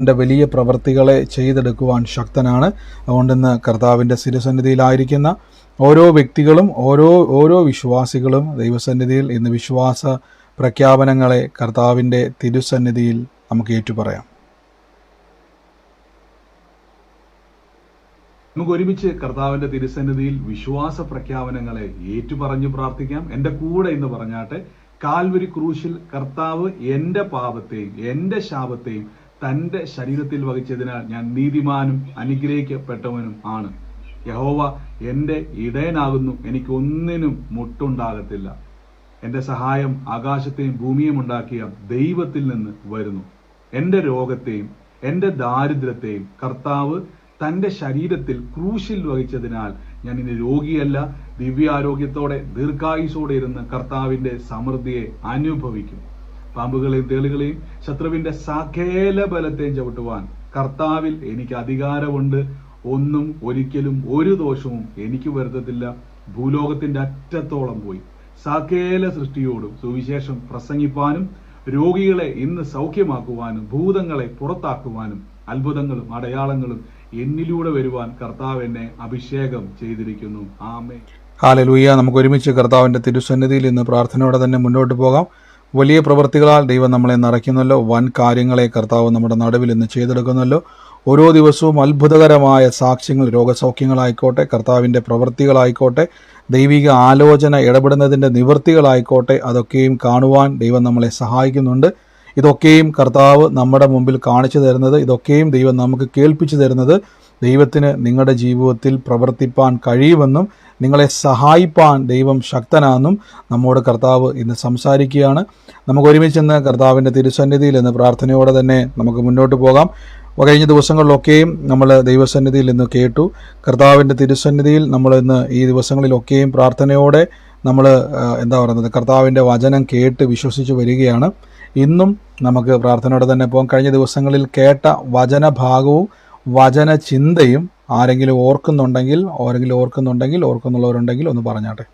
വലിയ പ്രവൃത്തികളെ ചെയ്തെടുക്കുവാൻ ശക്തനാണ്. അതുകൊണ്ട് ഇന്ന് കർത്താവിൻ്റെ തിരുസന്നിധിയിലായിരിക്കുന്ന ഓരോ വ്യക്തികളും ഓരോ വിശ്വാസികളും ദൈവസന്നിധിയിൽ ഇന്ന് വിശ്വാസ പ്രഖ്യാപനങ്ങളെ കർത്താവിൻ്റെ തിരുസന്നിധിയിൽ നമുക്ക് ഏറ്റുപറയാം. നമുക്ക് ഒരുമിച്ച് കർത്താവിന്റെ തിരുസന്നിധിയിൽ വിശ്വാസ പ്രഖ്യാപനങ്ങളെ ഏറ്റുപറഞ്ഞു പ്രാർത്ഥിക്കാം. എന്റെ കൂടെ എന്ന് പറഞ്ഞാട്ടെ, കാൽവരി ക്രൂശിൽ കർത്താവ് എന്റെ പാപത്തെയും എന്റെ ശാപത്തെയും തന്റെ ശരീരത്തിൽ വഹിച്ചതിനാൽ ഞാൻ നീതിമാനും അനുഗ്രഹിക്കപ്പെട്ടവനും ആണ്. യഹോവ എന്റെ ഇടയനാകുന്നു, എനിക്ക് ഒന്നിനും മുട്ടുണ്ടാകത്തില്ല. എന്റെ സഹായം ആകാശത്തെയും ഭൂമിയും ഉണ്ടാക്കിയ ദൈവത്തിൽ നിന്ന് വരുന്നു. എന്റെ രോഗത്തെയും എന്റെ ദാരിദ്ര്യത്തെയും കർത്താവ് തന്റെ ശരീരത്തിൽ ക്രൂശിൽ വഹിച്ചതിനാൽ ഞാൻ ഇനി രോഗിയല്ല, ദിവ്യാരോഗ്യത്തോടെ ദീർഘായുസോടെ ഇരുന്ന് കർത്താവിന്റെ സമൃദ്ധിയെ അനുഭവിക്കും. പാമ്പുകളെയും തേളുകളെയും ശത്രുവിന്റെ സകല ബലത്തെയും ചവിട്ടുവാൻ കർത്താവിൽ എനിക്ക് അധികാരമുണ്ട്. ഒന്നും ഒരിക്കലും ഒരു ദോഷവും എനിക്ക് വരുത്തത്തില്ല. ഭൂലോകത്തിന്റെ അറ്റത്തോളം പോയി സകല സൃഷ്ടിയോടും സുവിശേഷം പ്രസംഗിപ്പാനും രോഗികളെ ഇന്ന് സൗഖ്യമാക്കുവാനും ഭൂതങ്ങളെ പുറത്താക്കുവാനും അത്ഭുതങ്ങളും അടയാളങ്ങളും എന്നിലൂടെ വരുവാൻ കർത്താവ് എന്നെ അഭിഷേകം ചെയ്തിരിക്കുന്നു. ആമേൻ. ഹല്ലേലൂയ. നമുക്ക് ഒരുമിച്ച് കർത്താവിൻ്റെ തിരുസന്നിധിയിൽ ഇന്ന് പ്രാർത്ഥനയോടെ തന്നെ മുന്നോട്ട് പോകാം. വലിയ പ്രവൃത്തികളാൽ ദൈവം നമ്മളെ നിറയ്ക്കുന്നല്ലോ. വൻ കാര്യങ്ങളെ കർത്താവ് നമ്മുടെ നടുവിൽ ഇന്ന് ചെയ്തെടുക്കുന്നല്ലോ. ഓരോ ദിവസവും അത്ഭുതകരമായ സാക്ഷ്യങ്ങൾ, രോഗസൗഖ്യങ്ങളായിക്കോട്ടെ, കർത്താവിൻ്റെ പ്രവൃത്തികളായിക്കോട്ടെ, ദൈവിക ആലോചന ഇടപെടുന്നതിൻ്റെ നിവൃത്തികളായിക്കോട്ടെ, അതൊക്കെയും കാണുവാൻ ദൈവം നമ്മളെ സഹായിക്കുന്നുണ്ട്. ഇതൊക്കെയും കർത്താവ് നമ്മുടെ മുമ്പിൽ കാണിച്ചു തരുന്നത്, ഇതൊക്കെയും ദൈവം നമുക്ക് കേൾപ്പിച്ചു തരുന്നത് ദൈവത്തിന് നിങ്ങളുടെ ജീവിതത്തിൽ പ്രവർത്തിപ്പാൻ കഴിയുമെന്നും നിങ്ങളെ സഹായിപ്പാൻ ദൈവം ശക്തനാണെന്നും നമ്മോട് കർത്താവ് ഇന്ന് സംസാരിക്കുകയാണ്. നമുക്ക് ഒരുമിച്ച് കർത്താവിൻ്റെ തിരുസന്നിധിയിൽ ഇന്ന് പ്രാർത്ഥനയോടെ തന്നെ നമുക്ക് മുന്നോട്ട് പോകാം. കഴിഞ്ഞ ദിവസങ്ങളിലൊക്കെയും നമ്മൾ ദൈവസന്നിധിയിൽ ഇന്ന് കേട്ടു. കർത്താവിൻ്റെ തിരുസന്നിധിയിൽ നമ്മൾ ഇന്ന് ഈ ദിവസങ്ങളിലൊക്കെയും പ്രാർത്ഥനയോടെ നമ്മൾ കർത്താവിൻ്റെ വചനം കേട്ട് വിശ്വസിച്ച് വരികയാണ്. ഇന്നും നമുക്ക് പ്രാർത്ഥനയോടെ തന്നെ പോകാം. കഴിഞ്ഞ ദിവസങ്ങളിൽ കേട്ട വചനഭാഗവും വചന ചിന്തയും ആരെങ്കിലും ഓർക്കുന്നുള്ളവരുണ്ടെങ്കിൽ ഒന്ന് പറഞ്ഞാട്ടെ.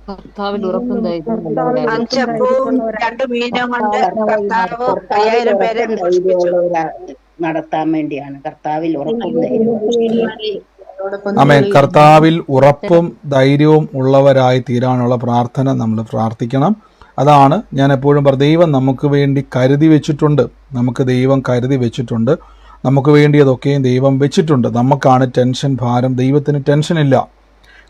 കർത്താവിൽ ഉറപ്പും നടത്താൻ വേണ്ടിയാണ് കർത്താവിൽ ഉറപ്പും ആമേൻ. കർത്താവിൽ ഉറപ്പും ധൈര്യവും ഉള്ളവരായി തീരാനുള്ള പ്രാർത്ഥന നമ്മൾ പ്രാർത്ഥിക്കണം. അതാണ് ഞാൻ എപ്പോഴും ദൈവം നമുക്ക് വേണ്ടി കരുതി വെച്ചിട്ടുണ്ട്. നമുക്ക് വേണ്ടി അതൊക്കെയും ദൈവം വെച്ചിട്ടുണ്ട്. നമുക്കാണ് ടെൻഷൻ, ഭാരം. ദൈവത്തിന് ടെൻഷനില്ല.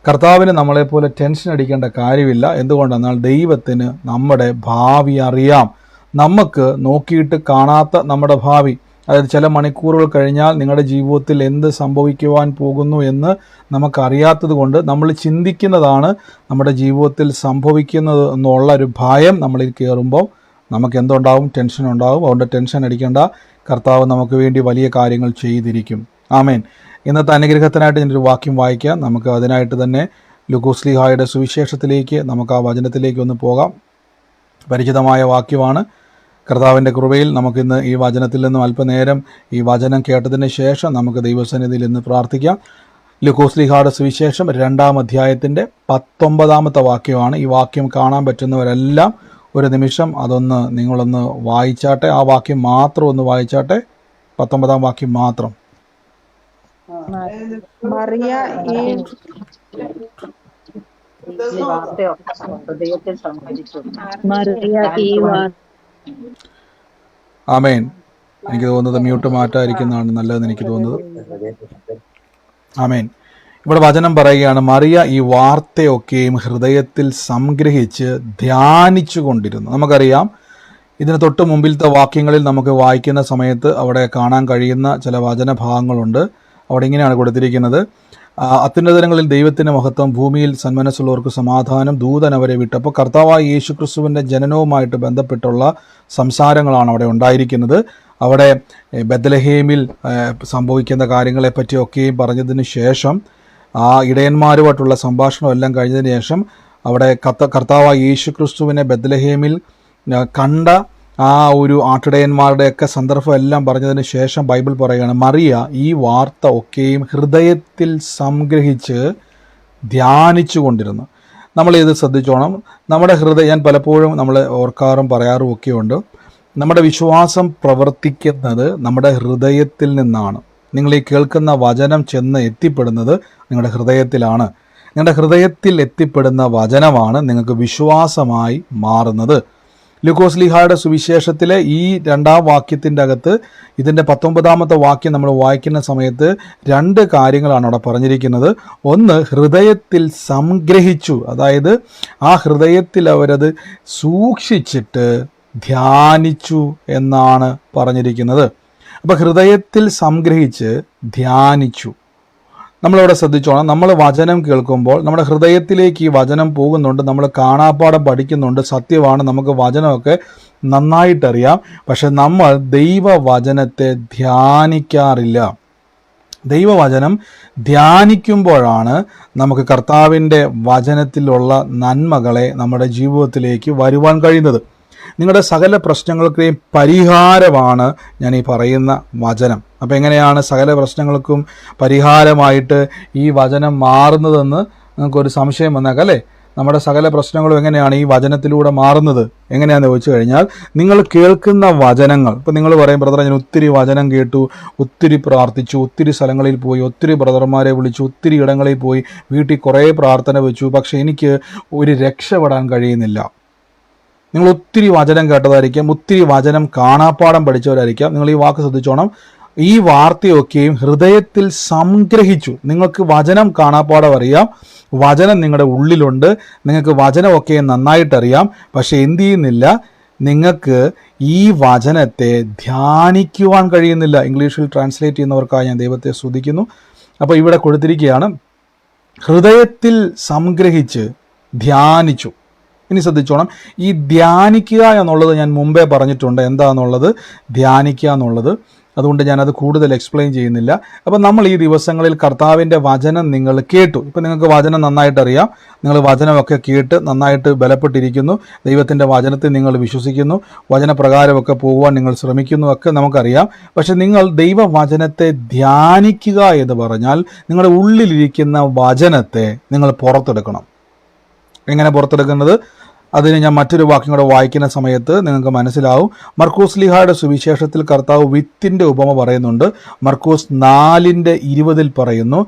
കർത്താവിന് നമ്മളെപ്പോലെ ടെൻഷൻ അടിക്കേണ്ട കാര്യമില്ല. എന്തുകൊണ്ടെന്നാൽ ദൈവത്തിന് നമ്മുടെ ഭാവി അറിയാം. നമുക്ക് നോക്കിയിട്ട് കാണാത്ത നമ്മുടെ ഭാവി, അതായത് ചില മണിക്കൂറുകൾ കഴിഞ്ഞാൽ നിങ്ങളുടെ ജീവിതത്തിൽ എന്ത് സംഭവിക്കുവാൻ പോകുന്നു എന്ന് നമുക്കറിയാത്തത് കൊണ്ട് നമ്മൾ ചിന്തിക്കുന്നതാണ് നമ്മുടെ ജീവിതത്തിൽ സംഭവിക്കുന്നത് എന്നുള്ള ഒരു ഭയം നമ്മളിൽ കയറുമ്പോൾ നമുക്ക് എന്തുണ്ടാവും? ടെൻഷൻ ഉണ്ടാവും. അതുകൊണ്ട് ടെൻഷൻ അടിക്കേണ്ട. കർത്താവ് നമുക്ക് വേണ്ടി വലിയ കാര്യങ്ങൾ ചെയ്തിരിക്കും. ആമേൻ. ഇന്നത്തെ അനുഗ്രഹത്തിനായിട്ട് ഞാനൊരു വാക്യം വായിക്കാം. നമുക്ക് അതിനായിട്ട് തന്നെ ലൂക്കോസ് ശ്ലീഹായുടെ സുവിശേഷത്തിലേക്ക്, നമുക്ക് ആ വചനത്തിലേക്ക് ഒന്ന് പോകാം. പരിചിതമായ വാക്യമാണ്. കർത്താവിൻ്റെ കൃപയിൽ നമുക്കിന്ന് ഈ വചനത്തിൽ നിന്നും അല്പനേരം ഈ വചനം കേട്ടതിന് ശേഷം നമുക്ക് ദൈവസന്നിധിയിൽ ഇന്ന് പ്രാർത്ഥിക്കാം. ലൂക്കോസ് ശ്ലീഹായുടെ സുവിശേഷം 2-ാം അധ്യായത്തിൻ്റെ 19-ാമത്തെ വാക്യമാണ്. ഈ വാക്യം കാണാൻ പറ്റുന്നവരെല്ലാം ഒരു നിമിഷം അതൊന്ന് നിങ്ങളൊന്ന് വായിച്ചാട്ടെ. ആ വാക്യം മാത്രം ഒന്ന് വായിച്ചാട്ടെ. 19-ാം വാക്യം മാത്രം. ആമേൻ. എനിക്ക് തോന്നുന്നത് മ്യൂട്ട് മാറ്റാതിരിക്കുന്നതാണ് നല്ലതെന്ന് എനിക്ക് തോന്നുന്നത്. ആമേൻ. ഇവിടെ വചനം പറയുകയാണ്, മറിയ ഈ വാർത്തയൊക്കെയും ഹൃദയത്തിൽ സംഗ്രഹിച്ച് ധ്യാനിച്ചു കൊണ്ടിരുന്നു. നമുക്കറിയാം, ഇതിന് തൊട്ട് മുമ്പിലത്തെ വാക്യങ്ങളിൽ നമുക്ക് വായിക്കുന്ന സമയത്ത് അവിടെ കാണാൻ കഴിയുന്ന ചില വചനഭാഗങ്ങളുണ്ട്. അവിടെ ഇങ്ങനെയാണ് കൊടുത്തിരിക്കുന്നത്: അത്യുന്നതങ്ങളിൽ ദൈവത്തിൻ്റെ മഹത്വം, ഭൂമിയിൽ സന്മനസ്സുള്ളവർക്ക് സമാധാനം, ദൂതൻ അവരെ വിട്ടു. അപ്പോൾ കർത്താവായ യേശുക്രിസ്തുവിൻ്റെ ജനനവുമായിട്ട് ബന്ധപ്പെട്ടുള്ള സംസാരങ്ങളാണ് അവിടെ ഉണ്ടായിരിക്കുന്നത്. അവിടെ ബെത്ലഹേമിൽ സംഭവിക്കുന്ന കാര്യങ്ങളെപ്പറ്റിയൊക്കെയും പറഞ്ഞതിന് ശേഷം, ആ ഇടയന്മാരുമായിട്ടുള്ള സംഭാഷണം എല്ലാം കഴിഞ്ഞതിന് ശേഷം അവിടെ കർത്താവായ യേശുക്രിസ്തുവിനെ ബെത്ലഹേമിൽ കണ്ട ആ ഒരു ആട്ടിടയന്മാരുടെയൊക്കെ സന്ദർഭം എല്ലാം പറഞ്ഞതിന് ശേഷം ബൈബിൾ പറയുകയാണ്, മറിയ ഈ വാർത്ത ഒക്കെയും ഹൃദയത്തിൽ സംഗ്രഹിച്ച് ധ്യാനിച്ചു കൊണ്ടിരുന്നു. നമ്മളിത് ശ്രദ്ധിച്ചോണം. നമ്മുടെ ഹൃദയം, ഞാൻ പലപ്പോഴും നമ്മൾ ഓർക്കാറും പറയാറും ഒക്കെയുണ്ട്, നമ്മുടെ വിശ്വാസം പ്രവർത്തിക്കുന്നത് നമ്മുടെ ഹൃദയത്തിൽ നിന്നാണ്. നിങ്ങൾ ഈ കേൾക്കുന്ന വചനം ചെന്ന് എത്തിപ്പെടുന്നത് നിങ്ങളുടെ ഹൃദയത്തിലാണ്. നിങ്ങളുടെ ഹൃദയത്തിൽ എത്തിപ്പെടുന്ന വചനമാണ് നിങ്ങൾക്ക് വിശ്വാസമായി മാറുന്നത്. ലൂക്കോസ് ലീഹായുടെ സുവിശേഷത്തിലെ ഈ 2-ാം വാക്യത്തിൻ്റെ അകത്ത് ഇതിൻ്റെ 19-ാമത്തെ വാക്യം നമ്മൾ വായിക്കുന്ന സമയത്ത് 2 കാര്യങ്ങളാണ് അവിടെ പറഞ്ഞിരിക്കുന്നത്. ഒന്ന്, ഹൃദയത്തിൽ സംഗ്രഹിച്ചു, അതായത് ആ ഹൃദയത്തിൽ അവരത് സൂക്ഷിച്ചിട്ട് ധ്യാനിച്ചു എന്നാണ് പറഞ്ഞിരിക്കുന്നത്. അപ്പോൾ ഹൃദയത്തിൽ സംഗ്രഹിച്ച് ധ്യാനിച്ചു. നമ്മളവിടെ ശ്രദ്ധിച്ചോണം, നമ്മൾ വചനം കേൾക്കുമ്പോൾ നമ്മുടെ ഹൃദയത്തിലേക്ക് ഈ വചനം പോകുന്നുണ്ട്, നമ്മൾ കാണാപ്പാഠം പഠിക്കുന്നുണ്ട്, സത്യമാണ്, നമുക്ക് വചനമൊക്കെ നന്നായിട്ടറിയാം. പക്ഷെ നമ്മൾ ദൈവവചനത്തെ ധ്യാനിക്കാറില്ല. ദൈവവചനം ധ്യാനിക്കുമ്പോഴാണ് നമുക്ക് കർത്താവിൻ്റെ വചനത്തിലുള്ള നന്മകളെ നമ്മുടെ ജീവിതത്തിലേക്ക് വരുവാൻ കഴിയുന്നത്. നിങ്ങളുടെ സകല പ്രശ്നങ്ങൾക്കെയും പരിഹാരമാണ് ഞാൻ ഈ പറയുന്ന വചനം. അപ്പോൾ എങ്ങനെയാണ് സകല പ്രശ്നങ്ങൾക്കും പരിഹാരമായിട്ട് ഈ വചനം മാറുന്നതെന്ന് നിങ്ങൾക്കൊരു സംശയം വന്നേക്കാം അല്ലേ? നമ്മുടെ സകല പ്രശ്നങ്ങളും എങ്ങനെയാണ് ഈ വചനത്തിലൂടെ മാറുന്നത് എങ്ങനെയാണെന്ന് ചോദിച്ചു കഴിഞ്ഞാൽ, നിങ്ങൾ കേൾക്കുന്ന വചനങ്ങൾ, ഇപ്പം നിങ്ങൾ പറയും, ബ്രദർ ഞാൻ ഒത്തിരി വചനം കേട്ടു, ഒത്തിരി പ്രാർത്ഥിച്ചു, ഒത്തിരി സ്ഥലങ്ങളിൽ പോയി, ഒത്തിരി ബ്രദർമാരെ വിളിച്ചു, ഒത്തിരി ഇടങ്ങളിൽ പോയി, വീട്ടിൽ കുറേ പ്രാർത്ഥന വെച്ചു, പക്ഷെ എനിക്ക് ഒരു രക്ഷപ്പെടാൻ കഴിയുന്നില്ല. നിങ്ങൾ ഒത്തിരി വചനം കേട്ടതായിരിക്കാം, ഒത്തിരി വചനം കാണാപ്പാഠം പഠിച്ചവരായിരിക്കാം. നിങ്ങൾ ഈ വാക്ക് ശ്രദ്ധിച്ചോണം. ഈ വാർത്തയൊക്കെയും ഹൃദയത്തിൽ സംഗ്രഹിച്ചു. നിങ്ങൾക്ക് വചനം കാണാപ്പാഠം അറിയാം, വചനം നിങ്ങളുടെ ഉള്ളിലുണ്ട്, നിങ്ങൾക്ക് വചനമൊക്കെ നന്നായിട്ടറിയാം. പക്ഷെ എന്ത് ചെയ്യുന്നില്ല, നിങ്ങൾക്ക് ഈ വചനത്തെ ധ്യാനിക്കുവാൻ കഴിയുന്നില്ല. ഇംഗ്ലീഷിൽ ട്രാൻസ്ലേറ്റ് ചെയ്യുന്നവർക്കായി ഞാൻ ദൈവത്തെ സ്തുതിക്കുന്നു. അപ്പോൾ ഇവിടെ കൊടുത്തിരിക്കുകയാണ്, ഹൃദയത്തിൽ സംഗ്രഹിച്ച് ധ്യാനിച്ചു. ഇനി ശ്രദ്ധിച്ചോണം, ഈ ധ്യാനിക്കുക എന്നുള്ളത് ഞാൻ മുമ്പേ പറഞ്ഞിട്ടുണ്ട് എന്താണെന്നുള്ളത്, ധ്യാനിക്കുക എന്നുള്ളത്. അതുകൊണ്ട് ഞാനത് കൂടുതൽ എക്സ്പ്ലെയിൻ ചെയ്യുന്നില്ല. അപ്പം നമ്മൾ ഈ ദിവസങ്ങളിൽ കർത്താവിൻ്റെ വചനം നിങ്ങൾ കേട്ടു. ഇപ്പം നിങ്ങൾക്ക് വചനം നന്നായിട്ടറിയാം, നിങ്ങൾ വചനമൊക്കെ കേട്ട് നന്നായിട്ട് ബലപ്പെട്ടിരിക്കുന്നു, ദൈവത്തിൻ്റെ വചനത്തിൽ നിങ്ങൾ വിശ്വസിക്കുന്നു, വചനപ്രകാരമൊക്കെ പോകുവാൻ നിങ്ങൾ ശ്രമിക്കുന്നു, ഒക്കെ നമുക്കറിയാം. പക്ഷെ നിങ്ങൾ ദൈവവചനത്തെ ധ്യാനിക്കുക എന്ന് പറഞ്ഞാൽ നിങ്ങളുടെ ഉള്ളിലിരിക്കുന്ന വചനത്തെ നിങ്ങൾ പുറത്തെടുക്കണം. എങ്ങനെ പുറത്തെടുക്കുന്നത്? അതിന് ഞാൻ മറ്റൊരു വാക്യം കൂടെ വായിക്കുന്ന സമയത്ത് നിങ്ങൾക്ക് മനസ്സിലാവും. മർക്കോസ് ലീഹായുടെ സുവിശേഷത്തിൽ കർത്താവ് വിത്തിൻ്റെ ഉപമ പറയുന്നുണ്ട്. മർക്കോസ് 4:20 പറയുന്നു,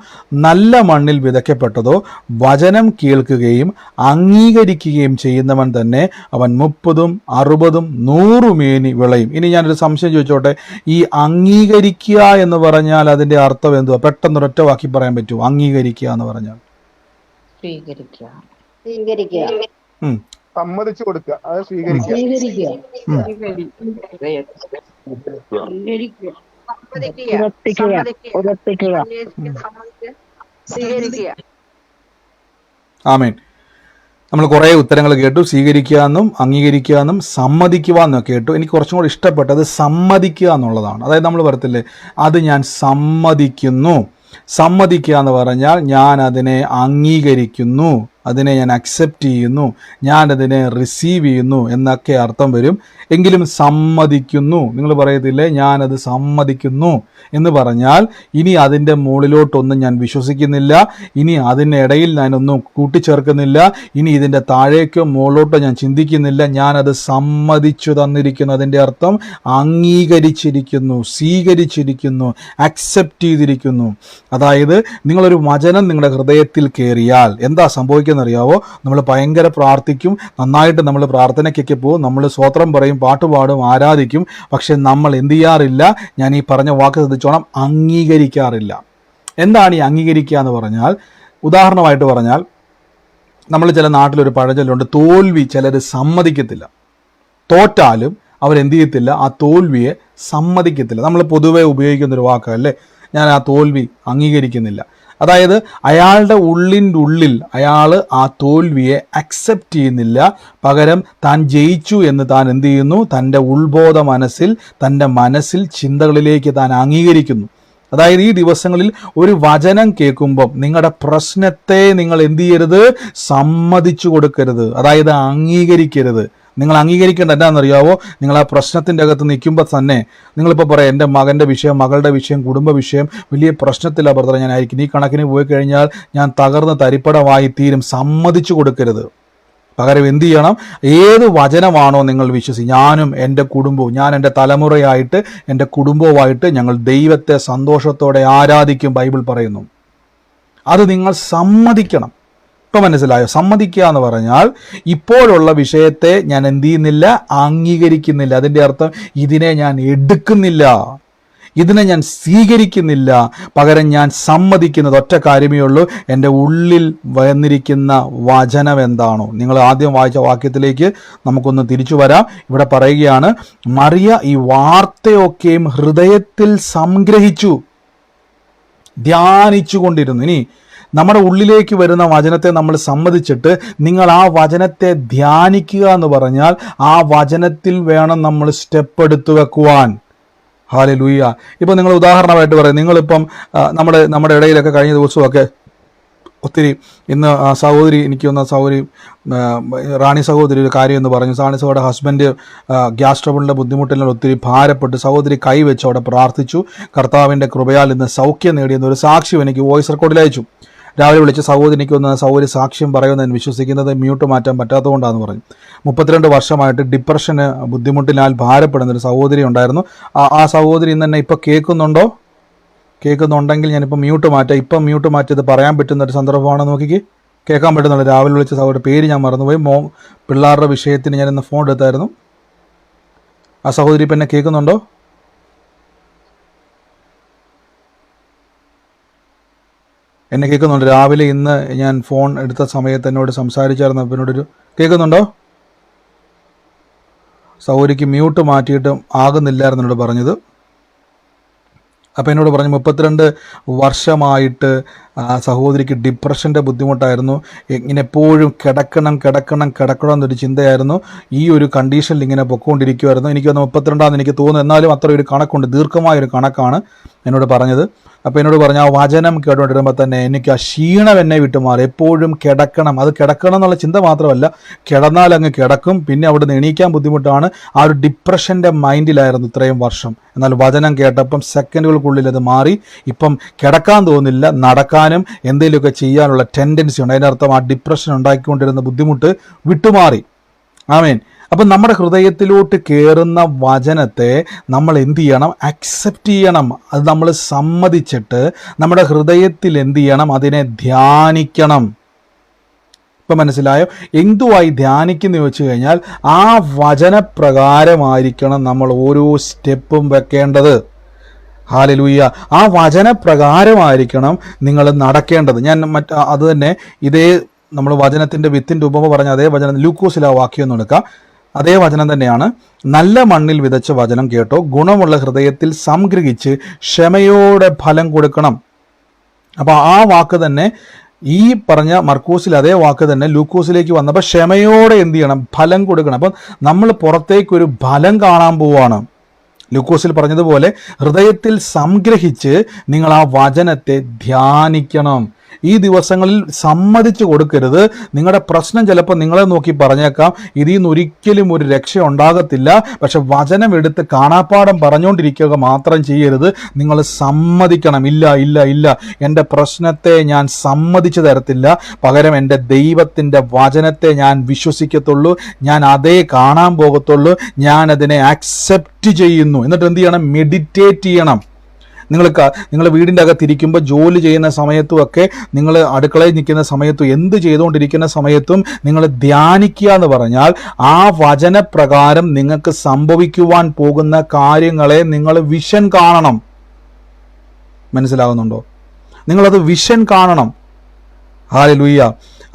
നല്ല മണ്ണിൽ വിതയ്ക്കപ്പെട്ടതോ വചനം കേൾക്കുകയും അംഗീകരിക്കുകയും ചെയ്യുന്നവൻ തന്നെ അവൻ 30, 60, 100 മേനി വിളയും. ഇനി ഞാനൊരു സംശയം ചോദിച്ചോട്ടെ, ഈ അംഗീകരിക്കുക എന്ന് പറഞ്ഞാൽ അതിൻ്റെ അർത്ഥം എന്തുവാ? പെട്ടെന്നൊരൊറ്റ വാക്കി പറയാൻ പറ്റുമോ? അംഗീകരിക്കുക എന്ന് പറഞ്ഞാൽ സ്വീകരിക്കുക. സമ്മതിച്ചു കൊടുക്കുക, അത് സ്വീകരിക്കുക. ആമേൻ. നമ്മൾ കുറേ ഉത്തരങ്ങൾ കേട്ടു. സ്വീകരിക്കുക എന്നും അംഗീകരിക്കുക എന്നും സമ്മതിക്കുക എന്നും കേട്ടു. എനിക്ക് കുറച്ചും കൂടി ഇഷ്ടപ്പെട്ടത് സമ്മതിക്കുക എന്നുള്ളതാണ്. അതായത് നമ്മൾ പറയത്തില്ലേ, അത് ഞാൻ സമ്മതിക്കുന്നു. സമ്മതിക്കുക എന്ന് പറഞ്ഞാൽ ഞാൻ അതിനെ അംഗീകരിക്കുന്നു, അതിനെ ഞാൻ അക്സെപ്റ്റ് ചെയ്യുന്നു, ഞാനതിനെ റിസീവ് ചെയ്യുന്നു എന്നൊക്കെ അർത്ഥം വരും. എങ്കിലും സമ്മതിക്കുന്നു, നിങ്ങൾ പറയത്തില്ലേ ഞാനത് സമ്മതിക്കുന്നു എന്ന് പറഞ്ഞാൽ ഇനി അതിൻ്റെ മുകളിലോട്ടൊന്നും ഞാൻ വിശ്വസിക്കുന്നില്ല, ഇനി അതിനിടയിൽ ഞാനൊന്നും കൂട്ടിച്ചേർക്കുന്നില്ല, ഇനി ഇതിൻ്റെ താഴേക്കോ മുകളിലോട്ടോ ഞാൻ ചിന്തിക്കുന്നില്ല, ഞാനത് സമ്മതിച്ചു തന്നിരിക്കുന്നു. അതിൻ്റെ അർത്ഥം അംഗീകരിച്ചിരിക്കുന്നു, സ്വീകരിച്ചിരിക്കുന്നു, അക്സെപ്റ്റ് ചെയ്തിരിക്കുന്നു. അതായത് നിങ്ങളൊരു വചനം നിങ്ങളുടെ ഹൃദയത്തിൽ കയറിയാൽ എന്താ സംഭവിക്കുന്നറിയാവോ? നമ്മൾ ഭയങ്കര പ്രാർത്ഥിക്കും, നന്നായിട്ട് നമ്മൾ പ്രാർത്ഥനയ്ക്കൊക്കെ പോകും, നമ്മൾ സ്തോത്രം പറയും, പാട്ടുപാടും, ആരാധിക്കും. പക്ഷെ നമ്മൾ എന്ത് ചെയ്യാറില്ല? ഞാൻ ഈ പറഞ്ഞ വാക്ക് ശ്രദ്ധിച്ചോണം, അംഗീകരിക്കാറില്ല. എന്താണ് ഈ അംഗീകരിക്കുക എന്ന് പറഞ്ഞാൽ? ഉദാഹരണമായിട്ട് പറഞ്ഞാൽ, നമ്മൾ ചില നാട്ടിലൊരു പഴഞ്ചൊല്ലുണ്ട്, തോൽവി ചിലർ സമ്മതിക്കത്തില്ല. തോറ്റാലും അവരെന്ത് ചെയ്യത്തില്ല? ആ തോൽവിയെ സമ്മതിക്കത്തില്ല. നമ്മൾ പൊതുവെ ഉപയോഗിക്കുന്നൊരു വാക്കല്ലേ, ഞാൻ ആ തോൽവി അംഗീകരിക്കുന്നില്ല. അതായത് അയാളുടെ ഉള്ളിൽ അയാൾ ആ തോൽവിയെ അക്സെപ്റ്റ് ചെയ്യുന്നില്ല. പകരം താൻ ജയിച്ചു എന്ന് താൻ എന്ത് ചെയ്യുന്നു? തൻ്റെ ഉൾബോധ മനസ്സിൽ, തൻ്റെ മനസ്സിൽ, ചിന്തകളിലേക്ക് താൻ അംഗീകരിക്കുന്നു. അതായത് ഈ ദിവസങ്ങളിൽ ഒരു വചനം കേൾക്കുമ്പം നിങ്ങളുടെ പ്രശ്നത്തെ നിങ്ങൾ എന്ത് ചെയ്യരുത്? സമ്മതിച്ചു കൊടുക്കരുത്, അതായത് അംഗീകരിക്കരുത്. നിങ്ങൾ അംഗീകരിക്കേണ്ട എന്താണെന്നറിയാവോ? നിങ്ങൾ ആ പ്രശ്നത്തിൻ്റെ അകത്ത് നിൽക്കുമ്പോൾ തന്നെ നിങ്ങളിപ്പോൾ പറയാം, എൻ്റെ മകൻ്റെ വിഷയം, മകളുടെ വിഷയം, കുടുംബ വിഷയം വലിയ പ്രശ്നത്തിലാണ് ബ്രദർ ഞാനായിരിക്കും, ഈ കണക്കിന് പോയി കഴിഞ്ഞാൽ ഞാൻ തകർന്ന് തരിപ്പടമായി തീരും. സമ്മതിച്ചു കൊടുക്കരുത്. പകരം എന്ത് ചെയ്യണം? ഏത് വചനമാണോ നിങ്ങൾ വിശ്വസിക്കുക, ഞാനും എൻ്റെ കുടുംബവും, ഞാൻ എൻ്റെ തലമുറയായിട്ട് എൻ്റെ കുടുംബവുമായിട്ട് ഞങ്ങൾ ദൈവത്തെ സന്തോഷത്തോടെ ആരാധിക്കും ബൈബിൾ പറയുന്നു. അത് നിങ്ങൾ സമ്മതിക്കണം. ഇപ്പം മനസ്സിലായോ? സമ്മതിക്കുക എന്ന് പറഞ്ഞാൽ ഇപ്പോഴുള്ള വിഷയത്തെ ഞാൻ എന്ത് ചെയ്യുന്നില്ല? അംഗീകരിക്കുന്നില്ല. അതിൻ്റെ അർത്ഥം ഇതിനെ ഞാൻ എടുക്കുന്നില്ല, ഇതിനെ ഞാൻ സ്വീകരിക്കുന്നില്ല. പകരം ഞാൻ സമ്മതിക്കുന്നത് ഒറ്റ കാര്യമേ ഉള്ളൂ, എൻ്റെ ഉള്ളിൽ വന്നിരിക്കുന്ന വചനം എന്താണോ. നിങ്ങൾ ആദ്യം വായിച്ച വാക്യത്തിലേക്ക് നമുക്കൊന്ന് തിരിച്ചു വരാം. ഇവിടെ പറയുകയാണ്, മറിയ ഈ വാർത്തയൊക്കെയും ഹൃദയത്തിൽ സംഗ്രഹിച്ചു, ധ്യാനിച്ചു കൊണ്ടിരുന്നു. ഇനി നമ്മുടെ ഉള്ളിലേക്ക് വരുന്ന വചനത്തെ നമ്മൾ സമ്മതിച്ചിട്ട് നിങ്ങൾ ആ വചനത്തെ ധ്യാനിക്കുക എന്ന് പറഞ്ഞാൽ ആ വചനത്തിൽ വേണം നമ്മൾ സ്റ്റെപ്പ് എടുത്തു വെക്കുവാൻ. ഹല്ലേലൂയ. ഇപ്പം നിങ്ങൾ ഉദാഹരണമായിട്ട് പറയും, നിങ്ങളിപ്പം നമ്മുടെ ഇടയിലൊക്കെ കഴിഞ്ഞ ദിവസമൊക്കെ ഒത്തിരി ഇന്ന് സഹോദരി, എനിക്ക് വന്ന സഹോദരി റാണി സഹോദരി ഒരു കാര്യം എന്ന് പറഞ്ഞു. റാണി സഹോദരിയുടെ ഹസ്ബൻഡ് ഗ്യാസ് ട്രബിളിൻ്റെ ബുദ്ധിമുട്ടിൽ ഒത്തിരി ഭാരപ്പെട്ട് സഹോദരി കൈവച്ച് അവിടെ പ്രാർത്ഥിച്ചു. കർത്താവിൻ്റെ കൃപയാൽ ഇന്ന് സൗഖ്യം നേടിയെന്ന ഒരു സാക്ഷ്യം എനിക്ക് വോയിസ് റെക്കോർഡിൽ അയച്ചു. രാവിലെ വിളിച്ച് സഹോദരിക്ക് വന്ന സഹോദരി സാക്ഷ്യം പറയുമെന്ന് ഞാൻ വിശ്വസിക്കുന്നത് മ്യൂട്ട് മാറ്റാൻ പറ്റാത്തതുകൊണ്ടാണെന്ന് പറഞ്ഞു. 32 വർഷമായിട്ട് ഡിപ്രഷന് ബുദ്ധിമുട്ടിനാൽ ഭാരപ്പെടുന്നൊരു സഹോദരി ഉണ്ടായിരുന്നു. ആ സഹോദരി ഇന്ന് തന്നെ ഇപ്പോൾ കേൾക്കുന്നുണ്ടെങ്കിൽ ഞാനിപ്പോൾ മ്യൂട്ട് മാറ്റാം. ഇപ്പം മ്യൂട്ട് മാറ്റിയത് പറയാൻ പറ്റുന്ന ഒരു സന്ദർഭമാണെന്ന് നോക്കിക്ക്. കേൾക്കാൻ പറ്റുന്നുള്ളൂ. രാവിലെ വിളിച്ച സഹോദരി പേര് ഞാൻ മറന്നുപോയി. പിള്ളേരുടെ വിഷയത്തിന് ഞാൻ ഇന്ന് ഫോൺ എടുത്തായിരുന്നു. ആ സഹോദരി ഇപ്പം എന്നെ കേൾക്കുന്നുണ്ടോ? എന്നെ കേൾക്കുന്നുണ്ട്. രാവിലെ ഇന്ന് ഞാൻ ഫോൺ എടുത്ത സമയത്ത് എന്നോട് സംസാരിച്ചായിരുന്നു. എന്നോടൊരു കേൾക്കുന്നുണ്ടോ? സഹോദരിക്ക് മ്യൂട്ട് മാറ്റിയിട്ടും ആകുന്നില്ലായിരുന്നു എന്നോട് പറഞ്ഞത്. അപ്പോൾ എന്നോട് പറഞ്ഞു 32 വർഷമായിട്ട് സഹോദരിക്ക് ഡിപ്രഷൻ്റെ ബുദ്ധിമുട്ടായിരുന്നു. ഇങ്ങനെ എപ്പോഴും കിടക്കണം എന്നൊരു ചിന്തയായിരുന്നു. ഈ ഒരു കണ്ടീഷനിൽ ഇങ്ങനെ പൊക്കോണ്ടിരിക്കുമായിരുന്നു. എനിക്ക് വന്ന് 32 എനിക്ക് തോന്നുന്നു. എന്നാലും അത്ര ഒരു കണക്കുണ്ട്, ദീർഘമായൊരു കണക്കാണ് എന്നോട് പറഞ്ഞത്. അപ്പോൾ എന്നോട് പറഞ്ഞു, ആ വചനം കേട്ടുകൊണ്ടിരുമ്പോൾ തന്നെ എനിക്ക് ആ ക്ഷീണം എന്നെ വിട്ടുമാറി. എപ്പോഴും കിടക്കണം, അത് കിടക്കണം എന്നുള്ള ചിന്ത മാത്രമല്ല, കിടന്നാൽ അങ്ങ് കിടക്കും, പിന്നെ അവിടെ നിന്ന് എണീക്കാൻ ബുദ്ധിമുട്ടാണ്. ആ ഒരു ഡിപ്രഷൻ്റെ മൈൻഡിലായിരുന്നു ഇത്രയും വർഷം. എന്നാൽ വചനം കേട്ടപ്പം സെക്കൻഡുകൾക്കുള്ളിൽ അത് മാറി. ഇപ്പം കിടക്കാൻ തോന്നില്ല, നടക്കാനും എന്തെങ്കിലുമൊക്കെ ചെയ്യാനുള്ള ടെൻഡൻസി ഉണ്ട്. അതിൻ്റെ അർത്ഥം ആ ഡിപ്രഷൻ ഉണ്ടാക്കിക്കൊണ്ടിരുന്ന ബുദ്ധിമുട്ട് വിട്ടുമാറി. ആമേൻ. അപ്പം നമ്മുടെ ഹൃദയത്തിലോട്ട് കയറുന്ന വചനത്തെ നമ്മൾ എന്ത് ചെയ്യണം? അക്സെപ്റ്റ് ചെയ്യണം. അത് നമ്മൾ സമ്മതിച്ചിട്ട് നമ്മുടെ ഹൃദയത്തിൽ എന്ത് ചെയ്യണം? അതിനെ ധ്യാനിക്കണം. ഇപ്പം മനസ്സിലായോ? എന്തുവായി ധ്യാനിക്കുന്നു ചോദിച്ചു കഴിഞ്ഞാൽ ആ വചനപ്രകാരമായിരിക്കണം നമ്മൾ ഓരോ സ്റ്റെപ്പും വെക്കേണ്ടത്. ഹല്ലേലൂയ. ആ വചനപ്രകാരമായിരിക്കണം നിങ്ങൾ നടക്കേണ്ടത്. ഞാൻ അത് തന്നെ ഇതേ നമ്മൾ വചനത്തിൻ്റെ വിത്തിൻ്റെ ഉപമ പറഞ്ഞ അതേ വചനം ലൂക്കോസിലെ വാക്യം ഒന്ന് എടുക്കാം. അതേ വചനം തന്നെയാണ്. നല്ല മണ്ണിൽ വിതച്ച വചനം കേട്ടോ, ഗുണമുള്ള ഹൃദയത്തിൽ സംഗ്രഹിച്ച് ക്ഷമയോടെ ഫലം കൊടുക്കണം. അപ്പോൾ ആ വാക്ക് തന്നെ ഈ പറഞ്ഞ മർക്കോസിൽ അതേ വാക്ക് തന്നെ ലൂക്കോസിലേക്ക് വന്നപ്പോൾ ക്ഷമയോടെ എന്ത് ചെയ്യണം? ഫലം കൊടുക്കണം. അപ്പം നമ്മൾ പുറത്തേക്കൊരു ഫലം കാണാൻ പോവുകയാണ്. ലൂക്കോസിൽ പറഞ്ഞതുപോലെ ഹൃദയത്തിൽ സംഗ്രഹിച്ച് നിങ്ങൾ ആ വചനത്തെ ധ്യാനിക്കണം. ഈ ദിവസങ്ങളിൽ സമ്മതിച്ചു കൊടുക്കരുത്. നിങ്ങളുടെ പ്രശ്നം ചിലപ്പോൾ നിങ്ങളെ നോക്കി പറഞ്ഞേക്കാം, ഇതിൽ നിന്ന് ഒരിക്കലും ഒരു രക്ഷ ഉണ്ടാകത്തില്ല. പക്ഷെ വചനം എടുത്ത് കാണാപ്പാഠം പറഞ്ഞുകൊണ്ടിരിക്കുക മാത്രം ചെയ്യരുത്. നിങ്ങൾ സമ്മതിക്കണം. ഇല്ല, എൻ്റെ പ്രശ്നത്തെ ഞാൻ സമ്മതിച്ചു തരത്തില്ല. പകരം എൻ്റെ ദൈവത്തിൻ്റെ വചനത്തെ ഞാൻ വിശ്വസിക്കത്തുള്ളൂ. ഞാൻ അതേ കാണാൻ പോകത്തുള്ളൂ. ഞാൻ അതിനെ അക്സെപ്റ്റ് ചെയ്യുന്നു. എന്നിട്ട് എന്ത് ചെയ്യണം? മെഡിറ്റേറ്റ് ചെയ്യണം. നിങ്ങൾ വീടിൻ്റെ അകത്തിരിക്കുമ്പോൾ, ജോലി ചെയ്യുന്ന സമയത്തുമൊക്കെ, നിങ്ങൾ അടുക്കളയിൽ നിൽക്കുന്ന സമയത്തും, എന്ത് ചെയ്തുകൊണ്ടിരിക്കുന്ന സമയത്തും നിങ്ങൾ ധ്യാനിക്കുക എന്ന് പറഞ്ഞാൽ ആ വചനപ്രകാരം നിങ്ങൾക്ക് സംഭവിക്കുവാൻ പോകുന്ന കാര്യങ്ങളെ നിങ്ങൾ വിഷൻ കാണണം. മനസ്സിലാകുന്നുണ്ടോ? നിങ്ങളത് വിഷൻ കാണണം. ഹല്ലേലൂയ.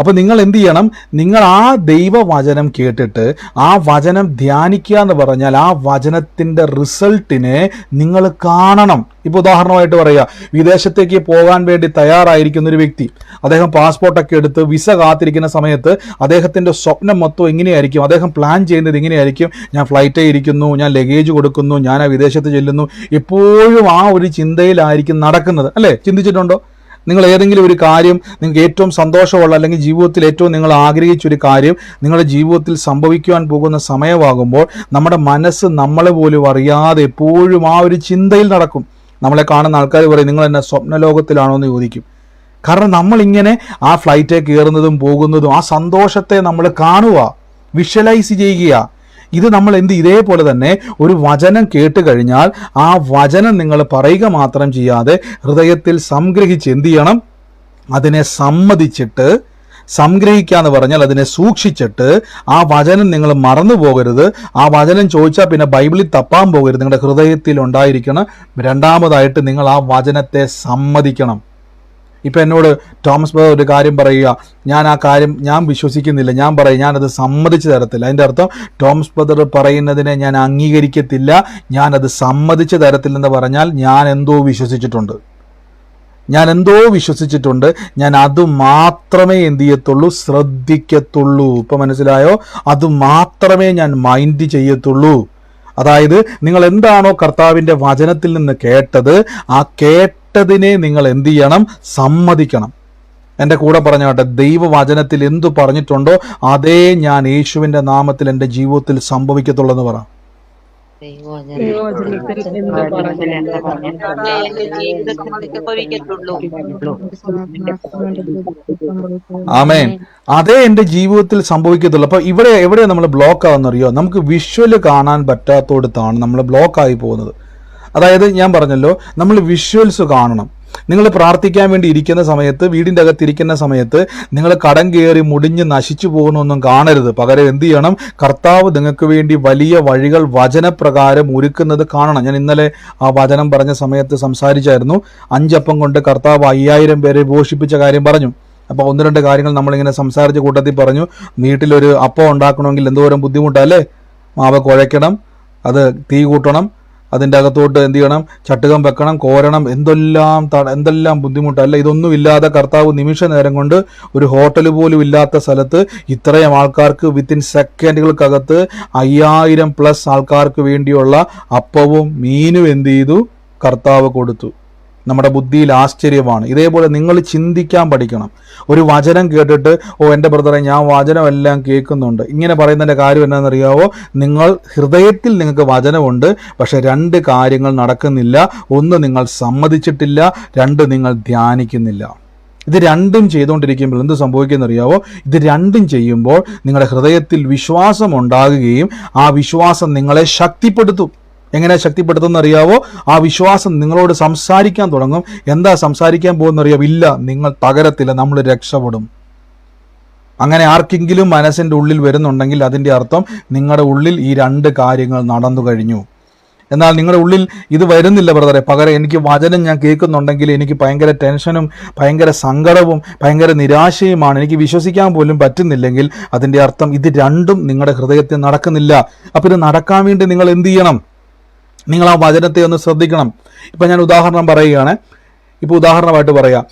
അപ്പോൾ നിങ്ങൾ എന്ത് ചെയ്യണം? നിങ്ങൾ ആ ദൈവവചനം കേട്ടിട്ട് ആ വചനം ധ്യാനിക്കുക എന്ന് പറഞ്ഞാൽ ആ വചനത്തിൻ്റെ റിസൾട്ടിനെ നിങ്ങൾ കാണണം. ഇപ്പോൾ ഉദാഹരണമായിട്ട് പറയുക, വിദേശത്തേക്ക് പോകാൻ വേണ്ടി തയ്യാറായിരിക്കുന്ന ഒരു വ്യക്തി, അദ്ദേഹം പാസ്പോർട്ടൊക്കെ എടുത്ത് വിസ കാത്തിരിക്കുന്ന സമയത്ത് അദ്ദേഹത്തിൻ്റെ സ്വപ്നം മൊത്തം എങ്ങനെയായിരിക്കും? അദ്ദേഹം പ്ലാൻ ചെയ്യുന്നത് എങ്ങനെയായിരിക്കും? ഞാൻ ഫ്ലൈറ്റിൽ ഇരിക്കുന്നു, ഞാൻ ലഗേജ് കൊടുക്കുന്നു, ഞാൻ ആ വിദേശത്ത് ചെല്ലുന്നു. എപ്പോഴും ആ ഒരു ചിന്തയിലായിരിക്കും നടക്കുന്നത്, അല്ലേ? ചിന്തിച്ചിട്ടുണ്ടോ? നിങ്ങൾ ഏതെങ്കിലും ഒരു കാര്യം നിങ്ങൾക്ക് ഏറ്റവും സന്തോഷമുള്ള, അല്ലെങ്കിൽ ജീവിതത്തിൽ ഏറ്റവും നിങ്ങൾ ആഗ്രഹിച്ചൊരു കാര്യം നിങ്ങളുടെ ജീവിതത്തിൽ സംഭവിക്കുവാൻ പോകുന്ന സമയമാകുമ്പോൾ നമ്മുടെ മനസ്സ് നമ്മളെ പോലും അറിയാതെ എപ്പോഴും ആ ഒരു ചിന്തയിൽ നടക്കും. നമ്മളെ കാണുന്ന ആൾക്കാർ പറയും, നിങ്ങൾ എന്നെ സ്വപ്നലോകത്തിലാണോ എന്ന് ചോദിക്കും. കാരണം നമ്മളിങ്ങനെ ആ ഫ്ലൈറ്റിൽ കയറുന്നതും പോകുന്നതും ആ സന്തോഷത്തെ നമ്മൾ കാണുക, വിഷ്വലൈസ് ചെയ്യുക. ഇത് നമ്മൾ ഇതേപോലെ തന്നെ ഒരു വചനം കേട്ട് കഴിഞ്ഞാൽ ആ വചനം നിങ്ങൾ പറയുക മാത്രം ചെയ്യാതെ ഹൃദയത്തിൽ സംഗ്രഹിച്ച് എന്ത് ചെയ്യണം? അതിനെ സമ്മതിച്ചിട്ട്, സംഗ്രഹിക്കുക എന്ന് പറഞ്ഞാൽ അതിനെ സൂക്ഷിച്ചിട്ട്, ആ വചനം നിങ്ങൾ മറന്നു പോകരുത്. ആ വചനം ചോദിച്ചാൽ പിന്നെ ബൈബിളിൽ തപ്പാൻ പോകരുത്. നിങ്ങളുടെ ഹൃദയത്തിൽ ഉണ്ടായിരിക്കണം. രണ്ടാമതായിട്ട് നിങ്ങൾ ആ വചനത്തെ സമ്മതിക്കണം. ഇപ്പം എന്നോട് തോമസ് ബ്രദർ ഒരു കാര്യം പറയുക, ഞാൻ ആ കാര്യം ഞാൻ വിശ്വസിക്കുന്നില്ല, ഞാൻ പറയും ഞാനത് സമ്മതിച്ചു തരത്തില്ല. അതിൻ്റെ അർത്ഥം തോമസ് ബ്രദർ പറയുന്നതിനെ ഞാൻ അംഗീകരിക്കത്തില്ല, ഞാനത് സമ്മതിച്ചു തരത്തില്ലെന്ന് പറഞ്ഞാൽ ഞാൻ എന്തോ വിശ്വസിച്ചിട്ടുണ്ട്. ഞാൻ അത് മാത്രമേ എന്ത് ചെയ്യത്തുള്ളൂ? ശ്രദ്ധിക്കത്തുള്ളൂ. ഇപ്പം മനസ്സിലായോ? അത് മാത്രമേ ഞാൻ മൈൻഡ് ചെയ്യത്തുള്ളൂ. അതായത് നിങ്ങൾ എന്താണോ കർത്താവിൻ്റെ വചനത്തിൽ നിന്ന് കേട്ടത്, ആ കേട്ടതിനെ നിങ്ങൾ എന്ത് ചെയ്യണം? സമ്മതിക്കണം. എൻ്റെ കൂടെ പറഞ്ഞാട്ടെ, ദൈവവചനത്തിൽ എന്തു പറഞ്ഞിട്ടുണ്ടോ അതേ ഞാൻ യേശുവിൻ്റെ നാമത്തിൽ എൻ്റെ ജീവിതത്തിൽ സംഭവിക്കത്തുള്ളൂ എന്ന് പറ. ആമേൻ. അതേ എൻ്റെ ജീവിതത്തിൽ സംഭവിക്കത്തുള്ളൂ. അപ്പൊ എവിടെയാണ് നമ്മൾ ബ്ലോക്ക് ആവുന്നറിയോ? നമുക്ക് വിഷ്വല് കാണാൻ പറ്റാത്തോടത്താണ് നമ്മൾ ബ്ലോക്ക് ആയി പോകുന്നത്. അതായത് ഞാൻ പറഞ്ഞല്ലോ, നമ്മൾ വിഷ്വൽസ് കാണണം. നിങ്ങൾ പ്രാർത്ഥിക്കാൻ വേണ്ടി ഇരിക്കുന്ന സമയത്ത്, വീടിൻ്റെ അകത്തിരിക്കുന്ന സമയത്ത് നിങ്ങൾ കടം കയറി മുടിഞ്ഞ് നശിച്ചു പോകുന്നൊന്നും കാണരുത്. പകരം എന്ത് ചെയ്യണം? കർത്താവ് നിങ്ങൾക്ക് വേണ്ടി വലിയ വഴികൾ വചനപ്രകാരം ഒരുക്കുന്നത് കാണണം. ഞാൻ ഇന്നലെ ആ വചനം പറഞ്ഞ സമയത്ത് സംസാരിച്ചായിരുന്നു. 5 അപ്പം കൊണ്ട് കർത്താവ് 5000 പേരെ പോഷിപ്പിച്ച കാര്യം പറഞ്ഞു. അപ്പോൾ 1-2 കാര്യങ്ങൾ നമ്മളിങ്ങനെ സംസാരിച്ച കൂട്ടത്തിൽ പറഞ്ഞു. വീട്ടിലൊരു അപ്പം ഉണ്ടാക്കണമെങ്കിൽ എന്തോരം ബുദ്ധിമുട്ടല്ലേ? മാവ് കുഴയ്ക്കണം, അത് തീ കൂട്ടണം, അതിൻ്റെ അകത്തോട്ട് എന്ത് ചെയ്യണം? ചട്ടുകം വെക്കണം, കോരണം, എന്തെല്ലാം ബുദ്ധിമുട്ടല്ല. ഇതൊന്നും ഇല്ലാതെ കർത്താവ് നിമിഷ നേരം കൊണ്ട് ഒരു ഹോട്ടൽ പോലും ഇല്ലാത്ത സ്ഥലത്ത് ഇത്രയും ആൾക്കാർക്ക് വിത്തിൻ സെക്കൻഡുകൾക്കകത്ത് 5000+ ആൾക്കാർക്ക് വേണ്ടിയുള്ള അപ്പവും മീനും എന്ത് ചെയ്തു? കർത്താവ് കൊടുത്തു. നമ്മുടെ ബുദ്ധിയിൽ ആശ്ചര്യമാണ്. ഇതേപോലെ നിങ്ങൾ ചിന്തിക്കാൻ പഠിക്കണം. ഒരു വചനം കേട്ടിട്ട്, എൻ്റെ ബ്രദറെ ഞാൻ വചനമെല്ലാം കേൾക്കുന്നുണ്ട്, ഇങ്ങനെ പറയുന്നതിൻ്റെ കാര്യം എന്താണെന്നറിയാവോ? നിങ്ങൾ ഹൃദയത്തിൽ നിങ്ങൾക്ക് വചനമുണ്ട്, പക്ഷെ 2 കാര്യങ്ങൾ നടക്കുന്നില്ല. 1, നിങ്ങൾ സമ്മതിച്ചിട്ടില്ല. 2, നിങ്ങൾ ധ്യാനിക്കുന്നില്ല. ഇത് രണ്ടും ചെയ്തുകൊണ്ടിരിക്കുമ്പോൾ എന്ത് സംഭവിക്കുന്നറിയാവോ? ഇത് രണ്ടും ചെയ്യുമ്പോൾ നിങ്ങളുടെ ഹൃദയത്തിൽ വിശ്വാസം ഉണ്ടാകുകയും ആ വിശ്വാസം നിങ്ങളെ ശക്തിപ്പെടുത്തും. എങ്ങനെ ശക്തിപ്പെടുത്തുമെന്ന് അറിയാവോ? ആ വിശ്വാസം നിങ്ങളോട് സംസാരിക്കാൻ തുടങ്ങും. എന്താ സംസാരിക്കാൻ പോകുന്നറിയാവോ? ഇല്ല, നിങ്ങൾ തകരത്തില്ല, നമ്മൾ രക്ഷപ്പെടും. അങ്ങനെ ആർക്കെങ്കിലും മനസ്സിൻ്റെ ഉള്ളിൽ വരുന്നുണ്ടെങ്കിൽ അതിൻ്റെ അർത്ഥം നിങ്ങളുടെ ഉള്ളിൽ ഈ 2 കാര്യങ്ങൾ നടന്നു കഴിഞ്ഞു. എന്നാൽ നിങ്ങളുടെ ഉള്ളിൽ ഇത് വരുന്നില്ല ബ്രദറെ, പകരം എനിക്ക് വചനം ഞാൻ കേൾക്കുന്നുണ്ടെങ്കിൽ എനിക്ക് ഭയങ്കര ടെൻഷനും ഭയങ്കര സങ്കടവും ഭയങ്കര നിരാശയുമാണ്, എനിക്ക് വിശ്വസിക്കാൻ പോലും പറ്റുന്നില്ലെങ്കിൽ അതിൻ്റെ അർത്ഥം ഇത് രണ്ടും നിങ്ങളുടെ ഹൃദയത്തിൽ നടക്കുന്നില്ല. അപ്പോൾ ഇത് നടക്കാൻ വേണ്ടി നിങ്ങൾ എന്ത് ചെയ്യണം? നിങ്ങൾ ആ വചനത്തെ ഒന്ന് ശ്രദ്ധിക്കണം. ഇപ്പം ഞാൻ ഉദാഹരണം പറയുകയാണ്. ഇപ്പോൾ ഉദാഹരണമായിട്ട് പറയാം.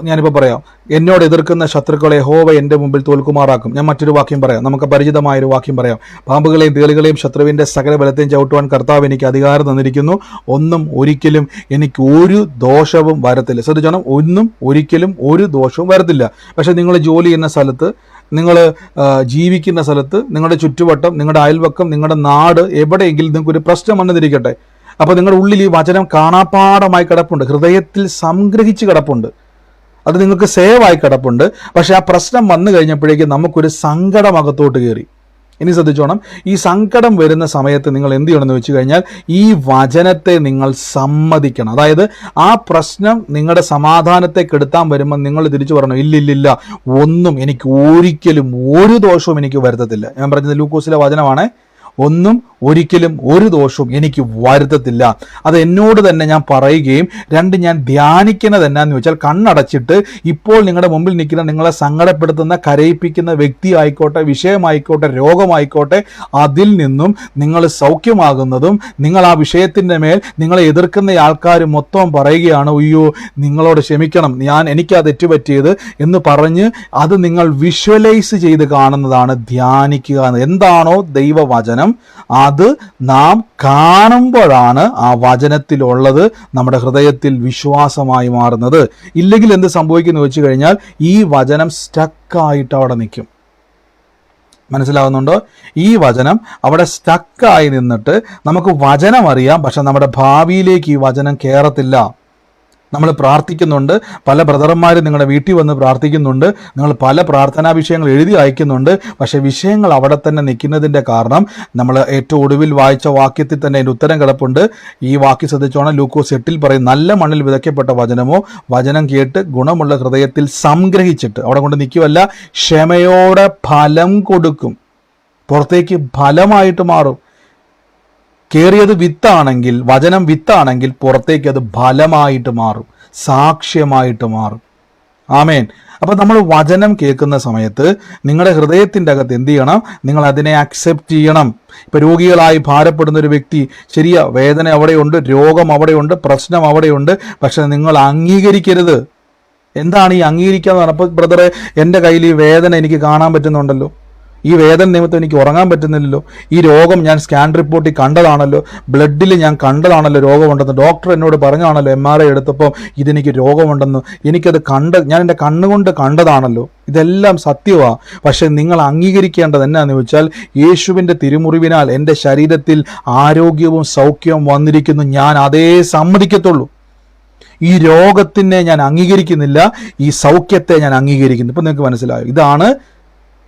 ഞാനിപ്പോൾ പറയാം, എന്നോട് എതിർക്കുന്ന ശത്രുക്കളെ യഹോവ എൻ്റെ മുമ്പിൽ തോൽക്കുമാറാക്കും. ഞാൻ മറ്റൊരു വാക്യം പറയാം, നമുക്ക് പരിചിതമായൊരു വാക്യം പറയാം. പാമ്പുകളെയും തേളുകളെയും ശത്രുവിൻ്റെ സകല ബലത്തെയും ചവിട്ടുവാൻ കർത്താവ് എനിക്ക് അധികാരം തന്നിരിക്കുന്നു, ഒന്നും ഒരിക്കലും എനിക്ക് ഒരു ദോഷവും വരത്തില്ല. ശ്രദ്ധിച്ചോണം, ഒന്നും ഒരിക്കലും ഒരു ദോഷവും വരത്തില്ല. പക്ഷെ നിങ്ങൾ ജോലി ചെയ്യുന്ന സ്ഥലത്ത്, നിങ്ങൾ ജീവിക്കുന്ന സ്ഥലത്ത്, നിങ്ങളുടെ ചുറ്റുവട്ടം, നിങ്ങളുടെ അയൽവക്കം, നിങ്ങളുടെ നാട്, എവിടെയെങ്കിലും നിങ്ങൾക്കൊരു പ്രശ്നം വന്നെന്നിരിക്കട്ടെ. അപ്പോൾ നിങ്ങളുടെ ഉള്ളിൽ ഈ വചനം കാണാപ്പാടമായി കിടപ്പുണ്ട്, ഹൃദയത്തിൽ സംഗ്രഹിച്ച് കിടപ്പുണ്ട്, അത് നിങ്ങൾക്ക് സേവായി കിടപ്പുണ്ട്. പക്ഷെ ആ പ്രശ്നം വന്നു കഴിഞ്ഞപ്പോഴേക്കും നമുക്കൊരു സങ്കടം അകത്തോട്ട് കയറി. ഇനി ശ്രദ്ധിച്ചോണം, ഈ സങ്കടം വരുന്ന സമയത്ത് നിങ്ങൾ എന്ത് ചെയ്യണമെന്ന് വെച്ച് കഴിഞ്ഞാൽ ഈ വചനത്തെ നിങ്ങൾ സമ്മതിക്കണം. അതായത് ആ പ്രശ്നം നിങ്ങളുടെ സമാധാനത്തെ കെടുത്താൻ വരുമ്പോൾ നിങ്ങൾ തിരിച്ചു പറഞ്ഞു, ഇല്ലില്ല, ഒന്നും എനിക്ക് ഒരിക്കലും ഒരു ദോഷവും എനിക്ക് വരുത്തത്തില്ല. ഞാൻ പറഞ്ഞത് ലൂക്കോസിലെ വചനമാണ്. ഒന്നും ഒരിക്കലും ഒരു ദോഷവും എനിക്ക് വരുത്തത്തില്ല. അത് എന്നോട് തന്നെ ഞാൻ പറയുകയും, 2 ഞാൻ ധ്യാനിക്കുന്നത് എന്നാന്ന് വെച്ചാൽ കണ്ണടച്ചിട്ട് ഇപ്പോൾ നിങ്ങളുടെ മുമ്പിൽ നിൽക്കുന്ന നിങ്ങളെ സങ്കടപ്പെടുത്തുന്ന കരയിപ്പിക്കുന്ന വ്യക്തി ആയിക്കോട്ടെ, വിഷയമായിക്കോട്ടെ, രോഗമായിക്കോട്ടെ, അതിൽ നിന്നും നിങ്ങൾ സൗഖ്യമാകുന്നതും നിങ്ങൾ ആ വിഷയത്തിൻ്റെ മേൽ നിങ്ങളെ എതിർക്കുന്ന ആൾക്കാർ മൊത്തം പറയുകയാണ്, അയ്യോ നിങ്ങളോട് ക്ഷമിക്കണം, എനിക്കാ തെറ്റുപറ്റിയത് എന്ന് പറഞ്ഞ് അത് നിങ്ങൾ വിഷ്വലൈസ് ചെയ്ത് കാണുന്നതാണ് ധ്യാനിക്കുക. എന്താണോ ദൈവവചനം അത് നാം കാണുമ്പോഴാണ് ആ വചനത്തിലുള്ളത് നമ്മുടെ ഹൃദയത്തിൽ വിശ്വാസമായി മാറുന്നത്. ഇല്ലെങ്കിൽ എന്ത് സംഭവിക്കുന്നു വെച്ച് കഴിഞ്ഞാൽ ഈ വചനം സ്റ്റക്കായിട്ട് അവിടെ നിൽക്കും. മനസ്സിലാവുന്നുണ്ടോ? ഈ വചനം അവിടെ സ്റ്റക്കായി നിന്നിട്ട് നമുക്ക് വചനം അറിയാം, പക്ഷെ നമ്മുടെ ഭാവിയിലേക്ക് ഈ വചനം കയറത്തില്ല. നമ്മൾ പ്രാർത്ഥിക്കുന്നുണ്ട്, പല ബ്രദർമാരും നിങ്ങളുടെ വീട്ടിൽ വന്ന് പ്രാർത്ഥിക്കുന്നുണ്ട്, നിങ്ങൾ പല പ്രാർത്ഥനാ വിഷയങ്ങൾ എഴുതി അയക്കുന്നുണ്ട്. പക്ഷേ വിഷയങ്ങൾ അവിടെ തന്നെ നിൽക്കുന്നതിൻ്റെ കാരണം നമ്മൾ ഏറ്റവും ഒടുവിൽ വായിച്ച വാക്യത്തിൽ തന്നെ അതിൻ്റെ ഉത്തരം കിടപ്പുണ്ട്. ഈ വാക്യം ശ്രദ്ധിച്ചോണം. ലൂക്കോസ് 8 പറയും, നല്ല മണ്ണിൽ വിതയ്ക്കപ്പെട്ട വചനമോ വചനം കേട്ട് ഗുണമുള്ള ഹൃദയത്തിൽ സംഗ്രഹിച്ചിട്ട് അവിടെ കൊണ്ട് നിൽക്കുമല്ല, ക്ഷമയോടെ ഫലം കൊടുക്കും, പുറത്തേക്ക് ഫലമായിട്ട് മാറും. കേറിയത് വിത്താണെങ്കിൽ, വചനം വിത്താണെങ്കിൽ പുറത്തേക്ക് അത് ഫലമായിട്ട് മാറും, സാക്ഷ്യമായിട്ട് മാറും. ആമേൻ. അപ്പം നമ്മൾ വചനം കേൾക്കുന്ന സമയത്ത് നിങ്ങളുടെ ഹൃദയത്തിൻ്റെ അകത്ത് എന്ത് ചെയ്യണം? നിങ്ങൾ അതിനെ അക്സെപ്റ്റ് ചെയ്യണം. ഇപ്പം രോഗികളായി ഭാരപ്പെടുന്ന ഒരു വ്യക്തി, ശരിയാ, വേദന അവിടെയുണ്ട്, രോഗം അവിടെയുണ്ട്, പ്രശ്നം അവിടെയുണ്ട്, പക്ഷെ നിങ്ങൾ അംഗീകരിക്കരുത്. എന്താണ് ഈ അംഗീകരിക്കുക എന്ന് പറഞ്ഞപ്പോൾ, ബ്രദറെ എൻ്റെ കയ്യിൽ ഈ വേദന എനിക്ക് കാണാൻ പറ്റുന്നുണ്ടല്ലോ, ഈ വേദന നിമിത്തം എനിക്ക് ഉറങ്ങാൻ പറ്റുന്നില്ലല്ലോ, ഈ രോഗം ഞാൻ സ്കാൻ റിപ്പോർട്ടിൽ കണ്ടതാണല്ലോ, ബ്ലഡിൽ ഞാൻ കണ്ടതാണല്ലോ രോഗമുണ്ടെന്ന്, ഡോക്ടർ എന്നോട് പറഞ്ഞാണല്ലോ MRI എടുത്തപ്പോൾ ഇതെനിക്ക് രോഗമുണ്ടെന്ന്, എനിക്കത് ഞാൻ എൻ്റെ കണ്ണുകൊണ്ട് കണ്ടതാണല്ലോ, ഇതെല്ലാം സത്യമാണ്. പക്ഷെ നിങ്ങൾ അംഗീകരിക്കേണ്ടത് എന്നാന്ന് വെച്ചാൽ, യേശുവിൻ്റെ തിരുമുറിവിനാൽ എൻ്റെ ശരീരത്തിൽ ആരോഗ്യവും സൗഖ്യവും വന്നിരിക്കുന്നു, ഞാൻ അതേ സമ്മതിക്കത്തുള്ളൂ. ഈ രോഗത്തിനെ ഞാൻ അംഗീകരിക്കുന്നില്ല, ഈ സൗഖ്യത്തെ ഞാൻ അംഗീകരിക്കുന്നു. ഇപ്പം നിങ്ങൾക്ക് മനസ്സിലായോ? ഇതാണ്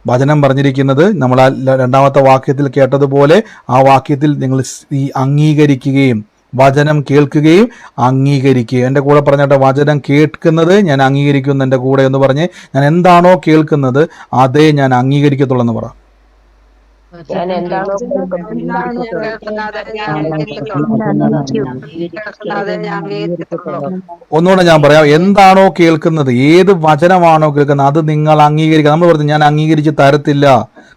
വചനം പറഞ്ഞിരിക്കുന്നത്. നമ്മൾ ആ രണ്ടാമത്തെ വാക്യത്തിൽ കേട്ടതുപോലെ ആ വാക്യത്തിൽ നിങ്ങൾ ഈ അംഗീകരിക്കുകയും വചനം കേൾക്കുകയും അംഗീകരിക്കുകയും. എൻ്റെ കൂടെ പറഞ്ഞിട്ട്, വചനം കേൾക്കുന്നത് ഞാൻ അംഗീകരിക്കുന്നു എൻ്റെ കൂടെ എന്ന് പറഞ്ഞ്, ഞാൻ എന്താണോ കേൾക്കുന്നത് അതേ ഞാൻ അംഗീകരിക്കത്തുള്ളൂ എന്ന് പറ. ഞാൻ എന്താണോ ഒന്നുകൂടെ ഞാൻ പറയാം, എന്താണോ കേൾക്കുന്നത്, ഏത് വചനമാണോ കേൾക്കുന്നത് അത് നിങ്ങൾ അംഗീകരിക്കുക. നമ്മൾ പറഞ്ഞു ഞാൻ അംഗീകരിച്ച് തരത്തില്ല,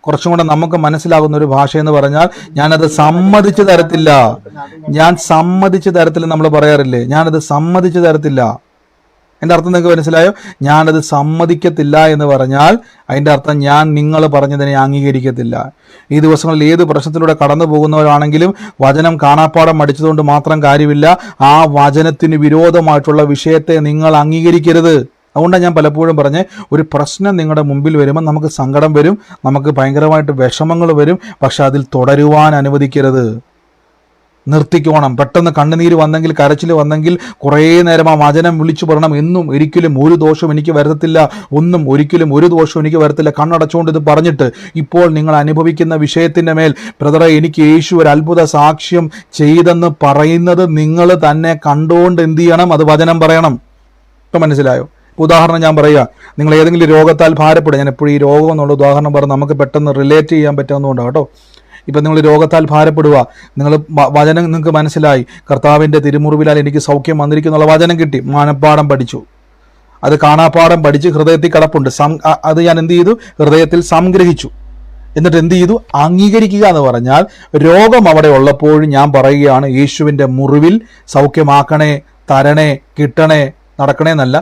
കുറച്ചും കൂടെ നമുക്ക് മനസ്സിലാകുന്ന ഒരു ഭാഷ എന്ന് പറഞ്ഞാൽ, ഞാനത് സമ്മതിച്ച് തരത്തില്ല, ഞാൻ സമ്മതിച്ച് തരത്തില്ല നമ്മൾ പറയാറില്ലേ, ഞാനത് സമ്മതിച്ച് തരത്തില്ല. എൻ്റെ അർത്ഥം നിങ്ങൾക്ക് മനസ്സിലായോ? ഞാനത് സമ്മതിക്കത്തില്ല എന്ന് പറഞ്ഞാൽ അതിൻ്റെ അർത്ഥം ഞാൻ നിങ്ങൾ പറഞ്ഞതിനെ അംഗീകരിക്കത്തില്ല. ഈ ദിവസങ്ങളിൽ ഏത് പ്രശ്നത്തിലൂടെ കടന്നു പോകുന്നവരാണെങ്കിലും വചനം കാണാപ്പാടം പഠിച്ചതുകൊണ്ട് മാത്രം കാര്യമില്ല. ആ വചനത്തിന് വിരോധമായിട്ടുള്ള വിഷയത്തെ നിങ്ങൾ അംഗീകരിക്കരുത്. അതുകൊണ്ടാണ് ഞാൻ പലപ്പോഴും പറഞ്ഞ്, ഒരു പ്രശ്നം നിങ്ങളുടെ മുമ്പിൽ വരുമ്പോൾ നമുക്ക് സങ്കടം വരും, നമുക്ക് ഭയങ്കരമായിട്ട് വിഷമങ്ങൾ വരും, പക്ഷെ അതിൽ തുടരുവാൻ അനുവദിക്കരുത്, നിർത്തിക്കോണം. പെട്ടെന്ന് കണ്ണുനീര് വന്നെങ്കിൽ, കരച്ചിൽ വന്നെങ്കിൽ കുറേ നേരം ആ വചനം വിളിച്ചു പറയണം, എന്നും ഒരിക്കലും ഒരു ദോഷവും എനിക്ക് വരുത്തത്തില്ല, ഒന്നും ഒരിക്കലും ഒരു ദോഷവും എനിക്ക് വരത്തില്ല, കണ്ണടച്ചുകൊണ്ട് ഇത് പറഞ്ഞിട്ട് ഇപ്പോൾ നിങ്ങൾ അനുഭവിക്കുന്ന വിഷയത്തിൻ്റെ മേൽ, ബ്രദറെ എനിക്ക് യേശു ഒരു അത്ഭുത സാക്ഷ്യം ചെയ്തെന്ന് പറയുന്നത് നിങ്ങൾ തന്നെ കണ്ടുകൊണ്ട് എന്ത് ചെയ്യണം? അത് വചനം പറയണം. ഇപ്പം മനസ്സിലായോ? ഉദാഹരണം ഞാൻ പറയുക, നിങ്ങൾ ഏതെങ്കിലും രോഗത്താൽ ഭാരപ്പെടുക, ഞാൻ എപ്പോഴും ഈ രോഗം എന്നുള്ള ഉദാഹരണം പറഞ്ഞ് നമുക്ക് പെട്ടെന്ന് റിലേറ്റ് ചെയ്യാൻ പറ്റാവുന്നതുകൊണ്ടാണ് കേട്ടോ. ഇപ്പം നിങ്ങൾ രോഗത്താൽ ഭാരപ്പെടുക, നിങ്ങൾ വചനം നിങ്ങൾക്ക് മനസ്സിലായി, കർത്താവിൻ്റെ തിരുമുറിവിലാൽ എനിക്ക് സൗഖ്യം വന്നിരിക്കുന്നുള്ള വചനം കിട്ടി, മനപ്പാഠം പഠിച്ചു, അത് കാണാപ്പാഠം പഠിച്ച് ഹൃദയത്തിൽ കിടപ്പുണ്ട്, അത് ഞാൻ എന്ത് ചെയ്തു? ഹൃദയത്തിൽ സംഗ്രഹിച്ചു. എന്നിട്ട് എന്ത് ചെയ്തു? അംഗീകരിക്കുക എന്ന് പറഞ്ഞാൽ, രോഗം അവിടെ ഉള്ളപ്പോഴും ഞാൻ പറയുകയാണ്, യേശുവിൻ്റെ മുറിവിൽ സൗഖ്യമാക്കണേ, തരണേ, കിട്ടണേ, നടക്കണേ എന്നല്ല.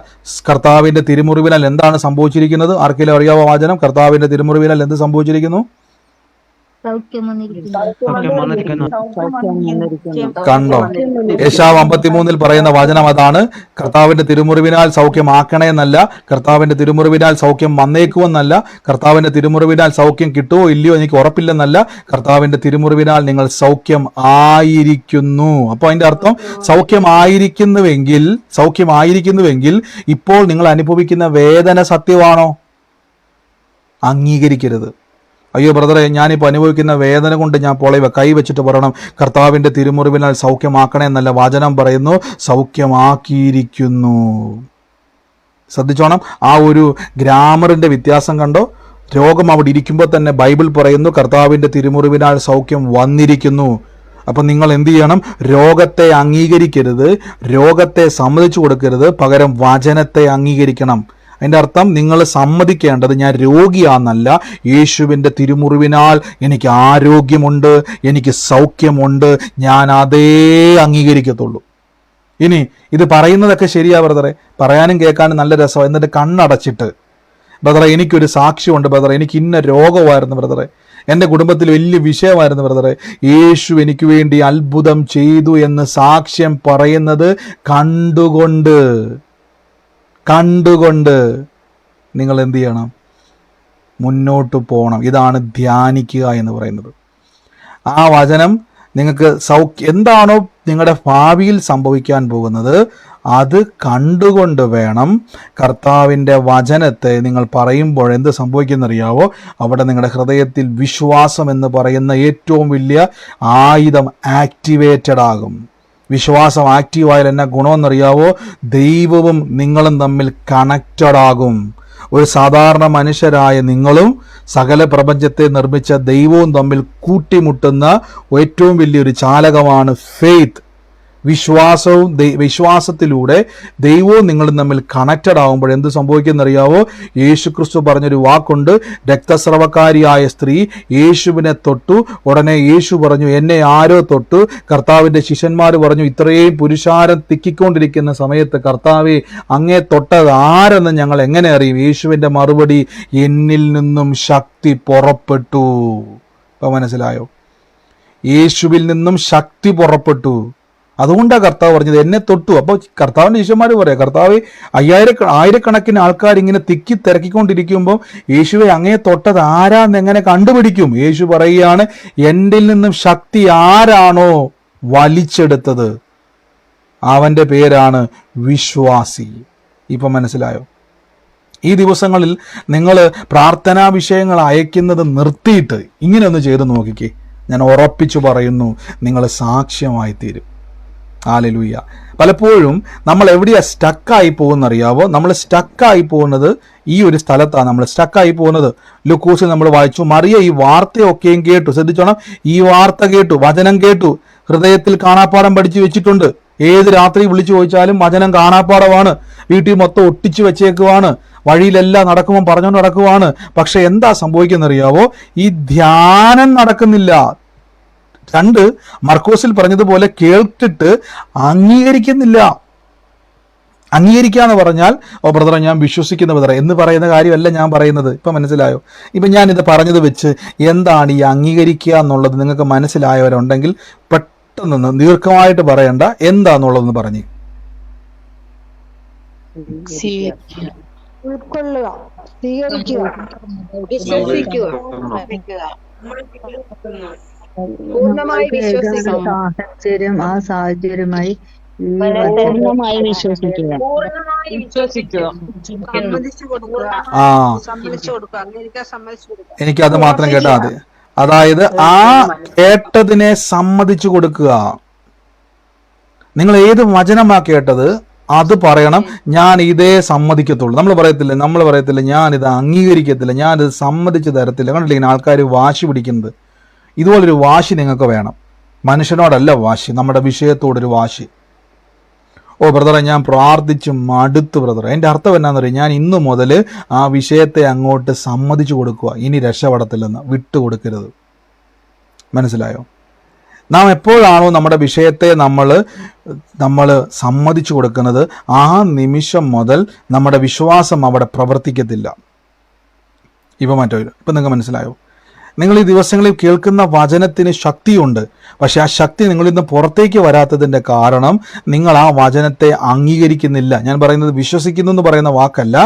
കർത്താവിൻ്റെ തിരുമുറിവിനാൽ എന്താണ് സംഭവിച്ചിരിക്കുന്നത്? ആർക്കെങ്കിലും അറിയാവോ വചനം? കർത്താവിൻ്റെ തിരുമുറിവിനാൽ എന്ത് സംഭവിച്ചിരിക്കുന്നു? കണ്ടോ? യേശാവ് 53 പറയുന്ന വചനം അതാണ്. കർത്താവിന്റെ തിരുമുറിവിനാൽ സൗഖ്യമാക്കണേ എന്നല്ല, കർത്താവിന്റെ തിരുമുറിവിനാൽ സൗഖ്യം വന്നേക്കുമെന്നല്ല, കർത്താവിന്റെ തിരുമുറിവിനാൽ സൗഖ്യം കിട്ടുമോ ഇല്ലയോ എനിക്ക് ഉറപ്പില്ലെന്നല്ല, കർത്താവിന്റെ തിരുമുറിവിനാൽ നിങ്ങൾ സൗഖ്യം ആയിരിക്കുന്നു. അപ്പൊ അതിന്റെ അർത്ഥം സൗഖ്യമായിരിക്കുന്നുവെങ്കിൽ ഇപ്പോൾ നിങ്ങൾ അനുഭവിക്കുന്ന വേദന സത്യമാണോ? അംഗീകരിക്കരുത്. അയ്യോ ബ്രദറെ, ഞാനിപ്പോൾ അനുഭവിക്കുന്ന വേദന കൊണ്ട് ഞാൻ പൊളയുക, കൈവച്ചിട്ട് പറയണം, കർത്താവിൻ്റെ തിരുമുറിവിനാൽ സൗഖ്യമാക്കണേ എന്നല്ല, വചനം പറയുന്നു സൗഖ്യമാക്കിയിരിക്കുന്നു. ശ്രദ്ധിച്ചോണം, ആ ഒരു ഗ്രാമറിൻ്റെ വ്യത്യാസം കണ്ടോ? രോഗം അവിടെ ഇരിക്കുമ്പോൾ തന്നെ ബൈബിൾ പറയുന്നു കർത്താവിൻ്റെ തിരുമുറിവിനാൽ സൗഖ്യം വന്നിരിക്കുന്നു. അപ്പം നിങ്ങൾ എന്ത് ചെയ്യണം? രോഗത്തെ അംഗീകരിക്കരുത്, രോഗത്തെ സമ്മതിച്ചു കൊടുക്കരുത്, പകരം വചനത്തെ അംഗീകരിക്കണം. അതിൻ്റെ അർത്ഥം നിങ്ങൾ സമ്മതിക്കേണ്ടത് ഞാൻ രോഗിയാണെന്നല്ല, യേശുവിൻ്റെ തിരുമുറിവിനാൽ എനിക്ക് ആരോഗ്യമുണ്ട്, എനിക്ക് സൗഖ്യമുണ്ട്, ഞാൻ അതേ അംഗീകരിക്കത്തുള്ളൂ. ഇനി ഇത് പറയുന്നതൊക്കെ ശരിയാ ബ്രദറെ, പറയാനും കേൾക്കാനും നല്ല രസമാണ്. എന്നിട്ട് കണ്ണടച്ചിട്ട്, ബ്രദറെ എനിക്കൊരു സാക്ഷ്യമുണ്ട് ബ്രദറെ, എനിക്ക് ഇന്ന രോഗമായിരുന്നു ബ്രദറെ, എൻ്റെ കുടുംബത്തിൽ വലിയ വിഷയമായിരുന്നു ബ്രദറെ, യേശു എനിക്ക് വേണ്ടി അത്ഭുതം ചെയ്തു എന്ന് സാക്ഷ്യം പറയുന്നത് കണ്ടുകൊണ്ട് നിങ്ങൾ എന്ത് ചെയ്യണം? മുന്നോട്ട് പോകണം. ഇതാണ് ധ്യാനിക്കുക എന്ന് പറയുന്നത്. ആ വചനം നിങ്ങൾക്ക് എന്താണോ നിങ്ങളുടെ ഭാവിയിൽ സംഭവിക്കാൻ പോകുന്നത് അത് കണ്ടുകൊണ്ട് വേണം കർത്താവിൻ്റെ വചനത്തെ നിങ്ങൾ പറയുമ്പോൾ എന്ത് സംഭവിക്കുന്നറിയാവോ? അവിടെ നിങ്ങളുടെ ഹൃദയത്തിൽ വിശ്വാസം എന്ന് പറയുന്ന ഏറ്റവും വലിയ ആയുധം ആക്ടിവേറ്റഡ് ആകും. വിശ്വാസം ആക്റ്റീവായാൽ എന്നാ ഗുണമെന്നറിയാവോ? ദൈവവും നിങ്ങളും തമ്മിൽ കണക്റ്റഡ് ആകും. ഒരു സാധാരണ മനുഷ്യരായ നിങ്ങളും സകല പ്രപഞ്ചത്തെ നിർമ്മിച്ച ദൈവവും തമ്മിൽ കൂട്ടിമുട്ടുന്ന ഏറ്റവും വലിയൊരു ചാലകമാണ് ഫെയ്ത്ത്. വിശ്വാസത്തിലൂടെ ദൈവവും നിങ്ങളും തമ്മിൽ കണക്റ്റഡ് ആകുമ്പോൾ എന്ത് സംഭവിക്കുന്നറിയാവോ? യേശുക്രിസ്തു പറഞ്ഞൊരു വാക്കുണ്ട്, രക്തസ്രവക്കാരിയായ സ്ത്രീ യേശുവിനെ തൊട്ടു. ഉടനെ യേശു പറഞ്ഞു, എന്നെ ആരോ തൊട്ടു. കർത്താവിൻ്റെ ശിഷ്യന്മാർ പറഞ്ഞു, ഇത്രയും പുരുഷാരം തിക്കിക്കൊണ്ടിരിക്കുന്ന സമയത്ത് കർത്താവെ അങ്ങേ തൊട്ടത് ആരെന്ന് ഞങ്ങൾ എങ്ങനെ അറിയും? യേശുവിൻ്റെ മറുപടി, എന്നിൽ നിന്നും ശക്തി പുറപ്പെട്ടു. ഇപ്പം മനസ്സിലായോ? യേശുവിൽ നിന്നും ശക്തി പുറപ്പെട്ടു. അതുകൊണ്ടാണ് കർത്താവ് പറഞ്ഞത് എന്നെ തൊട്ടു. അപ്പോൾ കർത്താവിൻ്റെ ശിഷ്യന്മാർ പറയാം, കർത്താവ് ആയിരക്കണക്കിന് ആൾക്കാർ ഇങ്ങനെ തിക്കി തിരക്കിക്കൊണ്ടിരിക്കുമ്പോൾ യേശുവെ അങ്ങേ തൊട്ടത് ആരാന്ന് എങ്ങനെ കണ്ടുപിടിക്കും? യേശു പറയുകയാണ്, എൻ്റെ നിന്നും ശക്തി ആരാണോ വലിച്ചെടുത്തത് അവൻ്റെ പേരാണ് വിശ്വാസി. ഇപ്പം മനസ്സിലായോ? ഈ ദിവസങ്ങളിൽ നിങ്ങൾ പ്രാർത്ഥനാ വിഷയങ്ങൾ അയക്കുന്നത് നിർത്തിയിട്ട് ഇങ്ങനെ ഒന്ന് ചെയ്ത് നോക്കിക്കേ. ഞാൻ ഉറപ്പിച്ചു പറയുന്നു, നിങ്ങൾ സാക്ഷ്യമായി തീരും. ഹല്ലേലൂയ. പലപ്പോഴും നമ്മൾ എവിടെയാ സ്റ്റക്കായി പോകുന്നറിയാവോ? നമ്മൾ സ്റ്റക്കായി പോകുന്നത് ഈ ഒരു സ്ഥലത്താണ്. നമ്മൾ സ്റ്റക്കായി പോകുന്നത് ലൂക്കോസിൽ നമ്മൾ വായിച്ചു, മറിയ ഈ വാർത്തയൊക്കെയും കേട്ടു. ശ്രദ്ധിച്ചോണം, ഈ വാർത്ത കേട്ടു, വചനം കേട്ടു, ഹൃദയത്തിൽ കാണാപ്പാടം പഠിച്ചു വെച്ചിട്ടുണ്ട്. ഏത് രാത്രി വിളിച്ചു ചോദിച്ചാലും വചനം കാണാപ്പാടമാണ്. വീട്ടിൽ മൊത്തം ഒട്ടിച്ചു വെച്ചേക്കുവാണ്. വഴിയിലെല്ലാം നടക്കുമ്പോൾ പറഞ്ഞുകൊണ്ട് നടക്കുവാണ്. പക്ഷെ എന്താ സംഭവിക്കുന്നറിയാവോ? ഈ ധ്യാനം നടക്കുന്നില്ല. 2 മർക്കോസിൽ പറഞ്ഞതുപോലെ കേട്ടിട്ട് അംഗീകരിക്കുന്നില്ല. അംഗീകരിക്കുക എന്ന് പറഞ്ഞാൽ, ഓ ബ്രദറെ ഞാൻ വിശ്വസിക്കുന്ന ബ്രദറെ എന്ന് പറയുന്ന കാര്യമല്ല ഞാൻ പറയുന്നത്. ഇപ്പം മനസ്സിലായോ? ഇപ്പം ഞാനിത് പറഞ്ഞത് വെച്ച് എന്താണ് ഈ അംഗീകരിക്കുക എന്നുള്ളത് നിങ്ങൾക്ക് മനസ്സിലായവരുണ്ടെങ്കിൽ പെട്ടെന്ന് ദീർഘമായിട്ട് പറയണ്ട, എന്താന്നുള്ളതെന്ന് പറഞ്ഞ്. ഉൾക്കൊള്ളുക, സ്വീകരിക്കുക, വിശ്വസിക്കുക, പൂർണ്ണമായി വിശ്വസിക്കുക, സാഹചര്യം ആ സാഹചര്യമായി പൂർണ്ണമായി വിശ്വസിക്കുക, എനിക്കത് മാത്രം കേട്ടാൽ മതി. അതായത് ആ കേട്ടതിനെ സമ്മതിച്ചു കൊടുക്കുക. നിങ്ങൾ ഏത് വചനമാ കേട്ടത് അത് പറയണം, ഞാൻ ഇതേ സമ്മതിക്കത്തുള്ളൂ. നമ്മൾ പറയത്തില്ല ഞാനിത് അംഗീകരിക്കത്തില്ല, ഞാനിത് സമ്മതിച്ചു തരത്തില്ല. കണ്ടില്ലേ ഇങ്ങനെ ആൾക്കാർ വാശി പിടിക്കുന്നത്? ഇതുപോലൊരു വാശി നിങ്ങൾക്ക് വേണം. മനുഷ്യനോടല്ല വാശി, നമ്മുടെ വിഷയത്തോടൊരു വാശി. ഓ ബ്രദറെ ഞാൻ പ്രാർത്ഥിച്ചു മടുത്തു ബ്രദറെ. എൻ്റെ അർത്ഥം എന്നാന്നറിയാം, ഞാൻ ഇന്നു മുതൽ ആ വിഷയത്തെ അങ്ങോട്ട് സമ്മതിച്ചു കൊടുക്കുക, ഇനി രക്ഷപ്പെടത്തില്ലെന്ന് വിട്ടുകൊടുക്കരുത്. മനസ്സിലായോ? നാം എപ്പോഴാണോ നമ്മുടെ വിഷയത്തെ നമ്മൾ സമ്മതിച്ചു കൊടുക്കുന്നത്, ആ നിമിഷം മുതൽ നമ്മുടെ വിശ്വാസം അവിടെ പ്രവർത്തിക്കത്തില്ല. ഇപ്പം നിങ്ങൾക്ക് മനസ്സിലായോ? നിങ്ങൾ ഈ ദിവസങ്ങളിൽ കേൾക്കുന്ന വചനത്തിന് ശക്തിയുണ്ട്. പക്ഷെ ആ ശക്തി നിങ്ങളിൽ നിന്ന് പുറത്തേക്ക് വരാത്തതിൻ്റെ കാരണം നിങ്ങൾ ആ വചനത്തെ അംഗീകരിക്കുന്നില്ല. ഞാൻ പറയുന്നത് വിശ്വസിക്കുന്നു എന്ന് പറയുന്ന വാക്കല്ല,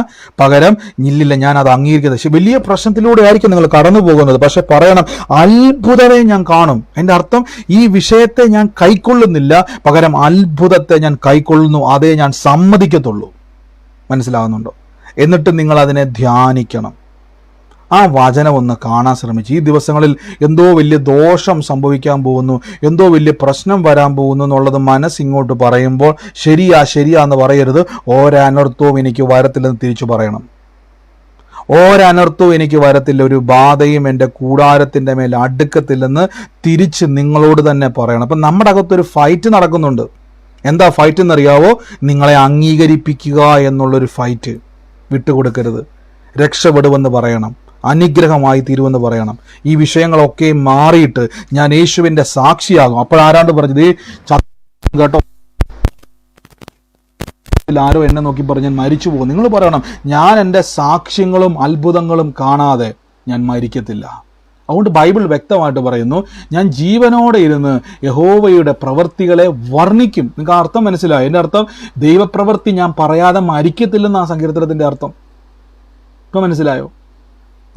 പകരം ഇല്ലില്ല ഞാൻ അത് അംഗീകരിക്കുന്നത്. പക്ഷെ വലിയ പ്രശ്നത്തിലൂടെ ആയിരിക്കും നിങ്ങൾ കടന്നു പോകുന്നത്. പക്ഷെ പറയണം, അത്ഭുതമേ ഞാൻ കാണും. എൻ്റെ അർത്ഥം ഈ വിഷയത്തെ ഞാൻ കൈക്കൊള്ളുന്നില്ല, പകരം അത്ഭുതത്തെ ഞാൻ കൈക്കൊള്ളുന്നു, അതേ ഞാൻ സമ്മതിക്കത്തുള്ളൂ. മനസ്സിലാകുന്നുണ്ടോ? എന്നിട്ട് നിങ്ങൾ അതിനെ ധ്യാനിക്കണം. ആ വചനം ഒന്ന് കാണാൻ ശ്രമിച്ചു. ഈ ദിവസങ്ങളിൽ എന്തോ വലിയ ദോഷം സംഭവിക്കാൻ പോകുന്നു, എന്തോ വലിയ പ്രശ്നം വരാൻ പോകുന്നു എന്നുള്ളത് മനസ്സിങ്ങോട്ട് പറയുമ്പോൾ ശരിയാ എന്ന് പറയരുത്. ഒരനർത്ഥവും എനിക്ക് വരത്തില്ലെന്ന് തിരിച്ചു പറയണം. ഒരനർത്ഥവും എനിക്ക് വരത്തില്ല, ഒരു ബാധയും എൻ്റെ കൂടാരത്തിൻ്റെ മേൽ അടുക്കത്തില്ലെന്ന് തിരിച്ച് നിങ്ങളോട് തന്നെ പറയണം. അപ്പം നമ്മുടെ അകത്തൊരു ഫൈറ്റ് നടക്കുന്നുണ്ട്. എന്താ ഫൈറ്റ് എന്നറിയാവോ? നിങ്ങളെ അംഗീകരിപ്പിക്കുക എന്നുള്ളൊരു ഫൈറ്റ്. വിട്ടുകൊടുക്കരുത്. രക്ഷപ്പെടുമെന്ന് പറയണം, അനുഗ്രഹമായി തീരുമെന്ന് പറയണം. ഈ വിഷയങ്ങളൊക്കെ മാറിയിട്ട് ഞാൻ യേശുവിൻ്റെ സാക്ഷിയാകും. അപ്പോഴാരാണ്ട് പറഞ്ഞത് കേട്ടോ, ആരോ എന്നെ നോക്കി പറഞ്ഞ് ഞാൻ മരിച്ചു പോകും. നിങ്ങൾ പറയണം, ഞാൻ എൻ്റെ സാക്ഷ്യങ്ങളും അത്ഭുതങ്ങളും കാണാതെ ഞാൻ മരിക്കത്തില്ല. അതുകൊണ്ട് ബൈബിൾ വ്യക്തമായിട്ട് പറയുന്നു, ഞാൻ ജീവനോടെ ഇരുന്ന് യഹോവയുടെ പ്രവൃത്തികളെ വർണ്ണിക്കും. നിങ്ങൾക്ക് അർത്ഥം മനസ്സിലായോ? എൻ്റെ അർത്ഥം ദൈവപ്രവൃത്തി ഞാൻ പറയാതെ മരിക്കത്തില്ലെന്നാണ് സങ്കീർത്തനത്തിൻ്റെ അർത്ഥം. ഇപ്പം മനസ്സിലായോ?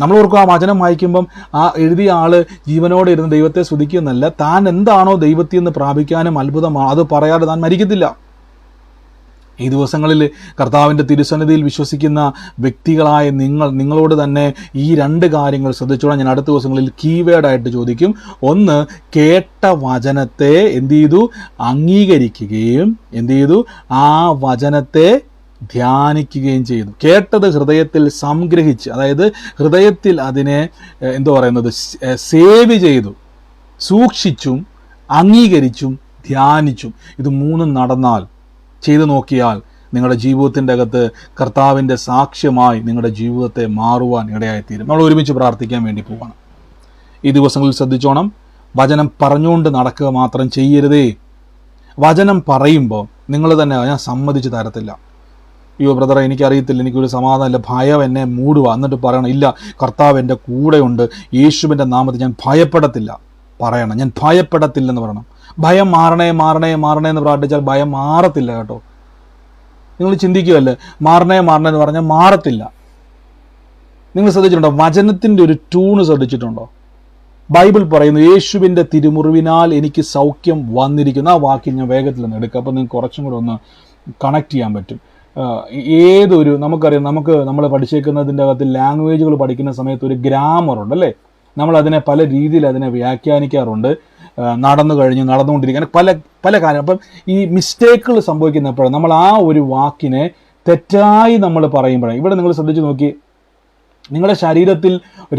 നമ്മൾ ഓർക്കും ആ വചനം വായിക്കുമ്പം ആ എഴുതിയ ആള് ജീവനോടെ ഇരുന്ന് ദൈവത്തെ സ്തുതിക്കുന്നല്ല, താൻ എന്താണോ ദൈവത്തിൽ നിന്ന് പ്രാപിക്കാനും അത്ഭുതമാണ് അത് പറയാതെ താൻ മരിക്കത്തില്ല. ഈ ദിവസങ്ങളിൽ കർത്താവിൻ്റെ തിരുസന്നിധിയിൽ വിശ്വസിക്കുന്ന വ്യക്തികളായ നിങ്ങളോട് തന്നെ ഈ 2 കാര്യങ്ങൾ ശ്രദ്ധിച്ചോളാം. ഞാൻ അടുത്ത ദിവസങ്ങളിൽ കീവേഡായിട്ട് ചോദിക്കും. ഒന്ന്, കേട്ട വചനത്തെ എന്ത് ചെയ്തു? അംഗീകരിക്കുകയും എന്ത് ചെയ്തു? ആ വചനത്തെ ധ്യാനിക്കുകയും ചെയ്തു. കേട്ടത് ഹൃദയത്തിൽ സംഗ്രഹിച്ച്, അതായത് ഹൃദയത്തിൽ അതിനെ സേവ് ചെയ്തു, സൂക്ഷിച്ചും അംഗീകരിച്ചും ധ്യാനിച്ചും. ഇത് 3 നടന്നാൽ, ചെയ്തു നോക്കിയാൽ നിങ്ങളുടെ ജീവിതത്തിൻ്റെ അകത്ത് കർത്താവിൻ്റെ സാക്ഷ്യമായി നിങ്ങളുടെ ജീവിതത്തെ മാറുവാൻ ഇടയായിത്തീരും. നമ്മൾ ഒരുമിച്ച് പ്രാർത്ഥിക്കാൻ വേണ്ടി പോവാണ്. ഈ ദിവസങ്ങളിൽ ശ്രദ്ധിച്ചോണം, വചനം പറഞ്ഞുകൊണ്ട് നടക്കുക മാത്രം ചെയ്യരുതേ. വചനം പറയുമ്പോൾ നിങ്ങൾ തന്നെ ഞാൻ സമ്മതിച്ച് തരത്തില്ല, അയ്യോ ബ്രദറെ എനിക്കറിയത്തില്ല, എനിക്കൊരു സമാധാനമില്ല, ഭയം എന്നെ മൂടുക, എന്നിട്ട് പറയണം ഇല്ല കർത്താവ് എൻ്റെ കൂടെയുണ്ട്, യേശുവിൻ്റെ നാമത്തിൽ ഞാൻ ഭയപ്പെടത്തില്ല പറയണം. ഞാൻ ഭയപ്പെടത്തില്ലെന്ന് പറയണം. ഭയം മാറണേ മാറണേ മാറണേ എന്ന് പ്രാർത്ഥിച്ചാൽ ഭയം മാറത്തില്ല കേട്ടോ. നിങ്ങൾ ചിന്തിക്കുമല്ലേ, മാറണേ മാറണേ എന്ന് പറഞ്ഞാൽ മാറത്തില്ല. നിങ്ങൾ ശ്രദ്ധിച്ചിട്ടുണ്ടോ? വചനത്തിൻ്റെ ഒരു ട്യൂണ് ശ്രദ്ധിച്ചിട്ടുണ്ടോ? ബൈബിൾ പറയുന്നു യേശുവിൻ്റെ തിരുമുറിവിനാൽ എനിക്ക് സൗഖ്യം വന്നിരിക്കുന്നു. ആ വാക്കിൽ ഞാൻ വേഗത്തിൽ ഒന്ന് എടുക്കുക, അപ്പോൾ നിങ്ങൾക്ക് കുറച്ചും കൂടെ ഒന്ന് കണക്ട് ചെയ്യാൻ പറ്റും. ഏതൊരു നമുക്കറിയാം, നമ്മൾ പഠിച്ചേക്കുന്നതിൻ്റെ അകത്ത് ലാംഗ്വേജുകൾ പഠിക്കുന്ന സമയത്ത് ഒരു ഗ്രാമറുണ്ട് അല്ലേ? നമ്മൾ അതിനെ പല രീതിയിൽ അതിനെ വ്യാഖ്യാനിക്കാറുണ്ട്. നടന്നുകൊണ്ടിരിക്കാൻ പല കാര്യം. അപ്പം ഈ മിസ്റ്റേക്കുകൾ സംഭവിക്കുന്നപ്പോഴും നമ്മൾ ആ ഒരു വാക്കിനെ തെറ്റായി നമ്മൾ പറയുമ്പോഴാണ്. ഇവിടെ നിങ്ങൾ ശ്രദ്ധിച്ച് നോക്കി, നിങ്ങളുടെ ശരീരത്തിൽ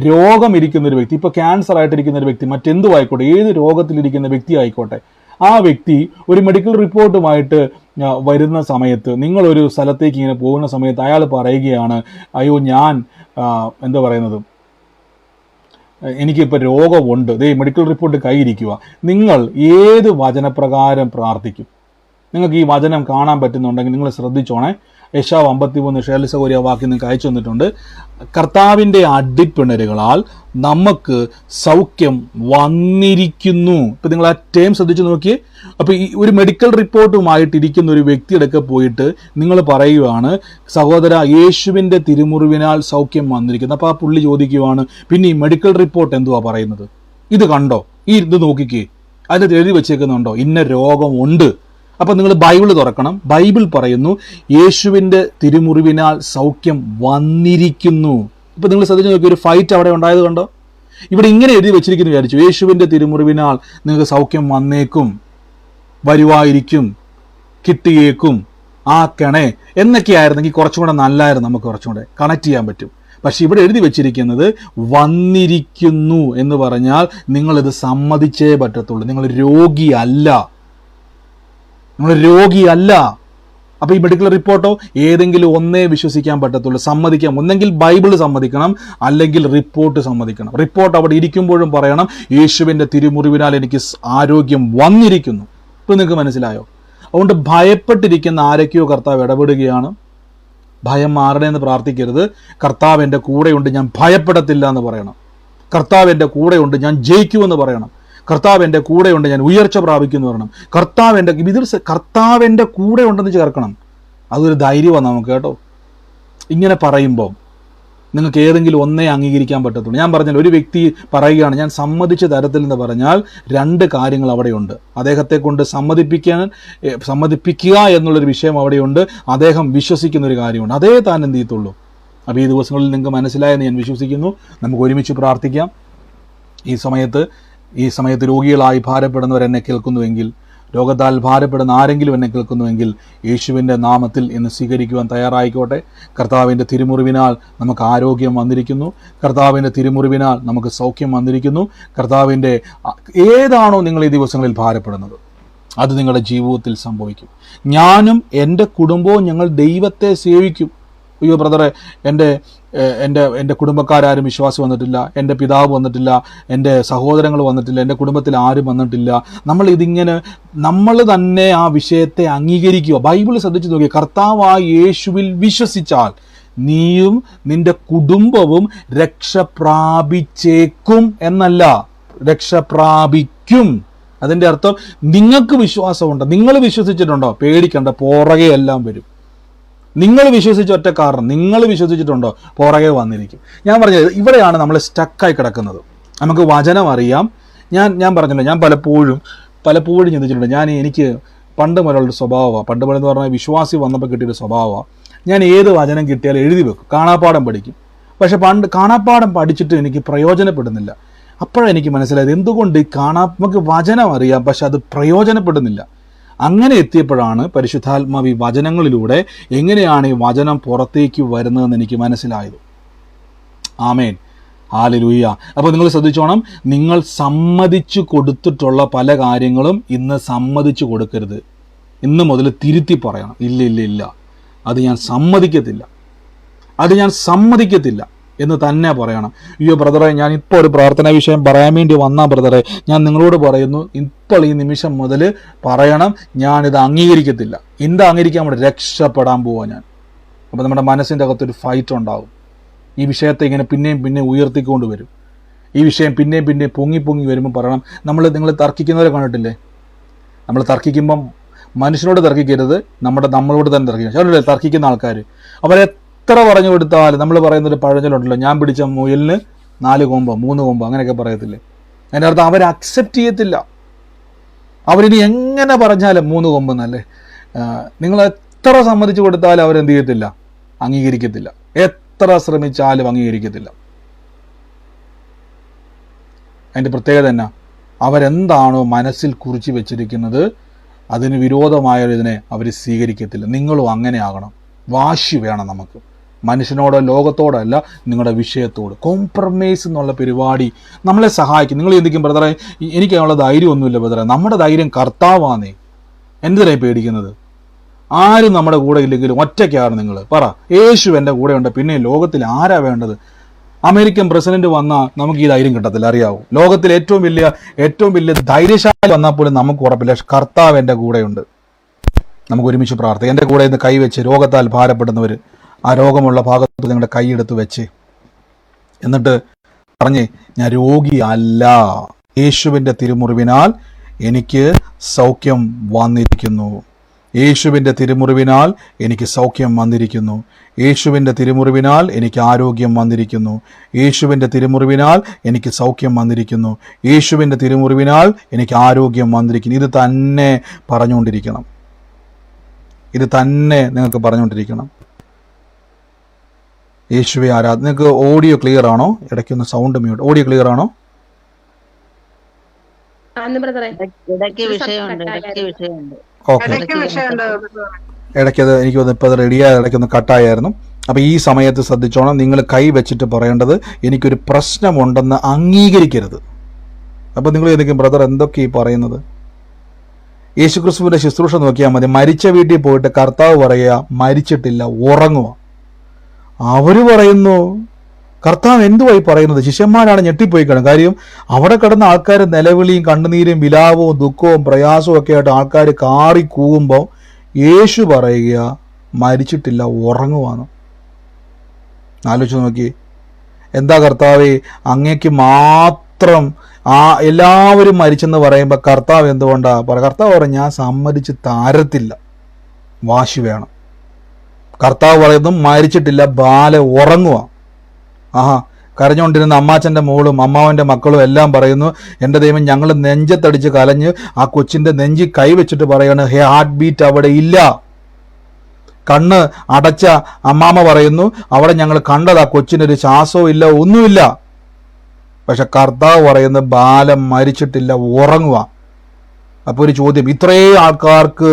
രോഗമിരിക്കുന്ന ഒരു വ്യക്തി, ഇപ്പോൾ ക്യാൻസർ ആയിട്ടിരിക്കുന്ന ഒരു വ്യക്തി, മറ്റെന്തും ആയിക്കോട്ടെ, ഏത് രോഗത്തിലിരിക്കുന്ന വ്യക്തി ആയിക്കോട്ടെ, ആ വ്യക്തി ഒരു മെഡിക്കൽ റിപ്പോർട്ടുമായിട്ട് വരുന്ന സമയത്ത്, നിങ്ങളൊരു സ്ഥലത്തേക്ക് ഇങ്ങനെ പോകുന്ന സമയത്ത് അയാൾ പറയുകയാണ്, അയ്യോ ഞാൻ എനിക്കിപ്പോൾ രോഗമുണ്ട്, മെഡിക്കൽ റിപ്പോർട്ട് കയ്യിരിക്കുക. നിങ്ങൾ ഏത് വചനപ്രകാരം പ്രാർത്ഥിക്കും? നിങ്ങൾക്ക് ഈ വചനം കാണാൻ പറ്റുന്നുണ്ടെങ്കിൽ നിങ്ങൾ ശ്രദ്ധിച്ചോണേ. യെശയ്യാവ് 53 ഷേർലി സഹോദരി ആ വാക്യം നിങ്ങൾക്ക് അയച്ചു തന്നിട്ടുണ്ട്. കർത്താവിൻ്റെ അടിപ്പിണരുകളാൽ നമുക്ക് സൗഖ്യം വന്നിരിക്കുന്നു. ഇപ്പം നിങ്ങൾ ആ ടേം ശ്രദ്ധിച്ചു നോക്കിയേ. അപ്പോൾ ഈ ഒരു മെഡിക്കൽ റിപ്പോർട്ടുമായിട്ടിരിക്കുന്ന ഒരു വ്യക്തിയുടെ പോയിട്ട് നിങ്ങൾ പറയുകയാണ്, സഹോദര യേശുവിൻ്റെ തിരുമുറിവിനാൽ സൗഖ്യം വന്നിരിക്കുന്നു. അപ്പോൾ ആ പുള്ളി ചോദിക്കുവാണ്, പിന്നെ ഈ മെഡിക്കൽ റിപ്പോർട്ട് എന്തുവാ പറയുന്നത്? ഇത് കണ്ടോ, ഇത് നോക്കിക്കേ, അതിനകത്ത് എഴുതി വെച്ചേക്കുന്നുണ്ടോ ഇന്ന രോഗമുണ്ട്. അപ്പം നിങ്ങൾ ബൈബിൾ തുറക്കണം. ബൈബിൾ പറയുന്നു യേശുവിൻ്റെ തിരുമുറിവിനാൽ സൗഖ്യം വന്നിരിക്കുന്നു. ഇപ്പം നിങ്ങൾ ശ്രദ്ധിച്ച് നോക്കി, ഒരു ഫൈറ്റ് അവിടെ ഉണ്ടായത് കണ്ടോ? ഇവിടെ ഇങ്ങനെ എഴുതി വെച്ചിരിക്കുന്നു വിചാരിച്ചു, യേശുവിൻ്റെ തിരുമുറിവിനാൽ നിങ്ങൾക്ക് സൗഖ്യം വന്നേക്കും, വരുവായിരിക്കും, കിട്ടിയേക്കും, ആക്കണേ എന്നൊക്കെ ആയിരുന്നെങ്കിൽ കുറച്ചും കൂടെ നല്ലായിരുന്നു, നമുക്ക് കുറച്ചും കൂടെ കണക്ട് ചെയ്യാൻ പറ്റും. പക്ഷെ ഇവിടെ എഴുതി വെച്ചിരിക്കുന്നത് വന്നിരിക്കുന്നു എന്ന് പറഞ്ഞാൽ നിങ്ങളിത് സമ്മതിച്ചേ പറ്റത്തുള്ളൂ. നിങ്ങൾ രോഗിയല്ല. അപ്പോൾ ഈ മെഡിക്കൽ റിപ്പോർട്ടോ ഏതെങ്കിലും ഒന്നേ വിശ്വസിക്കാൻ പറ്റത്തുള്ളൂ, സമ്മതിക്കാം. ഒന്നെങ്കിൽ ബൈബിൾ സമ്മതിക്കണം, അല്ലെങ്കിൽ റിപ്പോർട്ട് സമ്മതിക്കണം. റിപ്പോർട്ട് അവിടെ ഇരിക്കുമ്പോഴും പറയണം യേശുവിൻ്റെ തിരുമുറിവിനാൽ എനിക്ക് ആരോഗ്യം വന്നിരിക്കുന്നു. ഇപ്പോൾ നിങ്ങൾക്ക് മനസ്സിലായോ? അതുകൊണ്ട് ഭയപ്പെട്ടിരിക്കുന്ന ആരൊക്കെയോ കർത്താവ് ഇടപെടുകയാണ്. ഭയം മാറണേന്ന് പ്രാർത്ഥിക്കരുത്. കർത്താവ് എൻ്റെ കൂടെയുണ്ട്, ഞാൻ ഭയപ്പെടത്തില്ല എന്ന് പറയണം. കർത്താവ് എൻ്റെ കൂടെയുണ്ട്, ഞാൻ ജയിക്കുമെന്ന് പറയണം. കർത്താവ് എൻ്റെ കൂടെയുണ്ട്, ഞാൻ ഉയർച്ച പ്രാപിക്കുമെന്ന് പറയണം. കർത്താവ് എൻ്റെ കൂടെ ഉണ്ടെന്ന് ചേർക്കണം. അതൊരു ധൈര്യമാണ് നമുക്ക് കേട്ടോ. ഇങ്ങനെ പറയുമ്പോൾ നിങ്ങൾക്ക് ഏതെങ്കിലും ഒന്നേ അംഗീകരിക്കാൻ പറ്റത്തുള്ളൂ. ഞാൻ പറഞ്ഞാൽ ഒരു വ്യക്തി പറയുകയാണ് ഞാൻ സമ്മതിച്ച തരത്തിലെന്ന് പറഞ്ഞാൽ 2 കാര്യങ്ങൾ അവിടെയുണ്ട്. അദ്ദേഹത്തെ കൊണ്ട് സമ്മതിപ്പിക്കുക എന്നുള്ളൊരു വിഷയം അവിടെയുണ്ട്. അദ്ദേഹം വിശ്വസിക്കുന്ന ഒരു കാര്യമുണ്ട്. അതേ താൻ എന്ത് ചെയ്യത്തുള്ളൂ. അപ്പോൾ ഈ ദിവസങ്ങളിൽ നിങ്ങൾക്ക് മനസ്സിലായെന്ന് ഞാൻ വിശ്വസിക്കുന്നു. നമുക്ക് ഒരുമിച്ച് പ്രാർത്ഥിക്കാം. ഈ സമയത്ത് രോഗികളായി ഭാരപ്പെടുന്നവർ എന്നെ കേൾക്കുന്നുവെങ്കിൽ, രോഗത്താൽ ഭാരപ്പെടുന്ന ആരെങ്കിലും എന്നെ കേൾക്കുന്നുവെങ്കിൽ യേശുവിൻ്റെ നാമത്തിൽ ഇന്ന് സ്വീകരിക്കുവാൻ തയ്യാറായിക്കോട്ടെ. കർത്താവിൻ്റെ തിരുമുറിവിനാൽ നമുക്ക് ആരോഗ്യം വന്നിരിക്കുന്നു. കർത്താവിൻ്റെ തിരുമുറിവിനാൽ നമുക്ക് സൗഖ്യം വന്നിരിക്കുന്നു. കർത്താവിൻ്റെ ഏതാണോ നിങ്ങൾ ഈ ദിവസങ്ങളിൽ ഭാരപ്പെടുന്നത് അത് നിങ്ങളുടെ ജീവിതത്തിൽ സംഭവിക്കും. ഞാനും എൻ്റെ കുടുംബവും ഞങ്ങൾ ദൈവത്തെ സേവിക്കും. അയ്യോ ബ്രദറെ, എൻ്റെ കുടുംബക്കാരും വിശ്വാസം വന്നിട്ടില്ല, എൻ്റെ പിതാവ് വന്നിട്ടില്ല, എൻ്റെ സഹോദരങ്ങൾ വന്നിട്ടില്ല, എൻ്റെ കുടുംബത്തിൽ ആരും വന്നിട്ടില്ല. നമ്മൾ തന്നെ ആ വിഷയത്തെ അംഗീകരിക്കുക. ബൈബിൾ ശ്രദ്ധിച്ചു നോക്കിയ കർത്താവായ യേശുവിൽ വിശ്വസിച്ചാൽ നീയും നിന്റെ കുടുംബവും രക്ഷ പ്രാപിച്ചേക്കും എന്നല്ല, രക്ഷ പ്രാപിക്കും. അതിൻ്റെ അർത്ഥം നിങ്ങൾക്ക് വിശ്വാസമുണ്ട്, നിങ്ങൾ വിശ്വസിച്ചിട്ടുണ്ടോ, പേടിക്കണ്ട, പുറകെ എല്ലാം വരും. നിങ്ങൾ വിശ്വസിച്ച ഒറ്റ കാരണം, നിങ്ങൾ വിശ്വസിച്ചിട്ടുണ്ടോ, പുറകെ വന്നിരിക്കും. ഞാൻ പറഞ്ഞത് ഇവിടെയാണ് നമ്മൾ സ്റ്റക്കായി കിടക്കുന്നത്. നമുക്ക് വചനം അറിയാം. ഞാൻ പറഞ്ഞല്ലോ, ഞാൻ പലപ്പോഴും ചിന്തിച്ചിട്ടുണ്ട്. എനിക്ക് പണ്ട് മുതലുള്ള സ്വഭാവമാണ്, പണ്ട് മുതൽ എന്ന് പറഞ്ഞാൽ വിശ്വാസി വന്നപ്പോൾ കിട്ടിയൊരു സ്വഭാവമാണ്. ഞാൻ ഏത് വചനം കിട്ടിയാലും എഴുതി വെക്കും, കാണാപ്പാഠം പഠിക്കും. പക്ഷെ പണ്ട് കാണാപ്പാഠം പഠിച്ചിട്ട് എനിക്ക് പ്രയോജനപ്പെടുന്നില്ല. അപ്പോഴാണ് എനിക്ക് മനസ്സിലായത് എന്തുകൊണ്ട് നമുക്ക് വചനം അറിയാം, പക്ഷെ അത് പ്രയോജനപ്പെടുന്നില്ല. അങ്ങനെ എത്തിയപ്പോഴാണ് പരിശുദ്ധാത്മാവ് ഈ വചനങ്ങളിലൂടെ എങ്ങനെയാണ് ഈ വചനം പുറത്തേക്ക് വരുന്നതെന്ന് എനിക്ക് മനസ്സിലായത്. ആമേൻ, ഹല്ലേലൂയ. അപ്പോൾ നിങ്ങൾ ശ്രദ്ധിച്ചോണം, നിങ്ങൾ സമ്മതിച്ചു കൊടുത്തിട്ടുള്ള പല കാര്യങ്ങളും ഇന്ന് സമ്മതിച്ചു കൊടുക്കരുത്. ഇന്ന് മുതൽ തിരുത്തി പറയണം, ഇല്ല, അത് ഞാൻ സമ്മതിക്കത്തില്ല എന്ന് തന്നെ പറയണം. അയ്യോ ബ്രദറെ, ഞാൻ ഇപ്പോൾ ഒരു പ്രാർത്ഥനാ വിഷയം പറയാൻ വേണ്ടി വന്ന ബ്രദറെ, ഞാൻ നിങ്ങളോട് പറയുന്നു, ഇപ്പോൾ ഈ നിമിഷം മുതൽ പറയണം, ഞാനിത് അംഗീകരിക്കത്തില്ല. എന്താ അംഗീകരിക്കാൻ വേണ്ടി? രക്ഷപ്പെടാൻ പോവാ ഞാൻ. അപ്പോൾ നമ്മുടെ മനസ്സിൻ്റെ അകത്തൊരു ഫൈറ്റ് ഉണ്ടാവും. ഈ വിഷയത്തെ ഇങ്ങനെ പിന്നെയും ഉയർത്തിക്കൊണ്ട് വരും. ഈ വിഷയം പിന്നെയും പൊങ്ങി വരുമ്പോൾ പറയണം. നിങ്ങൾ തർക്കിക്കുന്നവരെ കണ്ടിട്ടില്ലേ? നമ്മൾ തർക്കിക്കുമ്പം മനുഷ്യനോട് തർക്കിക്കരുത്, നമ്മളോട് തന്നെ തർക്കിക്കണം. തർക്കിക്കുന്ന ആൾക്കാർ അവരെത്ര പറഞ്ഞു കൊടുത്താലും നമ്മൾ പറയുന്നൊരു പഴഞ്ചൊല്ലുണ്ടല്ലോ, ഞാൻ പിടിച്ച മുയലിന് 4 കൊമ്പോ 3 കൊമ്പോ അങ്ങനെയൊക്കെ പറയത്തില്ലേ? അതിൻ്റെ അർത്ഥം അവർ അക്സെപ്റ്റ് ചെയ്യത്തില്ല. അവരിനി എങ്ങനെ പറഞ്ഞാലും 3 കൊമ്പെന്നല്ലേ. നിങ്ങൾ എത്ര സമ്മതിച്ചു കൊടുത്താലും അവരെന്ത് ചെയ്യത്തില്ല? അംഗീകരിക്കത്തില്ല. എത്ര ശ്രമിച്ചാലും അംഗീകരിക്കത്തില്ല. അതിൻ്റെ പ്രത്യേകത എന്നാ? അവരെന്താണോ മനസ്സിൽ കുറിച്ച് വെച്ചിരിക്കുന്നത് അതിന് വിരോധമായതിനെ അവർ സ്വീകരിക്കത്തില്ല. നിങ്ങളും അങ്ങനെ ആകണം. വാശി വേണം നമുക്ക്, മനുഷ്യനോടോ ലോകത്തോടോ അല്ല, നിങ്ങളുടെ വിഷയത്തോട്. കോംപ്രമൈസ് എന്നുള്ള പരിപാടി നമ്മളെ സഹായിക്കും. നിങ്ങൾ ചിന്തിക്കും, ബ്രദറെ എനിക്ക് അതിനുള്ള ധൈര്യമൊന്നുമില്ല ബ്രദറെ. നമ്മുടെ ധൈര്യം കർത്താവാന്നേ. എന്തിനായി പേടിക്കുന്നത്? ആരും നമ്മുടെ കൂടെ ഇല്ലെങ്കിലും ഒറ്റയ്ക്കാണ് നിങ്ങൾ. പറ, യേശു എൻ്റെ കൂടെ ഉണ്ട്, പിന്നെ ലോകത്തിൽ ആരാ വേണ്ടത്? അമേരിക്കൻ പ്രസിഡന്റ് വന്നാൽ നമുക്ക് ഈ ധൈര്യം കിട്ടത്തില്ല, അറിയാവൂ. ലോകത്തിൽ ഏറ്റവും വലിയ ധൈര്യശാലി വന്നാൽ പോലും നമുക്ക് ഉറപ്പില്ല, കർത്താവ് എൻ്റെ കൂടെയുണ്ട്. നമുക്ക് ഒരുമിച്ച് പ്രാർത്ഥിക്കാം. എൻ്റെ കൂടെ ഇന്ന് കൈവച്ച് രോഗത്താൽ ഭാരപ്പെടുന്നവർ, ആ രോഗമുള്ള ഭാഗത്ത് നിങ്ങളുടെ കൈയെടുത്ത് വെച്ച് എന്നിട്ട് പറഞ്ഞേ, ഞാൻ രോഗിയല്ല, യേശുവിൻ്റെ തിരുമുറിവിനാൽ എനിക്ക് സൗഖ്യം വന്നിരിക്കുന്നു. യേശുവിൻ്റെ തിരുമുറിവിനാൽ എനിക്ക് സൗഖ്യം വന്നിരിക്കുന്നു. യേശുവിൻ്റെ തിരുമുറിവിനാൽ എനിക്ക് ആരോഗ്യം വന്നിരിക്കുന്നു. യേശുവിൻ്റെ തിരുമുറിവിനാൽ എനിക്ക് സൗഖ്യം വന്നിരിക്കുന്നു. യേശുവിൻ്റെ തിരുമുറിവിനാൽ എനിക്ക് ആരോഗ്യം വന്നിരിക്കുന്നു. ഇത് തന്നെ പറഞ്ഞുകൊണ്ടിരിക്കണം. ഇത് തന്നെ നിങ്ങൾക്ക് പറഞ്ഞുകൊണ്ടിരിക്കണം. യേശുവെ ആരാധന. നിങ്ങൾക്ക് ഓഡിയോ ക്ലിയർ ആണോ? ഇടയ്ക്കൊന്ന് സൗണ്ട് മ്യൂട്ട്. ഓഡിയോ ക്ലിയർ ആണോ? ഓക്കെ, ഇടയ്ക്കത് എനിക്കൊന്ന് ഇപ്പോൾ റെഡിയായ ഇടയ്ക്കൊന്ന് കട്ടായായിരുന്നു. അപ്പോൾ ഈ സമയത്ത് ശ്രദ്ധിച്ചോണം, നിങ്ങൾ കൈ വെച്ചിട്ട് പറയേണ്ടത്, എനിക്കൊരു പ്രശ്നമുണ്ടെന്ന് അംഗീകരിക്കരുത്. അപ്പോൾ നിങ്ങൾ എന്തെങ്കിലും, ബ്രദർ എന്തൊക്കെ ഈ പറയുന്നത്? യേശുക്രിസ്തുവിൻ്റെ ശുശ്രൂഷ നോക്കിയാൽ മതി. മരിച്ച വീട്ടിൽ പോയിട്ട് കർത്താവ് പറയുക, മരിച്ചിട്ടില്ല, ഉറങ്ങുക. അവർ പറയുന്നു, കർത്താവ് എന്തുവായി പറയുന്നത്? ശിഷ്യന്മാരാണ് ഞെട്ടിപ്പോയി കാണും. കാര്യം അവിടെ കിടന്ന ആൾക്കാർ നിലവിളിയും കണ്ണുനീരും വിലാപവും ദുഃഖവും പ്രയാസവും ഒക്കെ ആയിട്ട് ആൾക്കാർ കാറി കൂവുമ്പോൾ യേശു പറയുക, മരിച്ചിട്ടില്ല, ഉറങ്ങുവാണ്. ആലോചിച്ച് നോക്കി. എന്താ കർത്താവേ, അങ്ങേക്ക് മാത്രം എല്ലാവരും മരിച്ചെന്ന് പറയുമ്പോൾ കർത്താവ് എന്തുകൊണ്ടാ പറയാം? കർത്താവ് പറയും, ഞാൻ സമ്മതിച്ച് താരത്തില്ല, വാശി വേണം. കർത്താവ് പറയുന്നു, മരിച്ചിട്ടില്ല, ബാല ഉറങ്ങുക. കരഞ്ഞുകൊണ്ടിരുന്ന അമ്മാച്ചൻ്റെ മോളും അമ്മാവൻ്റെ മക്കളും എല്ലാം പറയുന്നു, എൻ്റെ ദൈവം, ഞങ്ങൾ നെഞ്ചത്തടിച്ച് കലഞ്ഞ് ആ കൊച്ചിൻ്റെ നെഞ്ചി കൈവച്ചിട്ട് പറയാണ്, ഹാർട്ട് ബീറ്റ് അവിടെ ഇല്ല. കണ്ണ് അടച്ച അമ്മാമ്മ പറയുന്നു, അവിടെ ഞങ്ങൾ കണ്ടത് ആ കൊച്ചിനൊരു ശ്വാസവും ഇല്ല, ഒന്നുമില്ല. പക്ഷെ കർത്താവ് പറയുന്നത്, ബാലം മരിച്ചിട്ടില്ല, ഉറങ്ങുക. അപ്പോൾ ഒരു ചോദ്യം, ഇത്രയും ആൾക്കാർക്ക്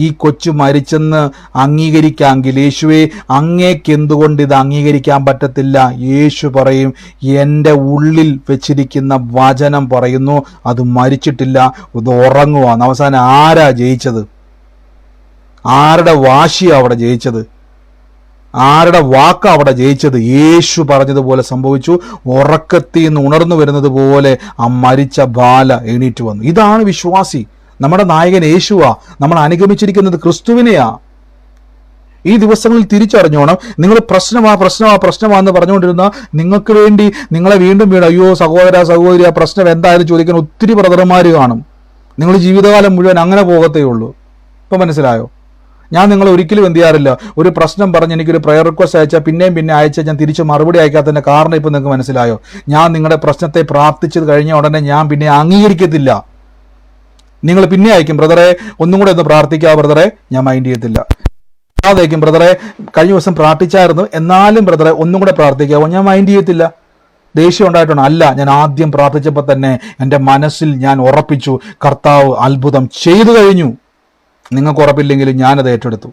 ഈ കൊച്ചു മരിച്ചെന്ന് അംഗീകരിക്കാമെങ്കിൽ യേശുവെ അങ്ങേക്ക് എന്തുകൊണ്ട് ഇത് അംഗീകരിക്കാൻ പറ്റത്തില്ല? യേശു പറയും, എൻ്റെ ഉള്ളിൽ വെച്ചിരിക്കുന്ന വചനം പറയുന്നു, അത് മരിച്ചിട്ടില്ല, ഇത് ഉറങ്ങുവാന്ന്. അവസാനം ആരാ ജയിച്ചത്? ആരുടെ വാശിയാണ് അവിടെ ജയിച്ചത്? ആരുടെ വാക്ക അവിടെ ജയിച്ചത്? യേശു പറഞ്ഞതുപോലെ സംഭവിച്ചു. ഉറക്കത്തിൽ നിന്ന് ഉണർന്നു വരുന്നത് പോലെ ആ മരിച്ച ബാല എണീറ്റ് വന്നു. ഇതാണ് വിശ്വാസി. നമ്മുടെ നായകൻ യേശുവാ. നമ്മൾ അനുഗമിച്ചിരിക്കുന്നത് ക്രിസ്തുവിനെയാ. ഈ ദിവസങ്ങളിൽ തിരിച്ചറിഞ്ഞോണം, നിങ്ങൾ പ്രശ്നമാന്ന് പറഞ്ഞുകൊണ്ടിരുന്ന നിങ്ങൾക്ക് വേണ്ടി നിങ്ങളെ വീണ്ടും അയ്യോ സഹോദരി ആ പ്രശ്നം എന്തായാലും ചോദിക്കാൻ ഒത്തിരി ബ്രദർമാർ കാണും. നിങ്ങൾ ജീവിതകാലം മുഴുവൻ അങ്ങനെ പോകത്തേ ഉള്ളൂ. ഇപ്പം മനസ്സിലായോ? ഞാൻ നിങ്ങളെ ഒരിക്കലും എന്ത് ചെയ്യാറില്ല, ഒരു പ്രശ്നം പറഞ്ഞ് എനിക്കൊരു പ്രയർ റിക്വസ്റ്റ് അയച്ചാൽ പിന്നെയും പിന്നെ അയച്ചാൽ ഞാൻ തിരിച്ച് മറുപടി അയക്കാത്തതിൻ്റെ കാരണം ഇപ്പോൾ നിങ്ങൾക്ക് മനസ്സിലായോ? ഞാൻ നിങ്ങളുടെ പ്രശ്നത്തെ പ്രാർത്ഥിച്ചത് കഴിഞ്ഞ ഉടനെ ഞാൻ പിന്നെ അംഗീകരിക്കത്തില്ല. നിങ്ങൾ പിന്നെ അയക്കും, ബ്രദറെ ഒന്നും കൂടെ ഒന്ന് പ്രാർത്ഥിക്കുക ബ്രദറെ, ഞാൻ മൈൻഡ് ചെയ്യത്തില്ല. അതായിരിക്കും, ബ്രദറെ കഴിഞ്ഞ ദിവസം പ്രാർത്ഥിച്ചായിരുന്നു, എന്നാലും ബ്രദറെ ഒന്നും കൂടെ പ്രാർത്ഥിക്കാവോ, ഞാൻ മൈൻഡ് ചെയ്യത്തില്ല. ദേഷ്യം ഉണ്ടായിട്ടാണ്? അല്ല, ഞാൻ ആദ്യം പ്രാർത്ഥിച്ചപ്പോൾ തന്നെ എൻ്റെ മനസ്സിൽ ഞാൻ ഉറപ്പിച്ചു, കർത്താവ് അത്ഭുതം ചെയ്തു കഴിഞ്ഞു. നിങ്ങൾക്ക് ഉറപ്പില്ലെങ്കിലും ഞാനത് ഏറ്റെടുത്തു.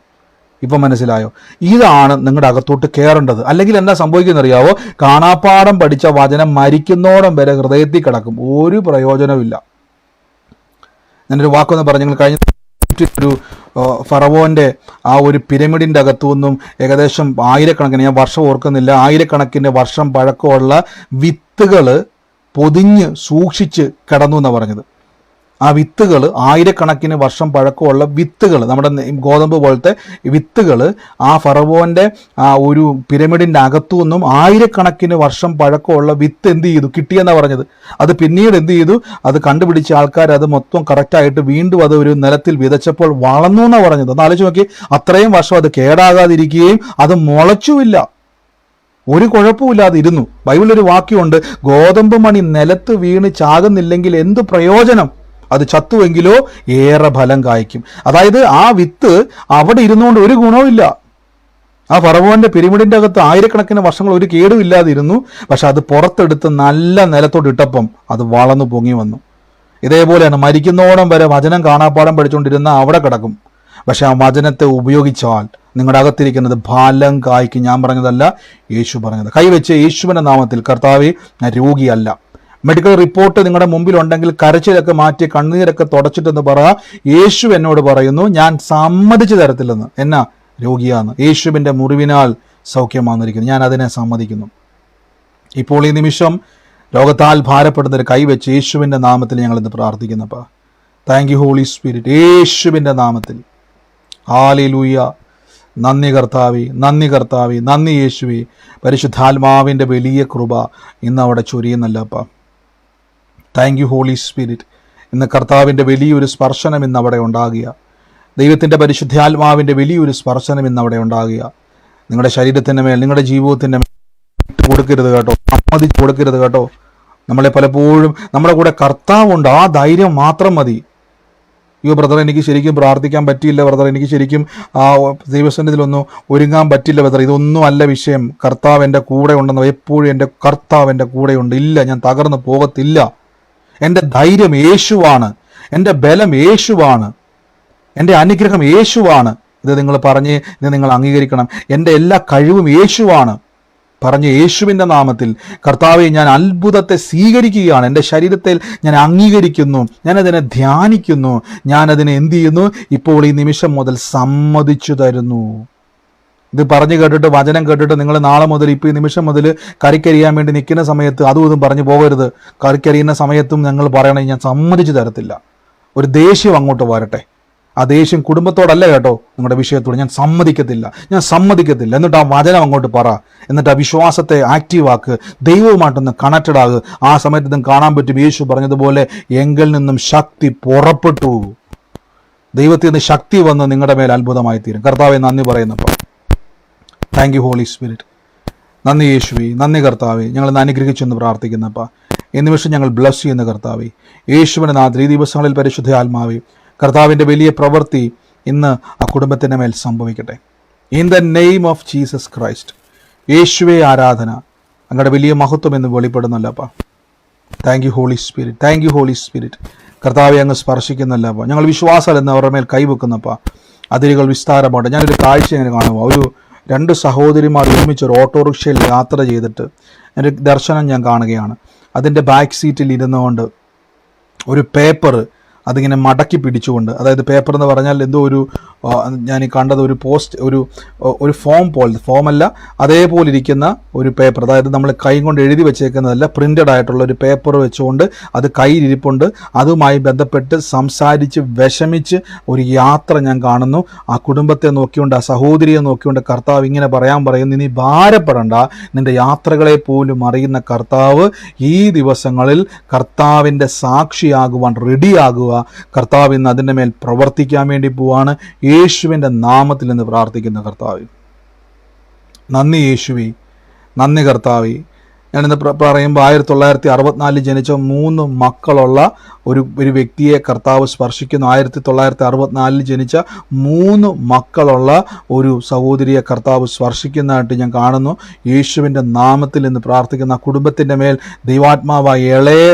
ഇപ്പം മനസ്സിലായോ? ഇതാണ് നിങ്ങളുടെ അകത്തോട്ട് കയറേണ്ടത്. അല്ലെങ്കിൽ എന്താ സംഭവിക്കുന്നത് അറിയാവോ? കാണാപ്പാഠം പഠിച്ച വചനം മരിക്കുന്നോടം വരെ ഹൃദയത്തിൽ കിടക്കും, ഒരു പ്രയോജനമില്ല. ഞാനൊരു വാക്കൊന്ന് പറഞ്ഞു, നിങ്ങൾ കഴിഞ്ഞ ഒരു ഫറവോന്റെ ആ ഒരു പിരമിഡിന്റെ അകത്തു നിന്നും ഏകദേശം ആയിരക്കണക്കിന്, ഞാൻ വർഷം ഓർക്കുന്നില്ല, ആയിരക്കണക്കിന് വർഷം പഴക്കമുള്ള വിത്തുകൾ പൊതിഞ്ഞ് സൂക്ഷിച്ച് കിടന്നു എന്നാണ് പറഞ്ഞത്. ആ വിത്തുകൾ, ആയിരക്കണക്കിന് വർഷം പഴക്കമുള്ള വിത്തുകൾ, നമ്മുടെ ഗോതമ്പ് പോലത്തെ വിത്തുകൾ ആ ഫറവോന്റെ ആ ഒരു പിരമിഡിന്റെ അകത്തു നിന്നും ആയിരക്കണക്കിന് വർഷം പഴക്കമുള്ള വിത്ത് എന്ത് ചെയ്തു, കിട്ടിയെന്നാണ് പറഞ്ഞത്. അത് പിന്നീട് എന്ത് ചെയ്തു, അത് കണ്ടുപിടിച്ച ആൾക്കാർ അത് മൊത്തം കറക്റ്റായിട്ട് വീണ്ടും അത് ഒരു നിലത്തിൽ വിതച്ചപ്പോൾ വളർന്നു എന്നാണ് പറഞ്ഞത്. ഒന്ന് ആലോചിച്ച് നോക്കി, അത്രയും വർഷം അത് കേടാകാതിരിക്കുകയും അത് മുളച്ചുമില്ല, ഒരു കുഴപ്പമില്ലാതെ ഇരുന്നു. ബൈബിളിലൊരു വാക്യമുണ്ട്, ഗോതമ്പ് മണി നിലത്ത് വീണ് ചാകുന്നില്ലെങ്കിൽ എന്ത് പ്രയോജനം, അത് ചത്തുവെങ്കിലോ ഏറെ ഫലം കായ്ക്കും. അതായത് ആ വിത്ത് അവിടെ ഇരുന്നുകൊണ്ട് ഒരു ഗുണവുമില്ല. ആ ഫറവോന്റെ പിരമിഡിന്റെ അകത്ത് ആയിരക്കണക്കിന് വർഷങ്ങൾ ഒരു കേടുമില്ലാതിരുന്നു. പക്ഷെ അത് പുറത്തെടുത്ത് നല്ല നിലത്തോട്ട് ഇട്ടപ്പം അത് വളർന്നു പൊങ്ങി വന്നു. ഇതേപോലെയാണ് മരിക്കുന്നോളം വരെ വചനം കാണാപ്പാഠം പഠിച്ചുകൊണ്ടിരുന്ന അവിടെ കിടക്കും. പക്ഷെ ആ വചനത്തെ ഉപയോഗിച്ചാൽ നിങ്ങളുടെ അകത്തിരിക്കുന്നത് ഫലം കായ്ക്കും. ഞാൻ പറഞ്ഞതല്ല, യേശു പറഞ്ഞത്. കൈവച്ച് യേശുവിന്റെ നാമത്തിൽ, കർത്താവേ ഞാൻ രോഗിയല്ല. മെഡിക്കൽ റിപ്പോർട്ട് നിങ്ങളുടെ മുമ്പിലുണ്ടെങ്കിൽ കരച്ചിലൊക്കെ മാറ്റി കണ്ണീരൊക്കെ തുടച്ചിട്ടെന്ന് പറ, യേശു എന്നോട് പറയുന്നു ഞാൻ സമ്മതിച്ചു തരത്തില്ലെന്ന്, എന്നാ രോഗിയാന്ന്, യേശുവിൻ്റെ മുറിവിനാൽ സൗഖ്യമാന്നിരിക്കുന്നു, ഞാൻ അതിനെ സമ്മതിക്കുന്നു. ഇപ്പോൾ ഈ നിമിഷം രോഗത്താൽ ഭാരപ്പെടുന്നൊരു കൈവച്ച് യേശുവിൻ്റെ നാമത്തിൽ ഞങ്ങളിന്ന് പ്രാർത്ഥിക്കുന്നപ്പാ. താങ്ക് യു ഹോളി സ്പിരിറ്റ്, യേശുവിൻ്റെ നാമത്തിൽ. ഹല്ലേലൂയ. നന്ദി കർത്താവേ, നന്ദി കർത്താവേ, നന്ദി യേശുവേ. പരിശുദ്ധാത്മാവിൻ്റെ വലിയ കൃപ ഇന്ന് അവിടെ ചൊരിയുന്നല്ലപ്പാ. Thank you holy spirit. ഇന്ന് കർത്താവിൻ്റെ വലിയൊരു സ്പർശനം ഇന്ന് അവിടെ ഉണ്ടാകുക. ദൈവത്തിൻ്റെ പരിശുദ്ധാത്മാവിൻ്റെ വലിയൊരു സ്പർശനം ഇന്ന് അവിടെ ഉണ്ടാകുക. നിങ്ങളുടെ ശരീരത്തിൻ്റെ മേൽ, നിങ്ങളുടെ ജീവിതത്തിൻ്റെ മേൽ ഇട്ട് കൊടുക്കരുത് കേട്ടോ, സമ്മതിച്ച് കൊടുക്കരുത് കേട്ടോ. നമ്മളെ പലപ്പോഴും നമ്മുടെ കൂടെ കർത്താവുണ്ട്, ആ ധൈര്യം മാത്രം മതി. അയ്യോ ബ്രദർ, എനിക്ക് ശരിക്കും പ്രാർത്ഥിക്കാൻ പറ്റിയില്ല ബ്രദർ, എനിക്ക് ശരിക്കും ആ ദൈവസന്നിധിയിലൊന്നും ഒരുങ്ങാൻ പറ്റില്ല ബ്രദർ, ഇതൊന്നും അല്ല വിഷയം. കർത്താവ് എൻ്റെ കൂടെ ഉണ്ടെന്ന്, എപ്പോഴും എൻ്റെ കർത്താവ് എൻ്റെ കൂടെയുണ്ട്. ഇല്ല, ഞാൻ തകർന്നു പോകത്തില്ല. എൻ്റെ ധൈര്യം യേശുവാണ്, എൻ്റെ ബലം യേശുവാണ്, എൻ്റെ അനുഗ്രഹം യേശുവാണ്. ഇത് നിങ്ങൾ പറഞ്ഞ് ഇത് നിങ്ങൾ അംഗീകരിക്കണം. എൻ്റെ എല്ലാ കഴിവും യേശുവാണ്. പറഞ്ഞ് യേശുവിൻ്റെ നാമത്തിൽ, കർത്താവെ ഞാൻ അത്ഭുതത്തെ സ്വീകരിക്കുകയാണ്, എൻ്റെ ശരീരത്തിൽ ഞാൻ അംഗീകരിക്കുന്നു, ഞാനതിനെ ധ്യാനിക്കുന്നു, ഞാനതിനെ എന്ത് ചെയ്യുന്നു, ഇപ്പോൾ ഈ നിമിഷം മുതൽ സമ്മതിച്ചു തരുന്നു. ഇത് പറഞ്ഞു കേട്ടിട്ട്, വചനം കേട്ടിട്ട് നിങ്ങൾ നാളെ മുതൽ, ഇപ്പോൾ ഈ നിമിഷം മുതൽ കറിക്കരിയാൻ വേണ്ടി നിൽക്കുന്ന സമയത്ത് അതും ഇതും പറഞ്ഞു പോകരുത്. കറിക്കരിയുന്ന സമയത്തും ഞങ്ങൾ പറയണേ ഞാൻ സമ്മതിച്ചു തരത്തില്ല. ഒരു ദേഷ്യം അങ്ങോട്ട് വരട്ടെ. ആ ദേഷ്യം കുടുംബത്തോടല്ല കേട്ടോ, നിങ്ങളുടെ വിഷയത്തോട്. ഞാൻ സമ്മതിക്കത്തില്ല, ഞാൻ സമ്മതിക്കത്തില്ല. എന്നിട്ട് ആ വചനം അങ്ങോട്ട് പറ. എന്നിട്ട് ആ വിശ്വാസത്തെ ആക്റ്റീവാക്ക്, ദൈവവുമായിട്ടൊന്ന് കണക്റ്റഡ് ആകുക. ആ സമയത്ത് ഇതും കാണാൻ പറ്റും. യേശു പറഞ്ഞതുപോലെ എങ്കിൽ നിന്നും ശക്തി പുറപ്പെട്ടു. ദൈവത്തിൽ നിന്ന് ശക്തി വന്ന് നിങ്ങളുടെ മേൽ അത്ഭുതമായി തീരും. കർത്താവെ നന്ദി പറയുന്നപ്പോൾ. Thank you holy spirit. നന്ദി യേശുവേ, നന്ദി കർത്താവെ. ഞങ്ങളിന്ന് അനുഗ്രഹിച്ചെന്ന് പ്രാർത്ഥിക്കുന്നപ്പാ. ഈ നിമിഷം ഞങ്ങൾ ബ്ലസ് ചെയ്യുന്ന കർത്താവെ, യേശുവിൻ്റെ നാമത്തിൽ ഈ ദിവസങ്ങളിൽ പരിശുദ്ധ ആത്മാവേ, കർത്താവിൻ്റെ വലിയ പ്രവൃത്തി ഇന്ന് ആ കുടുംബത്തിൻ്റെ മേൽ സംഭവിക്കട്ടെ. In the name of Jesus Christ. യേശുവേ ആരാധന. അങ്ങയുടെ വലിയ മഹത്വം എന്ന് വെളിപ്പെടുന്നല്ലപ്പാ. Thank you holy spirit, thank you holy spirit. കർത്താവെ അങ്ങ് സ്പർശിക്കുന്നല്ലപ്പാ. ഞങ്ങൾ വിശ്വാസം എന്ന് അവരുടെ മേൽ കൈവെക്കുന്നപ്പാ. അതിരുകൾ വിസ്താരമായിട്ട്. ഞാനൊരു കാഴ്ച എങ്ങനെ കാണുമോ, ഒരു 2 സഹോദരിമാർ ഒരുമിച്ച് ഒരു ഓട്ടോറിക്ഷയിൽ യാത്ര ചെയ്തിട്ട് ഒരു ദർശനം ഞാൻ കാണുകയാണ്. അതിൻ്റെ ബാക്ക് സീറ്റിൽ ഇരുന്നുകൊണ്ട് ഒരു പേപ്പർ അതിങ്ങനെ മടക്കി പിടിച്ചുകൊണ്ട്, അതായത് പേപ്പർ എന്ന് പറഞ്ഞാൽ എന്തോ ഒരു, ഞാൻ ഈ കണ്ടത് ഒരു പോസ്റ്റ്, ഒരു ഫോം പോലെ, ഫോമല്ല, അതേപോലെ ഇരിക്കുന്ന ഒരു പേപ്പർ, അതായത് നമ്മൾ കൈ കൊണ്ട് എഴുതി വെച്ചേക്കുന്നതല്ല, പ്രിൻ്റഡ് ആയിട്ടുള്ള ഒരു പേപ്പർ വെച്ചുകൊണ്ട് അത് കയ്യിലിരിപ്പുണ്ട്. അതുമായി ബന്ധപ്പെട്ട് സംസാരിച്ച് വിഷമിച്ച് ഒരു യാത്ര ഞാൻ കാണുന്നു. ആ കുടുംബത്തെ നോക്കിക്കൊണ്ട്, ആ സഹോദരിയെ നോക്കിക്കൊണ്ട് കർത്താവ് ഇങ്ങനെ പറയുന്നു, നീ ഭാരപ്പെടണ്ട, നിന്റെ യാത്രകളെ പോലും അറിയുന്ന കർത്താവ് ഈ ദിവസങ്ങളിൽ കർത്താവിൻ്റെ സാക്ഷിയാകുവാൻ റെഡിയാകുക. കർത്താവ് ഇന്ന് അതിൻ്റെ മേൽ പ്രവർത്തിക്കാൻ വേണ്ടി പോവാണ്. യേശുവിൻ്റെ നാമത്തിൽ നിന്ന് പ്രാർത്ഥിക്കുന്ന കർത്താവേ, നന്ദി യേശുവേ, നന്ദി കർത്താവേ. ഞാനിന്ന് പറയുമ്പോൾ 1964 ജനിച്ച 3 മക്കളുള്ള ഒരു വ്യക്തിയെ കർത്താവ് സ്പർശിക്കുന്നു. 1964 ജനിച്ച 3 മക്കളുള്ള ഒരു സഹോദരിയെ കർത്താവ് സ്പർശിക്കുന്നതായിട്ട് ഞാൻ കാണുന്നു. യേശുവിൻ്റെ നാമത്തിൽ നിന്ന് പ്രാർത്ഥിക്കുന്ന ആ കുടുംബത്തിൻ്റെ മേൽ ദൈവാത്മാവായ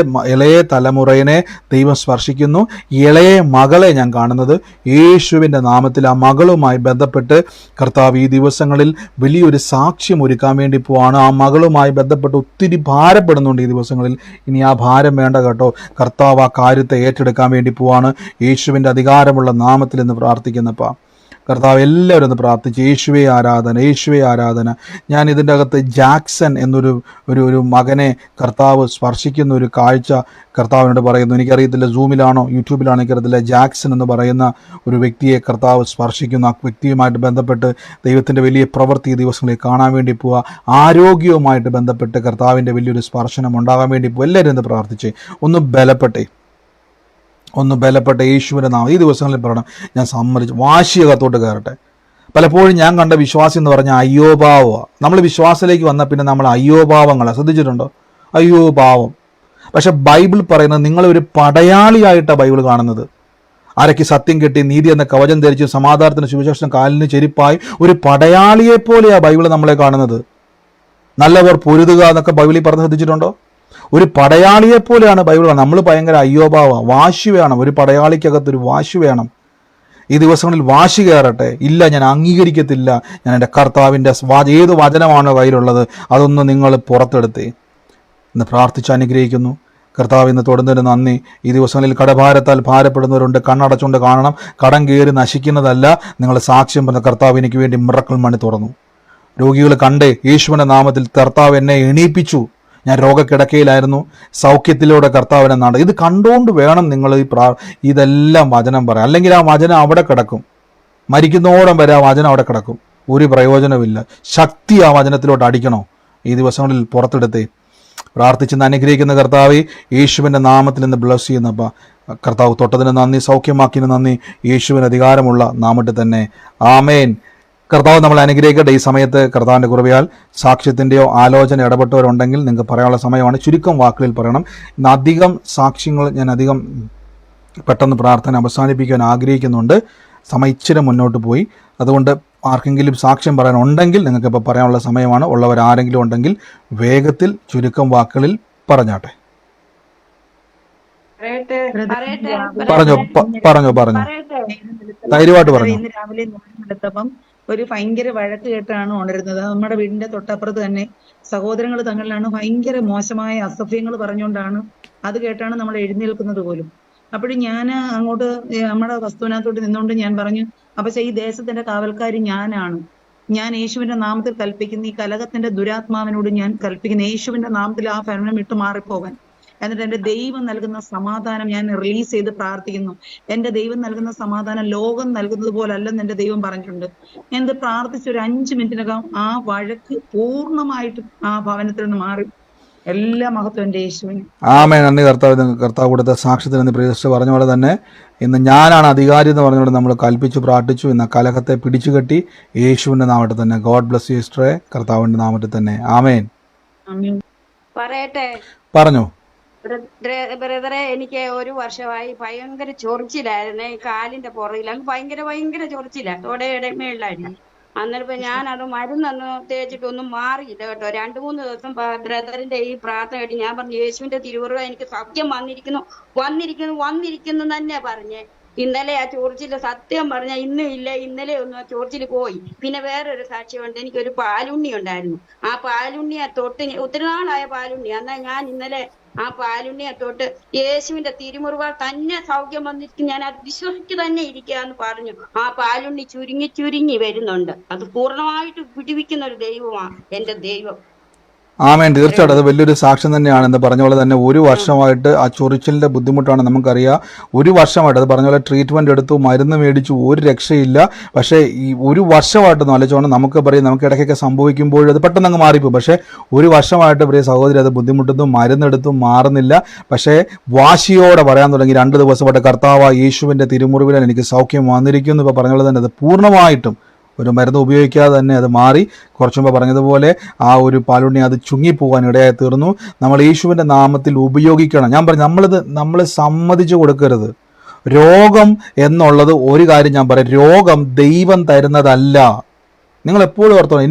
ഇളയ തലമുറയെ ദൈവം സ്പർശിക്കുന്നു. ഇളയ മകളെ ഞാൻ കാണുന്നത് യേശുവിൻ്റെ നാമത്തിൽ. ആ മകളുമായി ബന്ധപ്പെട്ട് കർത്താവ് ഈ ദിവസങ്ങളിൽ വലിയൊരു സാക്ഷ്യം ഒരുക്കാൻ വേണ്ടി പോവാണ്. ആ മകളുമായി ബന്ധപ്പെട്ട് ഒത്തിരി ഭാരപ്പെടുന്നുണ്ട് ഈ ദിവസങ്ങളിൽ. ഇനി ആ ഭാരം വേണ്ട കേട്ടോ. കർത്താവ് ആ കാര്യത്തെ ഏറ്റെടുക്കാൻ വേണ്ടി പോവാണ്. യേശുവിൻ്റെ അധികാരമുള്ള നാമത്തിൽ നിന്ന് പ്രാർത്ഥിക്കുന്നപ്പാ കർത്താവ് എല്ലാവരും ഒന്ന് പ്രാർത്ഥിച്ച് യേശുവേ ആരാധന, യേശുവേ ആരാധന. ഞാൻ ഇതിൻ്റെ അകത്ത് ജാക്സൺ എന്നൊരു മകനെ കർത്താവ് സ്പർശിക്കുന്ന ഒരു കാഴ്ച കർത്താവിനോട് പറയുന്നു. എനിക്കറിയത്തില്ല, സൂമിലാണോ യൂട്യൂബിലാണോ എനിക്കറിയത്തില്ല. ജാക്സൺ എന്ന് പറയുന്ന ഒരു വ്യക്തിയെ കർത്താവ് സ്പർശിക്കുന്നു. ആ വ്യക്തിയുമായിട്ട് ബന്ധപ്പെട്ട് ദൈവത്തിൻ്റെ വലിയ പ്രവൃത്തി ഈ ദിവസങ്ങളിൽ കാണാൻ വേണ്ടി പോവുക. ആരോഗ്യവുമായിട്ട് ബന്ധപ്പെട്ട് കർത്താവിൻ്റെ വലിയൊരു സ്പർശനം ഉണ്ടാകാൻ വേണ്ടി പോവുക. എല്ലാവരും ഒന്ന് പ്രാർത്ഥിച്ച് ഒന്ന് ബലപ്പെട്ട യേശുവിൻ്റെ നാമം ഈ ദിവസങ്ങളിൽ പറയണം. ഞാൻ സമ്മതിച്ചു, വാശിയകത്തോട്ട് കയറട്ടെ. പലപ്പോഴും ഞാൻ കണ്ട വിശ്വാസം എന്ന് പറഞ്ഞാൽ അയ്യോഭാവമാണ്. നമ്മൾ വിശ്വാസത്തിലേക്ക് വന്ന പിന്നെ നമ്മൾ അയ്യോഭാവങ്ങളാണ്. ശ്രദ്ധിച്ചിട്ടുണ്ടോ? അയ്യോഭാവം. പക്ഷെ ബൈബിൾ പറയുന്നത് നിങ്ങളൊരു പടയാളിയായിട്ടാണ് ബൈബിൾ കാണുന്നത്. അരയ്ക്ക് സത്യം കെട്ടി നീതി എന്ന കവചം ധരിച്ച് സമാധാനത്തിന് സുവിശേഷം കാലിന് ചെരിപ്പായി ഒരു പടയാളിയെപ്പോലെയാണ് ബൈബിൾ നമ്മളെ കാണുന്നത്. നല്ലവർ പൊരുതുക എന്നൊക്കെ ബൈബിളിൽ പറഞ്ഞ് ശ്രദ്ധിച്ചിട്ടുണ്ടോ? ഒരു പടയാളിയെപ്പോലെയാണ് ബൈബിൾ. നമ്മൾ ഭയങ്കര അയ്യോഭാവ, വാശി വേണം. ഒരു പടയാളിക്കകത്തൊരു വാശി വേണം. ഈ ദിവസങ്ങളിൽ വാശി കയറട്ടെ. ഇല്ല, ഞാൻ അംഗീകരിക്കത്തില്ല. ഞാൻ എൻ്റെ കർത്താവിൻ്റെ ഏത് വചനമാണോ കയ്യിലുള്ളത് അതൊന്ന് നിങ്ങൾ പുറത്തെടുത്തേ എന്ന് പ്രാർത്ഥിച്ച് അനുഗ്രഹിക്കുന്നു. കർത്താവ് ഇന്ന് തൊടുന്നതിന് നന്ദി. ഈ ദിവസങ്ങളിൽ കടഭാരത്താൽ ഭാരപ്പെടുന്നവരുണ്ട്. കണ്ണടച്ചുകൊണ്ട് കാണണം. കടം കയറി നശിക്കുന്നതല്ല. നിങ്ങൾ സാക്ഷ്യം പറഞ്ഞ കർത്താവ് എനിക്ക് വേണ്ടി മിറക്കിൾ മണി തുറന്നു. രോഗികൾ കണ്ടേ യേശുവിൻ്റെ നാമത്തിൽ കർത്താവ് എന്നെ എണീപ്പിച്ചു. ഞാൻ രോഗക്കിടക്കയിലായിരുന്നു, സൗഖ്യത്തിലൂടെ കർത്താവിനെ നാട്. ഇത് കണ്ടുകൊണ്ട് വേണം നിങ്ങൾ ഇതെല്ലാം വചനം പറയാം. അല്ലെങ്കിൽ ആ വചനം അവിടെ കിടക്കും. മരിക്കുന്നോളം വരെ ആ വചനം അവിടെ കിടക്കും. ഒരു പ്രയോജനമില്ല. ശക്തി ആ വചനത്തിലോട്ട് അടിക്കണോ? ഈ ദിവസങ്ങളിൽ പുറത്തെടുത്തേ. പ്രാർത്ഥിച്ചെന്ന് അനുഗ്രഹിക്കുന്ന കർത്താവേ, യേശുവിൻ്റെ നാമത്തിൽ നിന്ന് ബ്ലസ് ചെയ്യുന്നപ്പ കർത്താവ് തൊട്ടതിന് നന്ദി, സൗഖ്യമാക്കിയതിന് നന്ദി. യേശുവിന് അധികാരമുള്ള നാമത്തിൽ തന്നെ ആമേൻ. കർത്താവ് നമ്മളെ അനുഗ്രഹിക്കട്ടെ. ഈ സമയത്ത് കർത്താവിൻ്റെ കൃപയാൽ സാക്ഷ്യത്തിൻ്റെയോ ആലോചന ഇടപെട്ടവരുണ്ടെങ്കിൽ നിങ്ങൾക്ക് പറയാനുള്ള സമയമാണ്. ചുരുക്കം വാക്കുകളിൽ പറയണം. ഇന്ന് അധികം സാക്ഷ്യങ്ങൾ ഞാൻ അധികം പെട്ടെന്ന് പ്രാർത്ഥന അവസാനിപ്പിക്കാൻ ആഗ്രഹിക്കുന്നുണ്ട്. സമയം ഇച്ചിരി മുന്നോട്ട് പോയി. അതുകൊണ്ട് ആർക്കെങ്കിലും സാക്ഷ്യം പറയാനുണ്ടെങ്കിൽ നിങ്ങൾക്ക് ഇപ്പോൾ പറയാനുള്ള സമയമാണ്. ഉള്ളവരാരെങ്കിലും ഉണ്ടെങ്കിൽ വേഗത്തിൽ ചുരുക്കം വാക്കുകളിൽ പറഞ്ഞാട്ടെ. പറഞ്ഞോ ധൈര്യമായിട്ട് പറഞ്ഞു. ഇന്ന് രാവിലെ എടുത്തപ്പം ഒരു ഭയങ്കര വഴക്ക് കേട്ടാണ് ഉണരുന്നത്. നമ്മുടെ വീടിന്റെ തൊട്ടപ്പുറത്ത് തന്നെ സഹോദരങ്ങൾ തങ്ങളിലാണ് ഭയങ്കര മോശമായ അസഭ്യങ്ങൾ പറഞ്ഞുകൊണ്ടാണ് അത് കേട്ടാണ് നമ്മൾ എഴുന്നേൽക്കുന്നത് പോലും. അപ്പോഴും ഞാൻ അങ്ങോട്ട് നമ്മുടെ വസ്തുവിനകത്തോട്ട് നിന്നുകൊണ്ട് ഞാൻ പറഞ്ഞു, അപ്പൊ ഈ ദേശത്തിന്റെ കാവൽക്കാരി ഞാനാണ്. ഞാൻ യേശുവിന്റെ നാമത്തിൽ കൽപ്പിക്കുന്ന ഈ കലഹത്തിന്റെ ദുരാത്മാവിനോട് ഞാൻ കൽപ്പിക്കുന്ന യേശുവിന്റെ നാമത്തിൽ ആ ഭരണം വിട്ടു മാറിപ്പോകാൻ. എന്നിട്ട് എന്റെ ദൈവം നൽകുന്ന സമാധാനം ഞാൻ റിലീസ് ചെയ്ത് പ്രാർത്ഥിക്കുന്നു. എന്റെ ദൈവം നൽകുന്ന സമാധാനം ലോകം നൽകുന്നത് പോലല്ലെന്ന് എന്റെ ദൈവം പറഞ്ഞിട്ടുണ്ട്. ഞാൻ ഇത് പ്രാർത്ഥിച്ച ഒരു 5 മിനിറ്റിനകം ആ വഴക്ക് പൂർണ്ണമായിട്ടും ആ ഭവനത്തിൽ നിന്ന് മാറി. എല്ലാ മഹത്വം എന്റെ യേശുവിന്. ആമേൻ. നന്ദി കർത്താവ്. കർത്താവ് കൊടുത്ത സാക്ഷ്യത്തിന് നന്ദി. പ്രിയസ്റ്റ് പറഞ്ഞ പോലെ തന്നെ ഇന്ന് ഞാനാണ് അധികാരി എന്ന് പറഞ്ഞുകൊണ്ട് നമ്മൾ കൽപ്പിച്ചു പ്രാർത്ഥിച്ചു. ഇന്ന് കലഹത്തെ പിടിച്ചു കെട്ടി യേശുവിന്റെ നാമത്തിൽ തന്നെ. ഗോഡ് ബ്ലസ് യു സിസ്റ്ററെ. കർത്താവിന്റെ നാമത്തിൽ തന്നെ ആമേൻ. പറയട്ടെ? പറഞ്ഞു ബ്രദറെ, എനിക്ക് 1 വർഷമായി ഭയങ്കര ചൊറിച്ചിലായിരുന്നു. ഈ കാലിന്റെ പുറകിൽ അങ്ങ് ഭയങ്കര ചൊറിച്ചില്ല, തൊടയുടെ മേളിലായിരുന്നു. അന്നേരം ഞാനത് മരുന്നൊന്നും തേച്ചിട്ടൊന്നും മാറിയില്ല കേട്ടോ. 2-3 ദിവസം ബ്രദറിന്റെ ഈ പ്രാർത്ഥന കേട്ട് ഞാൻ പറഞ്ഞു, യേശുവിന്റെ തിരുവുറവ് എനിക്ക് സത്യം വന്നിരിക്കുന്നു തന്നെ പറഞ്ഞേ. ഇന്നലെ ആ ചൊറിച്ചില് സത്യം പറഞ്ഞ ഇന്നും ഇല്ല, ഇന്നലെ ഒന്നും ആ ചൊറിച്ചില് പോയി. പിന്നെ വേറൊരു സാക്ഷ്യമുണ്ട്. എനിക്കൊരു പാലുണ്ണി ഉണ്ടായിരുന്നു. ആ പാലുണ്ണിയെ തൊട്ട് ഒത്തിരി നാളായ പാലുണ്ണി. എന്നാൽ ഞാൻ ഇന്നലെ ആ പാലുണ്ണിയെ തൊട്ട് യേശുവിന്റെ തിരുമുറിവാൽ തന്നെ സൗഖ്യം വന്നിരിക്കും, ഞാൻ അത് വിശ്വസിച്ച് തന്നെ ഇരിക്കുക എന്ന് പറഞ്ഞു. ആ പാലുണ്ണി ചുരുങ്ങി വരുന്നുണ്ട്. അത് പൂർണ്ണമായിട്ട് പിടിവിക്കുന്ന ഒരു ദൈവമാണ് എന്റെ ദൈവം. ആമേൻ. തീർച്ചയായിട്ടും അത് വലിയൊരു സാക്ഷ്യം തന്നെയാണ്. എന്ന് പറഞ്ഞ പോലെ തന്നെ ഒരു വർഷമായിട്ട് ആ ചൊറിച്ചിലിന്റെ ബുദ്ധിമുട്ടാണ് നമുക്കറിയാം. ഒരു വർഷമായിട്ട് അത് പറഞ്ഞ പോലെ ട്രീറ്റ്മെന്റ് എടുത്തു, മരുന്ന് മേടിച്ചു, ഒരു രക്ഷയില്ല. പക്ഷേ ഈ ഒരു വർഷമായിട്ടൊന്നും ആലോചിച്ചോണ്ട് നമുക്ക് പറയും നമുക്ക് ഇടയ്ക്കൊക്കെ സംഭവിക്കുമ്പോൾ അത് പെട്ടെന്ന് അങ്ങ് മാറിപ്പോകും. പക്ഷേ ഒരു വർഷമായിട്ട് പ്രിയ സഹോദരി അത് ബുദ്ധിമുട്ടുന്നു, മരുന്നെടുത്തും മാറുന്നില്ല. പക്ഷേ വാശിയോടെ പറയാൻ തുടങ്ങി 2 ദിവസമായിട്ട് കർത്താവ് യേശുവിന്റെ തിരുമുറിവിൽ എനിക്ക് സൗഖ്യം വന്നിരിക്കുന്നു. ഇപ്പോൾ പറഞ്ഞ പോലെ തന്നെ അത് പൂർണ്ണമായിട്ടും ഒരു മരുന്ന് ഉപയോഗിക്കാതെ തന്നെ അത് മാറി. കുറച്ചു മുമ്പ് പറഞ്ഞതുപോലെ ആ ഒരു പാലുണ്ണി അത് ചുങ്ങിപ്പോകാൻ ഇടയായി തീർന്നു. നമ്മൾ യേശുവിൻ്റെ നാമത്തിൽ ഉപയോഗിക്കണം. ഞാൻ പറഞ്ഞു നമ്മൾ സമ്മതിച്ചു കൊടുക്കരുത്. രോഗം എന്നുള്ളത് ഒരു കാര്യം ഞാൻ പറയാം, രോഗം ദൈവം തരുന്നതല്ല. നിങ്ങൾ എപ്പോഴും ഓർത്തോ,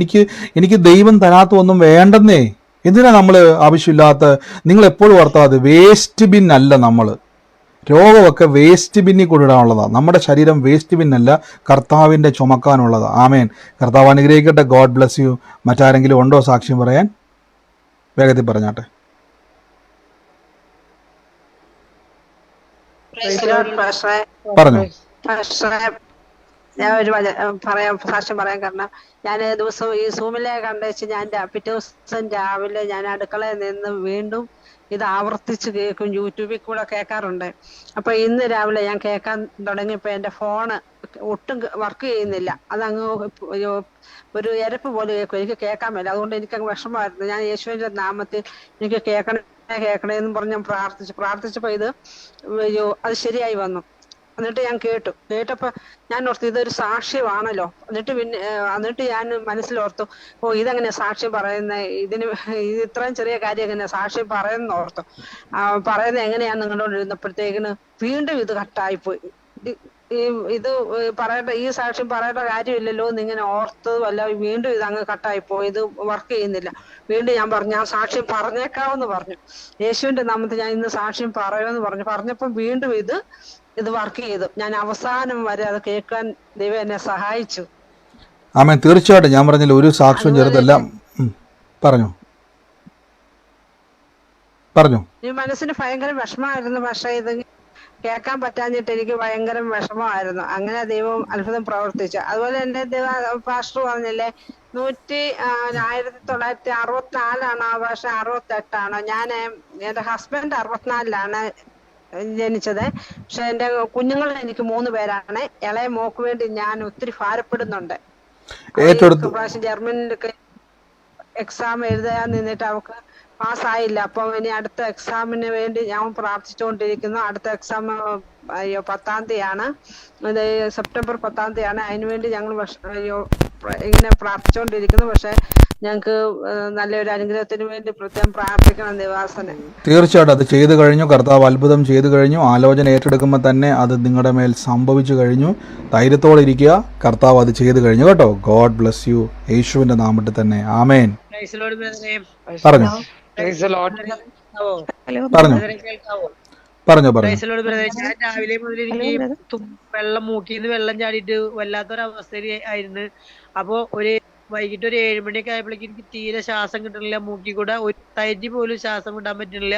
എനിക്ക് ദൈവം തരാത്ത ഒന്നും വേണ്ടെന്നേ. എന്തിനാ നമ്മൾ ആവശ്യമില്ലാത്ത, നിങ്ങൾ എപ്പോഴും ഓർത്തോ, അത് വേസ്റ്റ് ബിൻ അല്ല. നമ്മൾ രോഗമൊക്കെ വേസ്റ്റ് ബിന്നിൽ കൊണ്ടിടാനുള്ളതാണ്. നമ്മുടെ ശരീരം വേസ്റ്റ് ബിന്നല്ല, കർത്താവിൻ്റെ ചുമക്കാനുള്ളതാണ്. ആമേൻ. കർത്താവ് അനുഗ്രഹിക്കട്ടെ. God bless U. മറ്റാരെങ്കിലും ഉണ്ടോ സാക്ഷ്യം പറയാൻ? വേഗത്തിൽ പറഞ്ഞാട്ടെ. പറഞ്ഞു. ഞാൻ ഒരു സാക്ഷ്യം പറയാൻ കാരണം ഞാൻ ദിവസം ഈ സൂമിലെ കണ്ടേച്ച് ഞാൻ പിറ്റേ ദിവസം രാവിലെ ഞാൻ അടുക്കളയിൽ നിന്ന് വീണ്ടും ഇത് ആവർത്തിച്ച് കേൾക്കും. യൂട്യൂബിൽ കൂടെ കേൾക്കാറുണ്ട്. അപ്പൊ ഇന്ന് രാവിലെ ഞാൻ കേൾക്കാൻ തുടങ്ങിയപ്പോ എന്റെ ഫോണ് ഒട്ടും വർക്ക് ചെയ്യുന്നില്ല. അതങ്ങ് ഒരു എരപ്പ് പോലെ കേൾക്കും. എനിക്ക് കേൾക്കാൻ പറ്റില്ല. അതുകൊണ്ട് എനിക്കങ്ങ് വിഷമമായിരുന്നു. ഞാൻ യേശുവിന്റെ നാമത്തിൽ എനിക്ക് കേൾക്കണേന്ന് പറഞ്ഞ് ഞാൻ പ്രാർത്ഥിച്ചപ്പോ ഇത് അത് ശരിയായി വന്നു. എന്നിട്ട് ഞാൻ കേട്ടപ്പോ ഞാൻ ഓർത്തു ഇതൊരു സാക്ഷ്യമാണല്ലോ. എന്നിട്ട് ഞാൻ മനസ്സിലോർത്തു, ഇതെങ്ങനെ സാക്ഷ്യം പറയുന്നത്, ഇത് ഇത്രയും ചെറിയ കാര്യം എങ്ങനെ സാക്ഷ്യം പറയുന്ന ഓർത്തു. പറയുന്നത് എങ്ങനെയാന്ന് നിങ്ങളോട് ഇരുന്നപ്പോഴത്തേക്കിന് വീണ്ടും ഇത് കട്ടായിപ്പോയി. ഇത് പറയേണ്ട, ഈ സാക്ഷ്യം പറയേണ്ട കാര്യമില്ലല്ലോ എന്നിങ്ങനെ ഓർത്തതുമല്ല, വീണ്ടും ഇത് അങ്ങ് കട്ടായിപ്പോയി. ഇത് വർക്ക് ചെയ്യുന്നില്ല. വീണ്ടും ഞാൻ പറഞ്ഞു ഞാൻ സാക്ഷ്യം പറഞ്ഞേക്കാമെന്ന് പറഞ്ഞു. യേശുവിന്റെ നാമത്തിൽ ഞാൻ ഇന്ന് സാക്ഷ്യം പറയുമെന്ന് പറഞ്ഞപ്പം വീണ്ടും ഇത് വർക്ക് ചെയ്തു. ഞാൻ അവസാനം വരെ അത് കേൾക്കാൻ ദൈവം എന്നെ സഹായിച്ചു. ആമേൻ. തീർച്ചയായിട്ടും ഞാൻ പറഞ്ഞില്ല, ഒരു സാക്ഷ്യം ചെറുതല്ല. പറഞ്ഞു. ഈ മനസ്സിന് ഭയങ്കര വിഷമമായിരുന്നു. പക്ഷെ ഇത് കേൾക്കാൻ പറ്റാഞ്ഞിട്ട് എനിക്ക് ഭയങ്കര വിഷമമായിരുന്നു. അങ്ങനെ ദൈവം അത്ഭുതം പ്രവർത്തിച്ചു. അതുപോലെ എന്റെ പാസ്റ്റർ പറഞ്ഞില്ലേ 1964 ആ വർഷം 68 ഞാൻ എന്റെ ഹസ്ബൻഡ് 64 ജനിച്ചത്. പക്ഷെ എന്റെ കുഞ്ഞുങ്ങൾ എനിക്ക് 3 പേരാണ്. ഇളയ മോക്ക് വേണ്ടി ഞാൻ ഒത്തിരി ഭാരപ്പെടുന്നുണ്ട്. പ്രാവശ്യം ജർമ്മനിലൊക്കെ എക്സാം എഴുതാൻ നിന്നിട്ട് അവൾക്ക് പാസ്സായില്ല. അപ്പൊ ഇനി അടുത്ത എക്സാമിന് വേണ്ടി ഞാൻ പ്രാർത്ഥിച്ചുകൊണ്ടിരിക്കുന്നു. അടുത്ത എക്സാം 10-ാം തീയതിയാണ്. അത് സെപ്റ്റംബർ 10-ാം തീയതിയാണ്. അതിനുവേണ്ടി ഞങ്ങൾ ഇങ്ങനെ പ്രാർത്ഥിച്ചുകൊണ്ടിരിക്കുന്നു. പക്ഷെ ഞങ്ങൾക്ക് നല്ലൊരു അനുഗ്രഹത്തിന് വേണ്ടി പ്രത്യേകം പ്രാർത്ഥിക്കണം ദേവാസനെ. തീർച്ചയായിട്ടും അത് ചെയ്തു കഴിഞ്ഞു. കർത്താവ് അത്ഭുതം ചെയ്തു കഴിഞ്ഞു. ആലോചന ഏറ്റെടുക്കുമ്പോൾ തന്നെ അത് നിങ്ങളുടെ മേൽ സംഭവിച്ചു കഴിഞ്ഞു. ധൈര്യത്തോടെ ഇരിക്കുക. കർത്താവ് അത് ചെയ്തു കഴിഞ്ഞു കേട്ടോ. God bless U. യേശുവിന്റെ നാമത്തിൽ തന്നെ. ആമേൻ. പറഞ്ഞു. ഞാൻ രാവിലെ മുതൽ എനിക്ക് വെള്ളം മൂക്കിന്ന് വെള്ളം ചാടിയിട്ട് വല്ലാത്തൊരവസ്ഥ ആയിരുന്നു. അപ്പൊ വൈകിട്ട് ഒരു 7 മണിയൊക്കെ ആയപ്പോഴേക്കും എനിക്ക് തീരെ ശ്വാസം കിട്ടണില്ല. മൂക്കി കൂടെ ഒരു തരി പോലും ശ്വാസം വിടാൻ പറ്റുന്നില്ല.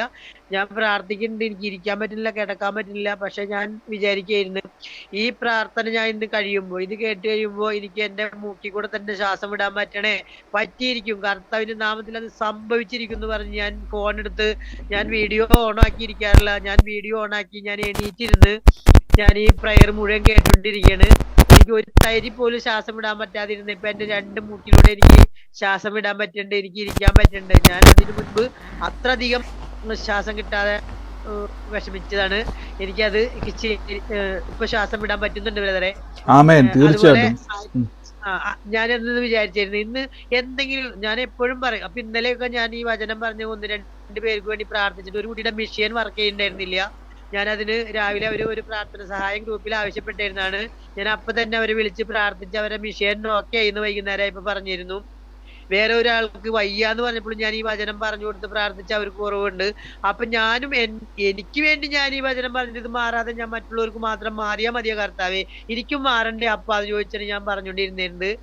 ഞാൻ പ്രാർത്ഥിക്കുന്നുണ്ട്, എനിക്ക് ഇരിക്കാൻ പറ്റുന്നില്ല, കിടക്കാൻ പറ്റുന്നില്ല. പക്ഷെ ഞാൻ വിചാരിക്കുകയായിരുന്നു ഈ പ്രാർത്ഥന ഞാൻ ഇന്ന് കഴിയുമ്പോൾ, ഇത് കേട്ട് കഴിയുമ്പോൾ എനിക്ക് എന്റെ മൂക്കി കൂടെ തന്നെ ശ്വാസം വിടാൻ പറ്റിയിരിക്കും. കർത്താവിന്റെ നാമത്തിൽ അത് സംഭവിച്ചിരിക്കും എന്ന് പറഞ്ഞ് ഞാൻ ഫോൺ എടുത്ത് ഞാൻ വീഡിയോ ഓണാക്കി ഇരിക്കാറില്ല. ഞാൻ വീഡിയോ ഓണാക്കി ഞാൻ എണീറ്റിരുന്ന് ഞാൻ ഈ പ്രയർ മുഴുവൻ കേട്ടോണ്ടിരിക്കുകയാണ്. എനിക്ക് ഒരു തരി പോലും ശ്വാസം വിടാൻ പറ്റാതിരുന്നു. ഇപ്പൊ എന്റെ 2 മൂക്കിലൂടെ എനിക്ക് ശ്വാസം വിടാൻ പറ്റുന്നുണ്ട്, എനിക്ക് ഇരിക്കാൻ പറ്റുന്നുണ്ട്. ഞാൻ അതിനു മുൻപ് അത്രയധികം ശ്വാസം കിട്ടാതെ വിഷമിച്ചതാണ്. എനിക്കത് ഇപ്പൊ ശ്വാസം വിടാൻ പറ്റുന്നുണ്ട് ബ്രദറെ. അതുപോലെ ഞാനെന്ന് വിചാരിച്ചായിരുന്നു ഇന്ന് എന്തെങ്കിലും, ഞാൻ എപ്പോഴും പറയും. അപ്പൊ ഇന്നലെയൊക്കെ ഞാൻ ഈ വചനം പറഞ്ഞ് 1-2 പേർക്ക് വേണ്ടി പ്രാർത്ഥിച്ചിട്ട് ഒരു കുട്ടിയുടെ മെഷീൻ വർക്ക് ചെയ്യുന്നുണ്ടായിരുന്നില്ല. ഞാനതിന് രാവിലെ ഒരു പ്രാർത്ഥന സഹായം ഗ്രൂപ്പിൽ ആവശ്യപ്പെട്ടിരുന്നാണ്. ഞാൻ അപ്പൊ തന്നെ അവരെ വിളിച്ച് പ്രാർത്ഥിച്ച് അവരെ മിഷൻ ഓക്കെ ആയിരുന്നു. വൈകുന്നേരം ഇപ്പൊ പറഞ്ഞിരുന്നു. വേറെ ഒരാൾക്ക് വയ്യാന്ന് പറഞ്ഞപ്പോഴും ഞാൻ ഈ വചനം പറഞ്ഞു കൊടുത്ത് പ്രാർത്ഥിച്ച് അവർക്ക് കുറവുണ്ട്. അപ്പൊ ഞാനും എനിക്ക് വേണ്ടി ഞാൻ ഈ വചനം പറഞ്ഞത് മാറാതെ ഞാൻ മറ്റുള്ളവർക്ക് മാത്രം മാറിയാ മതിയോ കർത്താവേ, എനിക്കും മാറണ്ടേ അപ്പൊ അത് ചോദിച്ചാൽ ഞാൻ പറഞ്ഞുകൊണ്ടിരുന്നിരുന്നത്.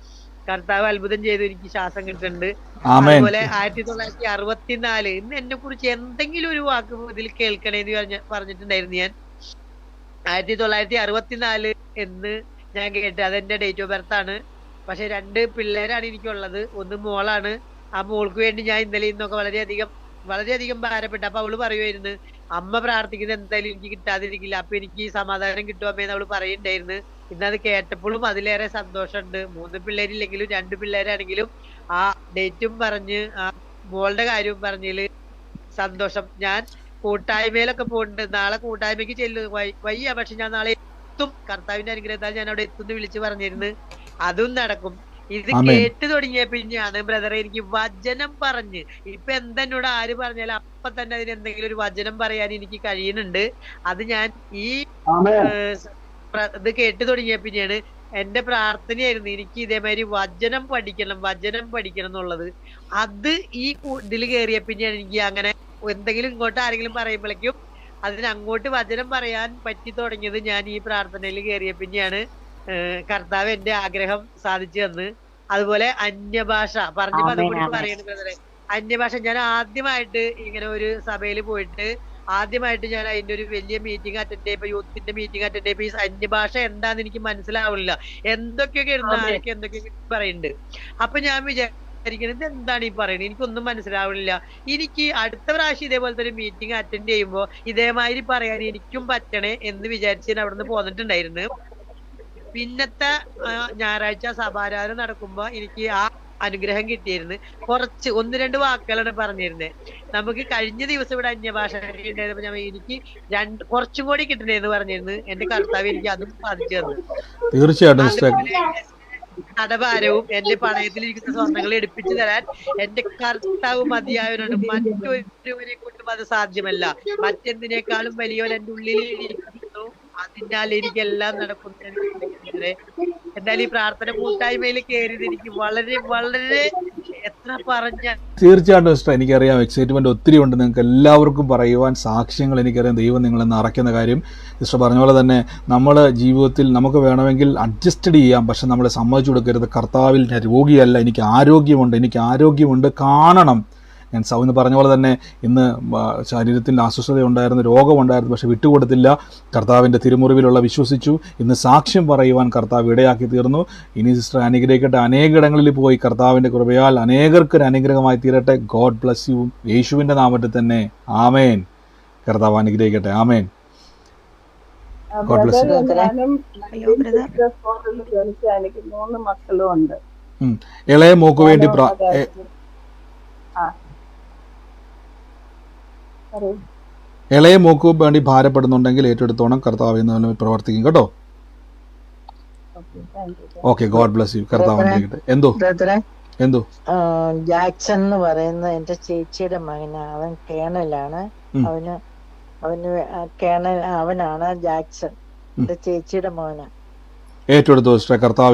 കർത്താവ് അത്ഭുതം ചെയ്തു, എനിക്ക് ശ്വാസം കിട്ടുന്നുണ്ട്. അതുപോലെ 1964 ഇന്ന് എന്നെ കുറിച്ച് എന്തെങ്കിലും ഒരു വാക്ക് ഇതിൽ കേൾക്കണേന്ന് പറഞ്ഞിട്ടുണ്ടായിരുന്നു. ഞാൻ 1964 എന്ന് ഞാൻ കേട്ടു. അതെന്റെ ഡേറ്റ് ഓഫ് ബർത്ത് ആണ്. പക്ഷെ 2 പിള്ളേരാണ് എനിക്കുള്ളത്. ഒന്ന് മോളാണ്, ആ മോൾക്ക് വേണ്ടി ഞാൻ ഇന്നലെ ഇന്നൊക്കെ വളരെയധികം ഭാരപ്പെട്ടു. അപ്പൊ അവള് പറയുമായിരുന്നു, അമ്മ പ്രാർത്ഥിക്കുന്നത് എന്തായാലും എനിക്ക് കിട്ടാതിരിക്കില്ല, അപ്പൊ എനിക്ക് സമാധാനം കിട്ടുമമ്മേന്ന് അവള് പറയുണ്ടായിരുന്നു. ഇന്നത് കേട്ടപ്പോഴും അതിലേറെ സന്തോഷമുണ്ട്. 3 പിള്ളേരില്ലെങ്കിലും 2 പിള്ളേരാണെങ്കിലും ആ ഡേറ്റും പറഞ്ഞ് ആ മോളുടെ കാര്യവും പറഞ്ഞതില് സന്തോഷം. ഞാൻ കൂട്ടായ്മയിലൊക്കെ പോകുന്നുണ്ട്. നാളെ കൂട്ടായ്മയ്ക്ക് വയ്യ, പക്ഷെ ഞാൻ നാളെ എത്തും. കർത്താവിന്റെ അനുഗ്രഹത്താൽ ഞാൻ അവിടെ എത്തുന്ന് വിളിച്ചു പറഞ്ഞിരുന്നു. അതും നടക്കും. ഇത് ആമേൻ. കേട്ട് തുടങ്ങിയ പിന്നെയാണ് ബ്രദറെ എനിക്ക് വചനം പറഞ്ഞ്, ഇപ്പൊ എന്തെന്നോട് ആര് പറഞ്ഞാലും അപ്പൊ തന്നെ അതിന് എന്തെങ്കിലും ഒരു വചനം പറയാൻ എനിക്ക് കഴിയുന്നുണ്ട്. അത് ഞാൻ ഈ ഇത് കേട്ട് തുടങ്ങിയ പിന്നെയാണ്. എന്റെ പ്രാർത്ഥനയായിരുന്നു എനിക്ക് ഇതേമാതിരി വചനം പഠിക്കണം എന്നുള്ളത്. അത് ഈ ഇതിൽ കയറിയ പിന്നെയാണ് എനിക്ക് അങ്ങനെ എന്തെങ്കിലും ഇങ്ങോട്ട് ആരെങ്കിലും പറയുമ്പോഴേക്കും അതിന് അങ്ങോട്ട് വചനം പറയാൻ പറ്റി തുടങ്ങിയത്. ഞാൻ ഈ പ്രാർത്ഥനയിൽ കയറിയ പിന്നെയാണ് കർത്താവ് എന്റെ ആഗ്രഹം സാധിച്ചു തന്ന്. അതുപോലെ അന്യഭാഷ പറഞ്ഞപ്പോ അതുകൂടി പറയുന്നത്, അന്യഭാഷ ഞാൻ ആദ്യമായിട്ട് ഇങ്ങനെ ഒരു സഭയിൽ പോയിട്ട് ആദ്യമായിട്ട് ഞാൻ അതിന്റെ ഒരു വലിയ മീറ്റിംഗ് അറ്റൻഡ് ചെയ്യപ്പോ, യൂത്തിന്റെ മീറ്റിംഗ് അറ്റൻഡ് ചെയ്യപ്പോ ഈ അന്യഭാഷ എന്താന്ന് എനിക്ക് മനസ്സിലാവില്ല. എന്തൊക്കെയൊക്കെ ഇരുന്ന് ആരൊക്കെ എന്തൊക്കെയൊക്കെ പറയുന്നുണ്ട്. അപ്പൊ ഞാൻ വിചാരിക്കുന്നത് എന്താണ് ഈ പറയുന്നത്, എനിക്കൊന്നും മനസ്സിലാവില്ല. എനിക്ക് അടുത്ത പ്രാവശ്യം ഇതേപോലത്തെ ഒരു മീറ്റിംഗ് അറ്റൻഡ് ചെയ്യുമ്പോ ഇതേമാതിരി പറയാൻ എനിക്കും പറ്റണേ എന്ന് വിചാരിച്ച് ഞാൻ അവിടുന്ന് പോന്നിട്ടുണ്ടായിരുന്നു. പിന്നത്തെ ഞായറാഴ്ച സഭാരാധന നടക്കുമ്പോ എനിക്ക് ആ അനുഗ്രഹം കിട്ടിയിരുന്നു. 1-2 വാക്കുകളാണ് പറഞ്ഞിരുന്നത്. നമുക്ക് കഴിഞ്ഞ ദിവസം ഇവിടെ അന്യഭാഷ ഉണ്ടായിരുന്നപ്പോ ഞാൻ എനിക്ക് കുറച്ചും കൂടി കിട്ടണേന്ന് പറഞ്ഞിരുന്നു. എന്റെ കർത്താവ് എനിക്ക് അതും സാധിച്ചു തന്നു. തീർച്ചയായിട്ടും സിസ്റ്റർ. കടഭാരവും എന്റെ പണയത്തിലിരിക്കുന്ന സ്വർണ്ണങ്ങൾ എടുപ്പിച്ചു തരാൻ എന്റെ കർത്താവ് മതിയായവനാണ്. മറ്റൊരുവരെ കൊണ്ടും അത് സാധ്യമല്ല. മറ്റെന്തിനേക്കാളും വലിയവൻ എന്റെ ഉള്ളിൽ ഇരിക്കുന്നു, അതിനാൽ എനിക്കെല്ലാം നടക്കുന്നു. എന്തായാലും ഈ പ്രാർത്ഥന കൂട്ടായ്മയിൽ കയറിയത് എനിക്ക് വളരെ എത്ര പറഞ്ഞ തീർച്ചയായിട്ടും സിസ്റ്റർ, എനിക്കറിയാം എക്സൈറ്റ്മെന്റ് ഒത്തിരി ഉണ്ട്. നിങ്ങൾക്ക് എല്ലാവർക്കും പറയുവാൻ സാക്ഷ്യങ്ങൾ എനിക്കറിയാം. ദൈവം നിങ്ങളെ നിറയ്ക്കുന്ന കാര്യം സിസ്റ്റർ പറഞ്ഞ പോലെ തന്നെ നമ്മൾ ജീവിതത്തിൽ നമുക്ക് വേണമെങ്കിൽ അഡ്ജസ്റ്റഡ് ചെയ്യാം, പക്ഷെ നമ്മളെ സമ്മതിച്ചു കൊടുക്കരുത്. കർത്താവിൽ ഞാൻ രോഗിയല്ല, എനിക്ക് ആരോഗ്യമുണ്ട് കാണണം. ഞാൻ സൗന്ന് പറഞ്ഞ പോലെ തന്നെ ഇന്ന് ശരീരത്തിൽ അസ്വസ്ഥത ഉണ്ടായിരുന്നു, രോഗമുണ്ടായിരുന്നു, പക്ഷെ വിട്ടുകൊടുത്തില്ല. കർത്താവിൻ്റെ തിരുമുറിവിലുള്ള വിശ്വസിച്ചു. ഇന്ന് സാക്ഷ്യം പറയുവാൻ കർത്താവ് ഇടയാക്കി തീർന്നു. ഇനി സിസ്റ്റർ അനുഗ്രഹിക്കട്ടെ. അനേകയിടങ്ങളിൽ പോയി കർത്താവിൻ്റെ കൃപയാൽ അനേകർക്കൊരു അനുഗ്രഹമായി തീരട്ടെ. God bless you. യേശുവിൻ്റെ നാമത്തിൽ തന്നെ ആമേൻ. കർത്താവ് അനുഗ്രഹിക്കട്ടെ. ആമേൻ. God bless you. എനിക്ക് 3 മക്കളും ഉണ്ട്. ഇളയ മോക്ക് വേണ്ടി ഇളയ മോക്ക് വേണ്ടി ഭാരപ്പെടുന്നുണ്ടെങ്കിൽ ഏറ്റെടുത്തോണം. കർത്താവ് ഇന്ന് പ്രവർത്തിക്കും കേട്ടോ. Okay, God bless U. കർത്താവ് അനുഗ്രഹിക്കട്ടെ. എന്തോ ജാക്സൺ എന്ന് പറയുന്ന എന്റെ ചേച്ചിയുടെ മകനാ. അവൻ കേണലാണ്. അവനാണ് ജാക്സൺ, എന്റെ ചേച്ചിയുടെ മോനാ. ഏറ്റെടുത്തു സിസ്റ്റർ. കർത്താവ്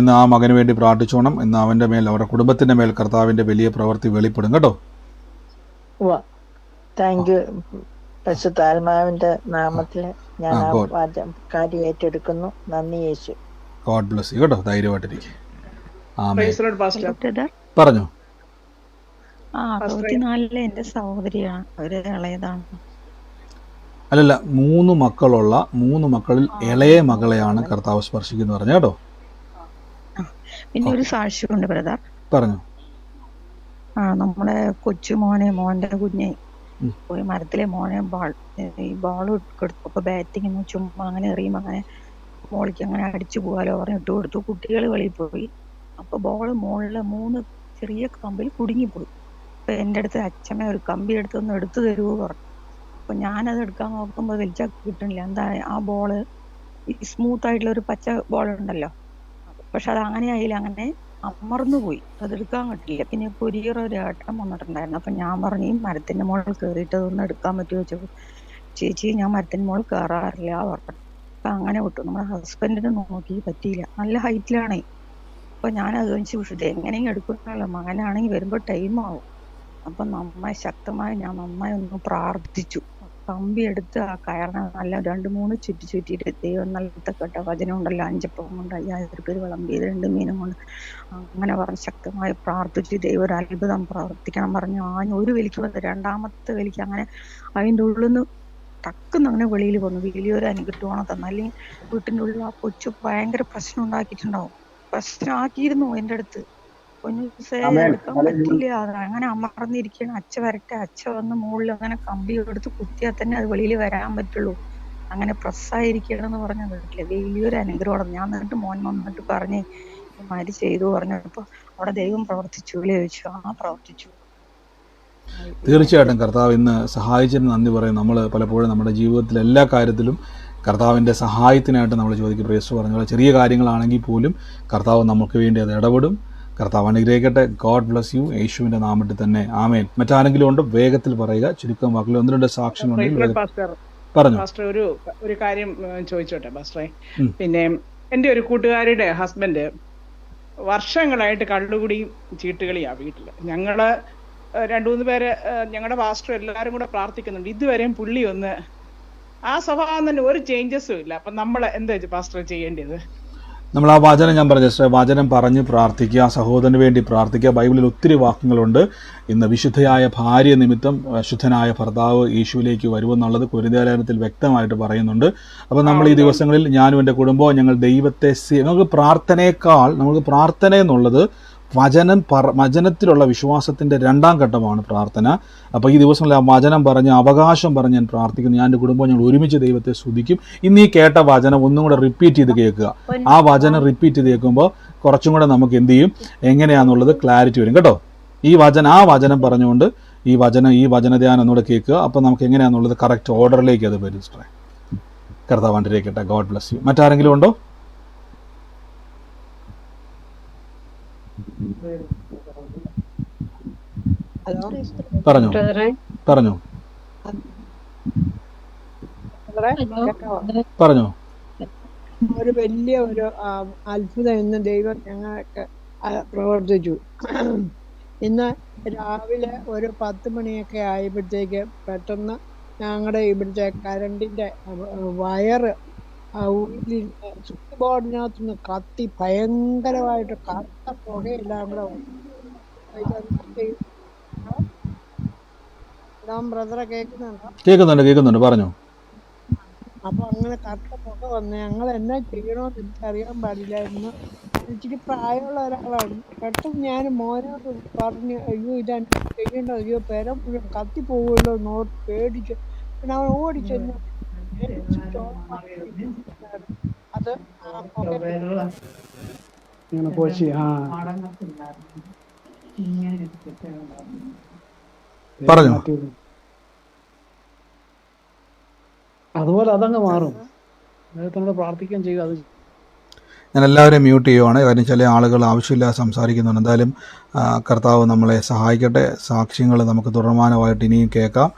ഇന്ന് ആ മകന് വേണ്ടി പ്രാർത്ഥിച്ചോണം. ഇന്ന് അവന്റെ മേൽ, അവരുടെ കുടുംബത്തിന്റെ മേൽ കർത്താവിന്റെ വലിയ പ്രവൃത്തി വെളിപ്പെടും കേട്ടോ. Thank you. പരിശുദ്ധാത്മാവിന്റെ നാമത്തില് ഞാൻ ആ കാര്യം ഏറ്റെടുക്കുന്നു. നന്ദി യേശു. ഗോഡ് ബ്ലസ് യു കേട്ടോ. ധൈര്യമായിട്ടിരിക്കും. പറഞ്ഞു. 64 എന്റെ സഹോദരിയാണ്, ഒരു ഇളയതാണ്. അല്ലല്ല, 3 മക്കളുള്ള 3 മക്കളിൽ ഇളയ മകളെയാണ് കർത്താവ് സ്പർശിക്കുന്നു പറഞ്ഞു കേട്ടോ. പിന്നെ ഒരു സാക്ഷ്യമുണ്ട് ബ്രദർ. പറഞ്ഞു. നമ്മുടെ മോന്റെ കുഞ്ഞെ ഒരു മരത്തിലെ മോനെ ഈ ബോൾ കൊടുത്തപ്പോ ബാറ്റിങ് ചുമ്മാ അങ്ങനെ എറിയുമ്പോ അങ്ങനെ മോളിക്ക് അങ്ങനെ അടിച്ചു പോകാലോ പറഞ്ഞ് ഇട്ട് കൊടുത്തു. കുട്ടികൾ വെളിയിൽ പോയി. അപ്പൊ ബോള് മുകളിലെ 3 ചെറിയ കമ്പിൽ കുടുങ്ങിപ്പോയി. അപ്പൊ എന്റെ അടുത്ത് അച്ഛമ്മ ഒരു കമ്പി എടുത്തൊന്ന് എടുത്തു തരുമോ പറഞ്ഞു. അപ്പൊ ഞാനത് എടുക്കാൻ നോക്കുമ്പോ വലിച്ചാൽ കിട്ടണില്ല. എന്താ ആ ബോള് സ്മൂത്ത് ആയിട്ടുള്ള ഒരു പച്ച ബോൾ ഉണ്ടല്ലോ, പക്ഷെ അത് അങ്ങനെ ആയില്ല, അങ്ങനെ അമർന്നു പോയി. അതെടുക്കാൻ കിട്ടില്ല. പിന്നെ ഒരു ഏട്ടൻ വന്നിട്ടുണ്ടായിരുന്നു. അപ്പൊ ഞാൻ പറഞ്ഞു ഈ മരത്തിന്റെ മുകളിൽ കയറിയിട്ട് അതൊന്ന് എടുക്കാൻ പറ്റുമോ ചോദിച്ചു. ചേച്ചി ഞാൻ മരത്തിന്റെ മുകളിൽ കയറാറില്ല പറഞ്ഞു. അപ്പൊ അങ്ങനെ വിട്ടു. നമ്മുടെ ഹസ്ബൻഡിന് നോക്കി പറ്റിയില്ല, നല്ല ഹൈറ്റിലാണേ. അപ്പൊ ഞാനത് വിഷയത്തെ എങ്ങനെയെങ്കിലും എടുക്കണമല്ലോ, മകനാണെങ്കിൽ വരുമ്പോ ടൈം ആവും. അപ്പൊ ശക്തമായി ഞാൻ നന്നായി ഒന്ന് പ്രാർത്ഥിച്ചു. കമ്പി എടുത്ത് ആ കയറിനെ നല്ല 2-3 ചുറ്റിയിട്ട് ദൈവം നല്ല കേട്ട വചനം ഉണ്ടല്ലോ, 5 അപ്പം കൊണ്ട് 5000 പേര് വിളമ്പിയത് 2 മീനും കൊണ്ട് അങ്ങനെ പറഞ്ഞ് ശക്തമായി പ്രാർത്ഥിച്ചു. ദൈവം ഒരു അത്ഭുതം പ്രവർത്തിക്കണം പറഞ്ഞു. ഒരു വലിക്ക് വന്ന് 2ാമത്തെ വലിക്ക് അങ്ങനെ അതിൻ്റെ ഉള്ളിൽ നിന്ന് ടക്കുന്ന് അങ്ങനെ വെളിയിൽ വന്നു. വലിയൊരു അനുഗ്രഹമാണ് തന്നെ. അല്ലെങ്കിൽ വീട്ടിൻ്റെ ഉള്ളിൽ ആ കൊച്ചു ഭയങ്കര പ്രശ്നം ഉണ്ടാക്കിയിട്ടുണ്ടാവും. പ്രശ്നമാക്കിയിരുന്നു എൻ്റെ അടുത്ത്. പൊന്നൂസേ എടുക്കാൻ പറ്റില്ല. അത് അങ്ങനെ അമർന്നിരിക്കണം. അച്ഛ വരട്ടെ, അച്ഛ വന്ന് മുകളിൽ അങ്ങനെ കമ്പി എടുത്ത് കുത്തിയാൽ തന്നെ അത് വെളിയിൽ വരാൻ പറ്റുള്ളൂ. അങ്ങനെ പ്രസ്സായിരിക്കണം എന്ന് പറഞ്ഞാൽ പറ്റില്ല. വലിയൊരു അനുഗ്രഹമാണ്. ഞാൻ എന്നിട്ട് മോൻ വന്നിട്ട് പറഞ്ഞേ മാതിരി ചെയ്തു പറഞ്ഞപ്പോ അവിടെ ദൈവം പ്രവർത്തിച്ചു അല്ലേ ചോദിച്ചു. ആ പ്രവർത്തിച്ചു. തീർച്ചയായിട്ടും കർത്താവ് ഇന്ന് സഹായിച്ചതിന് നന്ദി പറയും. നമ്മൾ പലപ്പോഴും നമ്മുടെ ജീവിതത്തിൽ എല്ലാ കാര്യത്തിലും കർത്താവിൻ്റെ സഹായത്തിനായിട്ട് നമ്മൾ ചോദിക്കും. പ്രേസ് പറഞ്ഞ പോലെ ചെറിയ കാര്യങ്ങളാണെങ്കിൽ പോലും കർത്താവ് നമുക്ക് വേണ്ടി അത് ഇടപെടും. കർത്താവ് അനുഗ്രഹിക്കട്ടെ. God bless you. യേശുവിൻ്റെ നാമത്തിൽ തന്നെ ആമേൻ. മറ്റാരെങ്കിലും ഉണ്ട് വേഗത്തിൽ പറയുക. ചുരുക്കം വാക്കുകൾ 1-2 സാക്ഷ്യങ്ങളുണ്ടെങ്കിൽ പറഞ്ഞു. പാസ്റ്റർ ഒരു കാര്യം ചോദിച്ചോട്ടെ പാസ്റ്ററെ. പിന്നെ എൻ്റെ ഒരു കൂട്ടുകാരുടെ ഹസ്ബൻഡ് വർഷങ്ങളായിട്ട് കള്ളുകുടിയും ചീട്ടുകളിയാ വീട്ടില്. ഞങ്ങള് 2-3 പേര് ഞങ്ങളുടെ പാസ്റ്റർ എല്ലാവരും കൂടെ പ്രാർത്ഥിക്കുന്നുണ്ട്. ഇതുവരെയും പുള്ളി ഒന്ന് ആ സ്വഭാവം തന്നെ ഒരു ചേഞ്ചസും ഇല്ല. അപ്പൊ നമ്മൾ എന്താ പാസ്റ്റർ ചെയ്യേണ്ടത്? നമ്മൾ ആ വചനം ഞാൻ പറഞ്ഞു സിസ്റ്റർ, വചനം പറഞ്ഞ് പ്രാർത്ഥിക്കുക, സഹോദരന് വേണ്ടി പ്രാർത്ഥിക്കുക. ബൈബിളിൽ ഒത്തിരി വാക്യങ്ങളുണ്ട്. ഇന്ന് വിശുദ്ധയായ ഭാര്യ നിമിത്തം ശുദ്ധനായ ഭർത്താവ് യേശുവിലേക്ക് വരുമെന്നുള്ളത് കൊരിന്ത്യലേഖനത്തിൽ വ്യക്തമായിട്ട് പറയുന്നുണ്ട്. അപ്പോൾ നമ്മൾ ഈ ദിവസങ്ങളിൽ ഞാനും എൻ്റെ കുടുംബവും ഞങ്ങൾ ദൈവത്തെ നമുക്ക് പ്രാർത്ഥന എന്നുള്ളത് വചനത്തിലുള്ള വിശ്വാസത്തിൻ്റെ 2ാം ഘട്ടമാണ് പ്രാർത്ഥന. അപ്പോൾ ഈ ദിവസങ്ങളിൽ ആ വചനം പറഞ്ഞ് അവകാശം പറഞ്ഞ് ഞാൻ പ്രാർത്ഥിക്കുന്നു. ഞാൻ എൻ്റെ കുടുംബം ഞങ്ങൾ ഒരുമിച്ച് ദൈവത്തെ സ്തുതിക്കും. ഇന്ന് ഈ കേട്ട വചനം ഒന്നും കൂടെ റിപ്പീറ്റ് ചെയ്ത് കേൾക്കുക. ആ വചനം റിപ്പീറ്റ് ചെയ്ത് കേൾക്കുമ്പോൾ കുറച്ചും കൂടെ നമുക്ക് എന്ത് ചെയ്യും, എങ്ങനെയാണെന്നുള്ളത് ക്ലാരിറ്റി വരും കേട്ടോ. ആ വചനം പറഞ്ഞുകൊണ്ട് ഈ വചനധ്യാനം ഒന്നുകൂടെ കേൾക്കുക. അപ്പോൾ നമുക്ക് എങ്ങനെയാണെന്നുള്ളത് കറക്റ്റ് ഓർഡറിലേക്ക് അത് വരും സിസ്റ്ററെ. കർത്താവ് അനുഗ്രഹിക്കട്ടെ. God bless U. മറ്റാരെങ്കിലും ഉണ്ടോ? പറഞ്ഞു. ഒരു വലിയ ഒരു അത്ഭുതം ഇന്ന് ദൈവം ഞങ്ങൾക്ക് പ്രവർത്തിച്ചു. ഇന്ന് രാവിലെ ഒരു 10 മണിയൊക്കെ ആയപ്പോഴത്തേക്ക് പെട്ടെന്ന് ഞങ്ങളുടെ ഇവിടുത്തെ കരണ്ടിന്റെ വയറ് സ്വിച്ച് ബോർഡിനകത്ത് നിന്ന് കത്തി ഭയങ്കരമായിട്ട് കറുത്ത പുകയെല്ലാം കൂടെ ബ്രദറെ കേൾക്കുന്നുണ്ട് പറഞ്ഞു. അപ്പൊ അങ്ങനെ കറുത്ത പുക വന്ന് ഞങ്ങൾ എന്നാ ചെയ്യണോന്ന് എനിക്കറിയാൻ പാടില്ലായിരുന്നു. ഇച്ചിരി പ്രായമുള്ള ഒരാളാണ്. പെട്ടെന്ന് ഞാൻ മോനോട് പറഞ്ഞു, അയ്യോ ഇതെന്നാ ചെയ്യണ്ടോ, അയ്യോ പെര മുഴുവൻ കത്തി പോവുമല്ലോ നോട്ട് പേടിച്ച്. പിന്നെ അവൻ ഓടിച്ചെന്നു അത് പറഞ്ഞു. അതുപോലെ അതങ്ങ് മാറും. പ്രാർത്ഥിക്കാൻ ചെയ്യുക. അത് ഞാൻ എല്ലാവരെയും മ്യൂട്ട് ചെയ്യുവാണ്. കാര്യം ചില ആളുകൾ ആവശ്യമില്ലാതെ സംസാരിക്കുന്നുണ്ട്. എന്തായാലും കർത്താവ് നമ്മളെ സഹായിക്കട്ടെ. സാക്ഷ്യങ്ങൾ നമുക്ക് തുടർമാനമായിട്ട് ഇനിയും കേൾക്കാം.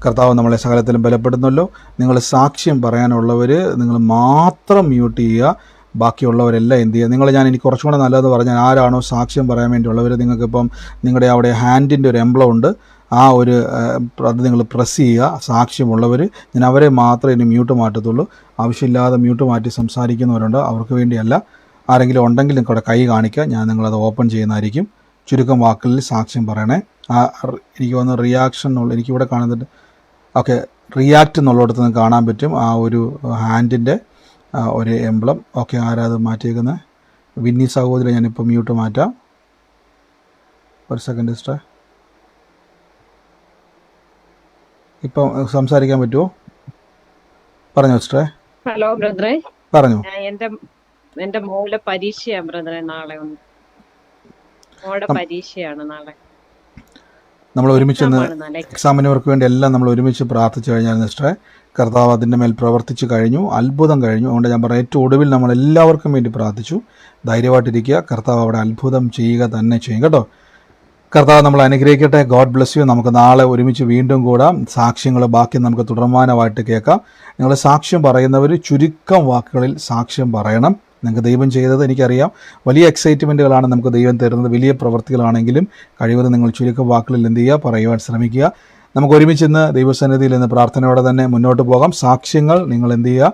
കർത്താവ് നമ്മളെ സകലത്തിലും ബലപ്പെടുന്നല്ലോ. നിങ്ങൾ സാക്ഷ്യം പറയാനുള്ളവർ നിങ്ങൾ മാത്രം മ്യൂട്ട് ചെയ്യുക. ബാക്കിയുള്ളവരെല്ലാം എന്ത് ചെയ്യുക, എനിക്ക് കുറച്ചും കൂടെ നല്ലതെന്ന് പറഞ്ഞാൽ ആരാണോ സാക്ഷ്യം പറയാൻ വേണ്ടിയുള്ളവർ, നിങ്ങൾക്കിപ്പം നിങ്ങളുടെ അവിടെ ഹാൻഡിൻ്റെ ഒരു എംബ്ലം ഉണ്ട്, ആ ഒരു അത് നിങ്ങൾ പ്രസ് ചെയ്യുക. സാക്ഷ്യമുള്ളവർ ഞാൻ അവരെ മാത്രമേ ഇനി മ്യൂട്ട് മാറ്റത്തുള്ളൂ. ആവശ്യമില്ലാതെ മ്യൂട്ട് മാറ്റി സംസാരിക്കുന്നവരുണ്ട്, അവർക്ക് വേണ്ടിയല്ല. ആരെങ്കിലും ഉണ്ടെങ്കിൽ നിങ്ങളുടെ കൈ കാണിക്കുക, ഞാൻ നിങ്ങളത് ഓപ്പൺ ചെയ്യുന്നതായിരിക്കും. ചുരുക്കം വാക്കുകളിൽ സാക്ഷ്യം പറയണേ. എനിക്ക് വന്ന് റിയാക്ഷൻ എനിക്കിവിടെ കാണുന്നുണ്ട്. ഓക്കെ, റിയാക്റ്റ് എന്നുള്ളിടത്ത് നിന്ന് കാണാൻ പറ്റും ആ ഒരു ഹാൻഡിൻ്റെ ഒരു എംബ്ലം. ഓക്കെ, ആരാ അത് മാറ്റിയേക്കുന്നത്? വിന്നി സഹോദരി, ഞാനിപ്പോൾ മ്യൂട്ട് മാറ്റാം. ഒരു സെക്കൻഡ് സിസ്റ്റർ, ഇപ്പം സംസാരിക്കാൻ പറ്റുമോ? പറഞ്ഞോ സിസ്റ്ററെ. ഹലോ ബ്രദറെ, പറഞ്ഞു. എന്റെ മോളുടെ പരീക്ഷയാണ് ബ്രദറെ, നാളെ മോളുടെ പരീക്ഷയാണ് നാളെ. നമ്മൾ ഒരുമിച്ച് എക്സാമിനവർക്ക് വേണ്ടി എല്ലാം നമ്മൾ ഒരുമിച്ച് പ്രാർത്ഥിച്ചു കഴിഞ്ഞാൽ സിസ്റ്ററെ, കർത്താവ് അതിൻ്റെ മേൽ പ്രവർത്തിച്ചു കഴിഞ്ഞു, അത്ഭുതം കഴിഞ്ഞു. അതുകൊണ്ട് ഞാൻ പറയാം, ഏറ്റവും ഒടുവിൽ നമ്മൾ എല്ലാവർക്കും വേണ്ടി പ്രാർത്ഥിച്ചു. ധൈര്യമായിട്ടിരിക്കുക, കർത്താവ് അവിടെ അത്ഭുതം ചെയ്യുക തന്നെ ചെയ്യും കേട്ടോ. കർത്താവ് നമ്മൾ അനുഗ്രഹിക്കട്ടെ. God bless U. നമുക്ക് നാളെ ഒരുമിച്ച് വീണ്ടും കൂടാം. സാക്ഷ്യങ്ങൾ ബാക്കി നമുക്ക് തുടർമാനമായിട്ട് കേൾക്കാം. നിങ്ങൾ സാക്ഷ്യം പറയുന്നവർ ചുരുക്കം വാക്കുകളിൽ സാക്ഷ്യം പറയണം. നിങ്ങൾക്ക് ദൈവം ചെയ്തത് എനിക്കറിയാം, വലിയ എക്സൈറ്റ്മെൻറ്റുകളാണ് നമുക്ക് ദൈവം തരുന്നത്. വലിയ പ്രവൃത്തികളാണെങ്കിലും കഴിവതും നിങ്ങൾ ചുരുക്കം വാക്കുകളിൽ എന്ത് ചെയ്യുക, പറയുവാൻ ശ്രമിക്കുക. നമുക്ക് ഒരുമിച്ച് ഇന്ന് ദൈവസന്നിധിയിൽ നിന്ന് പ്രാർത്ഥനയോടെ തന്നെ മുന്നോട്ട് പോകാം. സാക്ഷ്യങ്ങൾ നിങ്ങൾ എന്ത് ചെയ്യുക,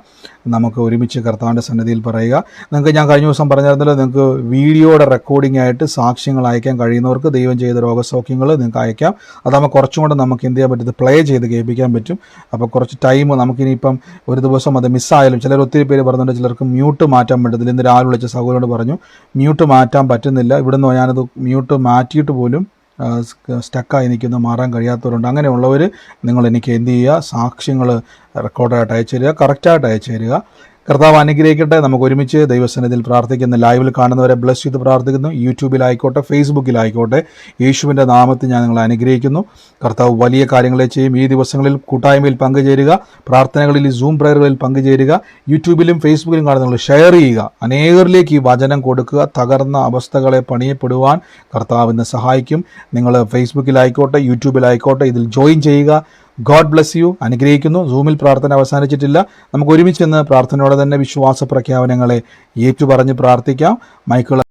നമുക്ക് ഒരുമിച്ച് കർത്താവിൻ്റെ സന്നിധിയിൽ പറയുക. നിങ്ങൾക്ക് ഞാൻ കഴിഞ്ഞ ദിവസം പറഞ്ഞിരുന്നല്ലോ, നിങ്ങൾക്ക് വീഡിയോയുടെ റെക്കോർഡിംഗ് ആയിട്ട് സാക്ഷ്യങ്ങൾ അയക്കാൻ കഴിയുന്നവർക്ക് ദൈവം ചെയ്ത രോഗസൗഖ്യങ്ങൾ നിങ്ങൾക്ക് അയക്കാം. അതാകുമ്പോൾ കുറച്ചും കൂടെ നമുക്ക് എന്ത് ചെയ്യാൻ പറ്റും, പ്ലേ ചെയ്ത് കേൾപ്പിക്കാൻ പറ്റും. അപ്പോൾ കുറച്ച് ടൈം നമുക്കിനിയിപ്പം ഒരു ദിവസം അത് മിസ്സായാലും, ചിലർ ഒത്തിരി പേര് പറഞ്ഞിട്ടുണ്ട് ചിലർക്ക് മ്യൂട്ട് മാറ്റാൻ പറ്റത്തില്ല. ഇന്ന് രാവിലെ വിളിച്ച സഹോദരനോട് പറഞ്ഞു മ്യൂട്ട് മാറ്റാൻ പറ്റുന്നില്ല, ഇവിടുന്ന് ഞാനത് മ്യൂട്ട് മാറ്റിയിട്ട് പോലും സ്റ്റക്കായി നിൽക്കുന്ന മാറാൻ കഴിയാത്തവരുണ്ട്. അങ്ങനെയുള്ളവർ നിങ്ങൾ എനിക്ക് എന്ത് ചെയ്യുക, സാക്ഷ്യങ്ങൾ റെക്കോർഡായിട്ട് അയച്ചു തരിക, കറക്റ്റായിട്ട് അയച്ചു തരിക. കർത്താവ് അനുഗ്രഹിക്കട്ടെ. നമുക്ക് ഒരുമിച്ച് ദൈവസന്നിധിയിൽ പ്രാർത്ഥിക്കുന്ന, ലൈവിൽ കാണുന്നവരെ ബ്ലസ് ചെയ്ത് പ്രാർത്ഥിക്കുന്നു. യൂട്യൂബിലായിക്കോട്ടെ, ഫേസ്ബുക്കിലായിക്കോട്ടെ, യേശുവിൻ്റെ നാമത്തിൽ ഞാൻ നിങ്ങളെ അനുഗ്രഹിക്കുന്നു. കർത്താവ് വലിയ കാര്യങ്ങളെ ചെയ്യും. ഈ ദിവസങ്ങളിൽ കൂട്ടായ്മയിൽ പങ്കുചേരുക, പ്രാർത്ഥനകളിൽ സൂം പ്രയറുകളിൽ പങ്കുചേരുക, യൂട്യൂബിലും ഫേസ്ബുക്കിലും കാണുന്നവർ ഷെയർ ചെയ്യുക, അനേകരിലേക്ക് ഈ വചനം കൊടുക്കുക. തകർന്ന അവസ്ഥകളെ പണിയപ്പെടുവാൻ കർത്താവിനെ സഹായിക്കും. നിങ്ങൾ ഫേസ്ബുക്കിലായിക്കോട്ടെ, യൂട്യൂബിലായിക്കോട്ടെ ഇതിൽ ജോയിൻ ചെയ്യുക. God bless you. അനുഗ്രഹിക്കുന്നു. സൂമിൽ പ്രാർത്ഥന അവസാനിച്ചിട്ടില്ല. നമുക്ക് ഒരുമിച്ച് ഇന്ന് പ്രാർത്ഥനയോടെ തന്നെ വിശ്വാസ പ്രഖ്യാപനങ്ങളെ ഏറ്റുപറഞ്ഞ് പ്രാർത്ഥിക്കാം. മൈക്കിൾ